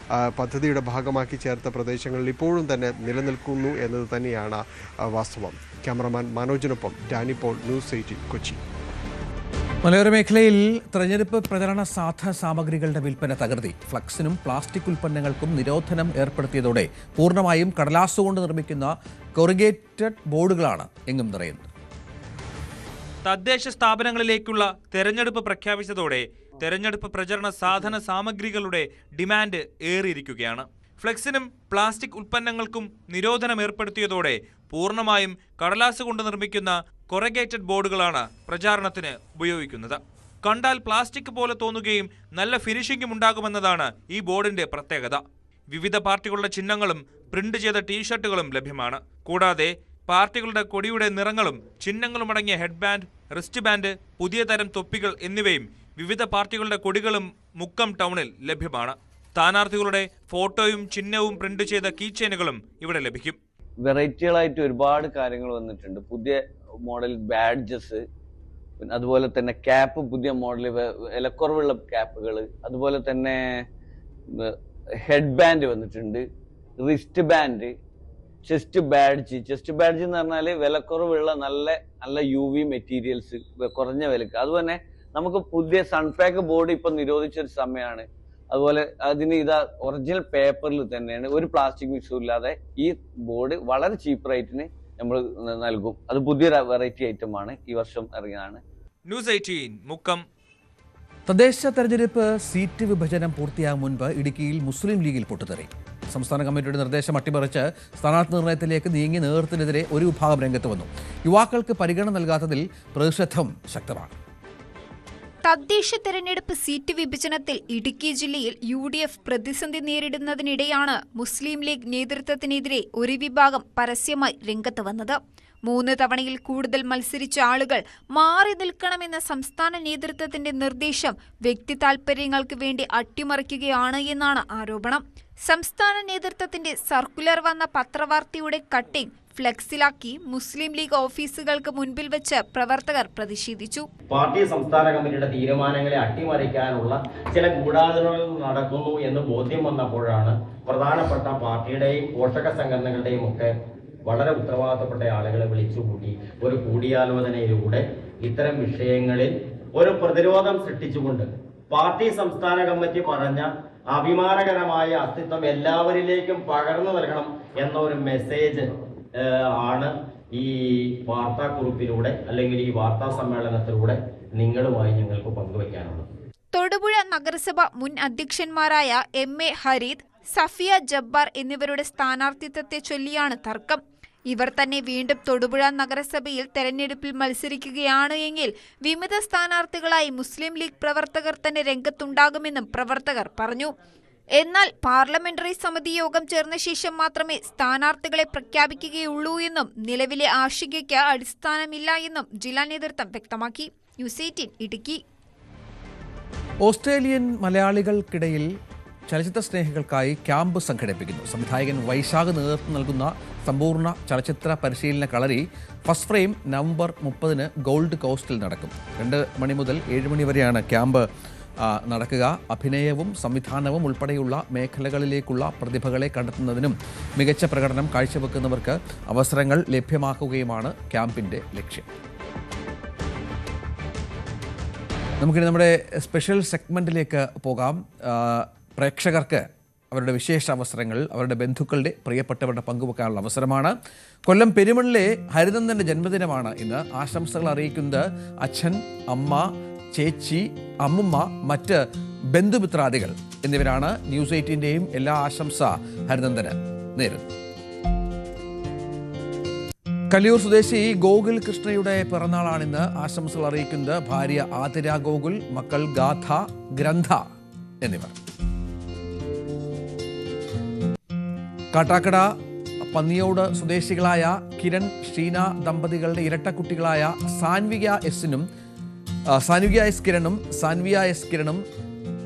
പദ്ധതിയുടെ ഭാഗമാക്കി ചേർത്ത പ്രദേശങ്ങളിൽ ഇപ്പോഴും തന്നെ നിലനിൽക്കുന്നു എന്നത് തന്നെയാണ് വാസ്തവം. ക്യാമറമാൻ മനോജിനൊപ്പം ഡാനി പോൾ, ന്യൂസ് 18 കൊച്ചി. മലയോര മേഖലയിൽ തെരഞ്ഞെടുപ്പ് പ്രചരണ സാമഗ്രികളുടെ വിൽപ്പന തകർത്തി. ഫ്ലക്സിനും പ്ലാസ്റ്റിക് ഉൽപ്പന്നങ്ങൾക്കും നിരോധനം ഏർപ്പെടുത്തിയതോടെ പൂർണ്ണമായും കടലാസ് കൊണ്ട് നിർമ്മിക്കുന്ന കൊറിഗേറ്റഡ് ബോർഡുകളാണ് എങ്ങും നിറയുന്നത്. തദ്ദേശ സ്ഥാപനങ്ങളിലേക്കുള്ള തെരഞ്ഞെടുപ്പ് പ്രഖ്യാപിച്ചതോടെ തെരഞ്ഞെടുപ്പ് പ്രചരണ സാധന സാമഗ്രികളുടെ ഡിമാൻഡ് ഏറിയിരിക്കുകയാണ്. ഫ്ലെക്സിനും പ്ലാസ്റ്റിക് ഉൽപ്പന്നങ്ങൾക്കും നിരോധനം ഏർപ്പെടുത്തിയതോടെ പൂർണ്ണമായും കടലാസ് കൊണ്ട് നിർമ്മിക്കുന്ന കൊറിഗേറ്റഡ് ബോർഡുകളാണ് പ്രചാരണത്തിന് ഉപയോഗിക്കുന്നത്. കണ്ടാൽ പ്ലാസ്റ്റിക് പോലെ തോന്നുകയും നല്ല ഫിനിഷിംഗും ഉണ്ടാകുമെന്നതാണ് ഈ ബോർഡിന്റെ പ്രത്യേകത. വിവിധ പാർട്ടികളുടെ ചിഹ്നങ്ങളും പ്രിന്റ് ചെയ്ത ടീഷർട്ടുകളും ലഭ്യമാണ്. കൂടാതെ പാർട്ടികളുടെ കൊടിയുടെ നിറങ്ങളും ചിഹ്നങ്ങളും അടങ്ങിയ ഹെഡ് ബാൻഡ്, റിസ്റ്റ് ബാൻഡ്, പുതിയ തരം തൊപ്പികൾ എന്നിവയും വിവിധ പാർട്ടികളുടെ കൊടികളും മുക്കം ടൗണിൽ ലഭ്യമാണ്. സ്ഥാനാർത്ഥികളുടെ ഫോട്ടോയും ചിഹ്നവും പ്രിന്റ് ചെയ്ത കീ ചെയിനുകളും ഇവിടെ ലഭിക്കും. വെറൈറ്റികളായിട്ട് ഒരുപാട് കാര്യങ്ങൾ വന്നിട്ടുണ്ട്. പുതിയ മോഡൽ ബാഡ്ജസ്, അതുപോലെ തന്നെ ക്യാപ്പ്, പുതിയ മോഡൽ വിലക്കുറവുള്ള ക്യാപ്പുകൾ, അതുപോലെ തന്നെ ഹെഡ് ബാൻഡ് വന്നിട്ടുണ്ട്, റിസ്റ്റ് ബാൻഡ്, ചെസ്റ്റ് ബാഡ്ജ് എന്ന് പറഞ്ഞാൽ വിലക്കുറവുള്ള നല്ല UV മെറ്റീരിയൽസ് കുറഞ്ഞ വിലക്ക്. അതുപോലെ നമുക്ക് പുതിയ സൺപാക്ക് ബോർഡ് ഇപ്പൊ നിരോധിച്ചൊരു സമയമാണ്. അതുപോലെ അതിന് ഒറിജിനൽ പേപ്പറിൽ തന്നെയാണ്, ഒരു പ്ലാസ്റ്റിക് മിക്സും ഇല്ലാതെ ഈ ബോർഡ് വളരെ ചീപ്പ് റേറ്റിന് നമ്മൾ നൽകും. അത് പുതിയൊരു വെറൈറ്റി ഐറ്റമാണ്, ഈ വർഷം ഇറങ്ങിയതാണ്. ന്യൂസ് 18 മുക്കം. തദ്ദേശ തെരഞ്ഞെടുപ്പ് സീറ്റ് വിഭജനം പൂർത്തിയാകും മുൻപ് ഇടുക്കിയിൽ മുസ്ലിം ലീഗിൽ പൊട്ടിത്തെറി. സംസ്ഥാന കമ്മിറ്റിയുടെ നിർദ്ദേശം അട്ടിമറിച്ച് സ്ഥാനാർത്ഥി നിർണയത്തിലേക്ക് നീങ്ങി നേതൃത്വത്തിനെതിരെ ഒരു വിഭാഗം രംഗത്ത് വന്നു. യുവാക്കൾക്ക് പരിഗണന നൽകാത്തതിൽ പ്രതിഷേധം ശക്തമാണ്. തദ്ദേശ തെരഞ്ഞെടുപ്പ് സീറ്റ് വിഭജനത്തിൽ ഇടുക്കി ജില്ലയിൽ UDF പ്രതിസന്ധി നേരിടുന്നതിനിടെയാണ് മുസ്ലിം ലീഗ് നേതൃത്വത്തിനെതിരെ ഒരു വിഭാഗം പരസ്യമായി രംഗത്ത് വന്നത്. 3 തവണയിൽ കൂടുതൽ മത്സരിച്ച ആളുകൾ മാറി നിൽക്കണമെന്ന സംസ്ഥാന നേതൃത്വത്തിന്റെ നിർദ്ദേശം വ്യക്തി താൽപര്യങ്ങൾക്ക് വേണ്ടി അട്ടിമറിക്കുകയാണ് എന്നാണ് ആരോപണം. സംസ്ഥാന നേതൃത്വത്തിന്റെ സർക്കുലർ വന്ന പത്രവാർത്തയുടെ കട്ടിംഗ് ഫ്ലെക്സിലാക്കി മുസ്ലിം ലീഗ് ഓഫീസുകൾക്ക് മുൻപിൽ വെച്ച് പ്രവർത്തകർ പ്രതിഷേധിച്ചു. പാർട്ടി സംസ്ഥാന കമ്മിറ്റിയുടെ തീരുമാനങ്ങളെ അട്ടിമറിക്കാനുള്ള ചില ഗൂഢാലോചനകൾ നടക്കുന്നു എന്ന് ബോധ്യം വന്നപ്പോഴാണ് പ്രധാനപ്പെട്ട പാർട്ടിയുടെയും പോഷക സംഘടനകളുടെയും ഒക്കെ വളരെ ഉത്തരവാദിത്തപ്പെട്ട ആളുകളെ വിളിച്ചുകൂട്ടി ഒരു കൂടിയാലോചനയിലൂടെ ഇത്തരം വിഷയങ്ങളിൽ ഒരു പ്രതിരോധം സൃഷ്ടിച്ചുകൊണ്ട് പാർട്ടി സംസ്ഥാന കമ്മിറ്റി പറഞ്ഞ അഭിമാനകരമായ അസ്തിത്വം എല്ലാവരിലേക്കും പകർന്നു നൽകണം എന്ന ഒരു മെസ്സേജ് ആണ് ഈ വാർത്താക്കുറിപ്പിലൂടെ അല്ലെങ്കിൽ ഈ വാർത്താ സമ്മേളനത്തിലൂടെ നിങ്ങളുമായി ഞങ്ങൾക്ക് പങ്കുവയ്ക്കാനുള്ളത്. തൊടുപുഴ നഗരസഭ മുൻ അധ്യക്ഷന്മാരായ MA ഹരീദ്, സഫിയ ജബ്ബാർ എന്നിവരുടെ സ്ഥാനാർത്ഥിത്വത്തെ ചൊല്ലിയാണ് തർക്കം. ഇവർ തന്നെ വീണ്ടും തൊടുപുഴ നഗരസഭയിൽ തെരഞ്ഞെടുപ്പിൽ മത്സരിക്കുകയാണ് എങ്കിൽ വിമത സ്ഥാനാർത്ഥികളായി മുസ്ലിം ലീഗ് പ്രവർത്തകർ തന്നെ രംഗത്തുണ്ടാകുമെന്നും പ്രവർത്തകർ പറഞ്ഞു. എന്നാൽ പാർലമെന്ററി സമിതി യോഗം ചേർന്ന ശേഷം മാത്രമേ സ്ഥാനാർത്ഥികളെ പ്രഖ്യാപിക്കുകയുള്ളൂ എന്നും നിലവിലെ ആശങ്കയ്ക്ക് അടിസ്ഥാനമില്ല എന്നും ജില്ലാ നേതൃത്വം വ്യക്തമാക്കി. ന്യൂസ് 18 ഇടുക്കി. ഓസ്ട്രേലിയൻ മലയാളികൾക്കിടയിൽ ചലച്ചിത്ര സ്നേഹികൾക്കായി ക്യാമ്പ് സംഘടിപ്പിക്കുന്നു. സംവിധായകൻ വൈശാഖ് നേതൃത്വം നൽകുന്ന സമ്പൂർണ്ണ ചലച്ചിത്ര പരിശീലന കളരി ഫസ്റ്റ് ഫ്രെയിം നവംബർ 30 ഗോൾഡ് കോസ്റ്റിൽ നടക്കും. 2 മണി മുതൽ 7 മണി വരെയാണ് ക്യാമ്പ് നടക്കുക. അഭിനയവും സംവിധാനവും ഉൾപ്പെടെയുള്ള മേഖലകളിലേക്കുള്ള പ്രതിഭകളെ കണ്ടെത്തുന്നതിനും മികച്ച പ്രകടനം കാഴ്ചവെക്കുന്നവർക്ക് അവസരങ്ങൾ ലഭ്യമാക്കുകയുമാണ് ക്യാമ്പിൻ്റെ ലക്ഷ്യം. നമുക്കിനി നമ്മുടെ സ്പെഷ്യൽ സെഗ്മെൻറ്റിലേക്ക് പോകാം. പ്രേക്ഷകർക്ക് അവരുടെ വിശേഷ അവസരങ്ങൾ അവരുടെ ബന്ധുക്കളുടെ പ്രിയപ്പെട്ടവരുടെ പങ്കുവെക്കാനുള്ള അവസരമാണ്. കൊല്ലം പെരുമണിലെ ഹരിനന്ദൻ്റെ ജന്മദിനമാണ് ഇന്ന്. ആശംസകൾ അറിയിക്കുന്നത് അച്ഛൻ, അമ്മ, ചേച്ചി, അമ്മുമ്മ, മറ്റ് ബന്ധുമിത്രാദികൾ എന്നിവരാണ്. ന്യൂസ് 18ൻ്റെയും എല്ലാ ആശംസ ഹരിനന്ദന് നേരുന്നു. കലിയൂർ സ്വദേശി ഗോകുൽ കൃഷ്ണയുടെ പിറന്നാളാണിന്ന്. ആശംസകൾ അറിയിക്കുന്നത് ഭാര്യ ആതിര ഗോകുൽ, മക്കൾ ഗാഥ, ഗ്രന്ഥ എന്നിവർ. കാട്ടാക്കട പന്നിയോട് സ്വദേശികളായ കിരൺ ഷീന ദമ്പതികളുടെ ഇരട്ടക്കുട്ടികളായ സാൻവിക എസ് കിരണും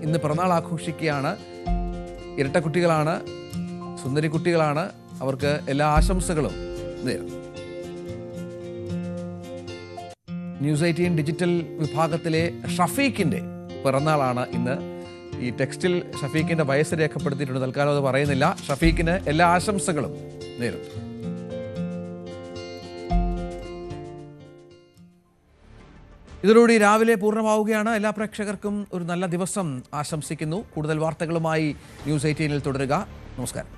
ഇന്ന് പിറന്നാൾ ആഘോഷിക്കുകയാണ്. ഇരട്ടക്കുട്ടികളാണ്, സുന്ദരി കുട്ടികളാണ്. അവർക്ക് എല്ലാ ആശംസകളും നേരുന്നു. ന്യൂസ് 18 ഡിജിറ്റൽ വിഭാഗത്തിലെ ഷഫീഖിൻ്റെ പിറന്നാളാണ് ഇന്ന്. ഈ ടെക്സ്റ്റിൽ ഷഫീഖിൻ്റെ വയസ്സ് രേഖപ്പെടുത്തിയിട്ടുണ്ട്. തൽക്കാലം അത് പറയുന്നില്ല. ഷഫീഖിന് എല്ലാ ആശംസകളും നേരുന്നു. ഇതോടുകൂടി രാവിലെ പൂർണ്ണമാവുകയാണ്. എല്ലാ പ്രേക്ഷകർക്കും ഒരു നല്ല ദിവസം ആശംസിക്കുന്നു. കൂടുതൽ വാർത്തകളുമായി ന്യൂസ് 18 തുടരുക. നമസ്കാരം.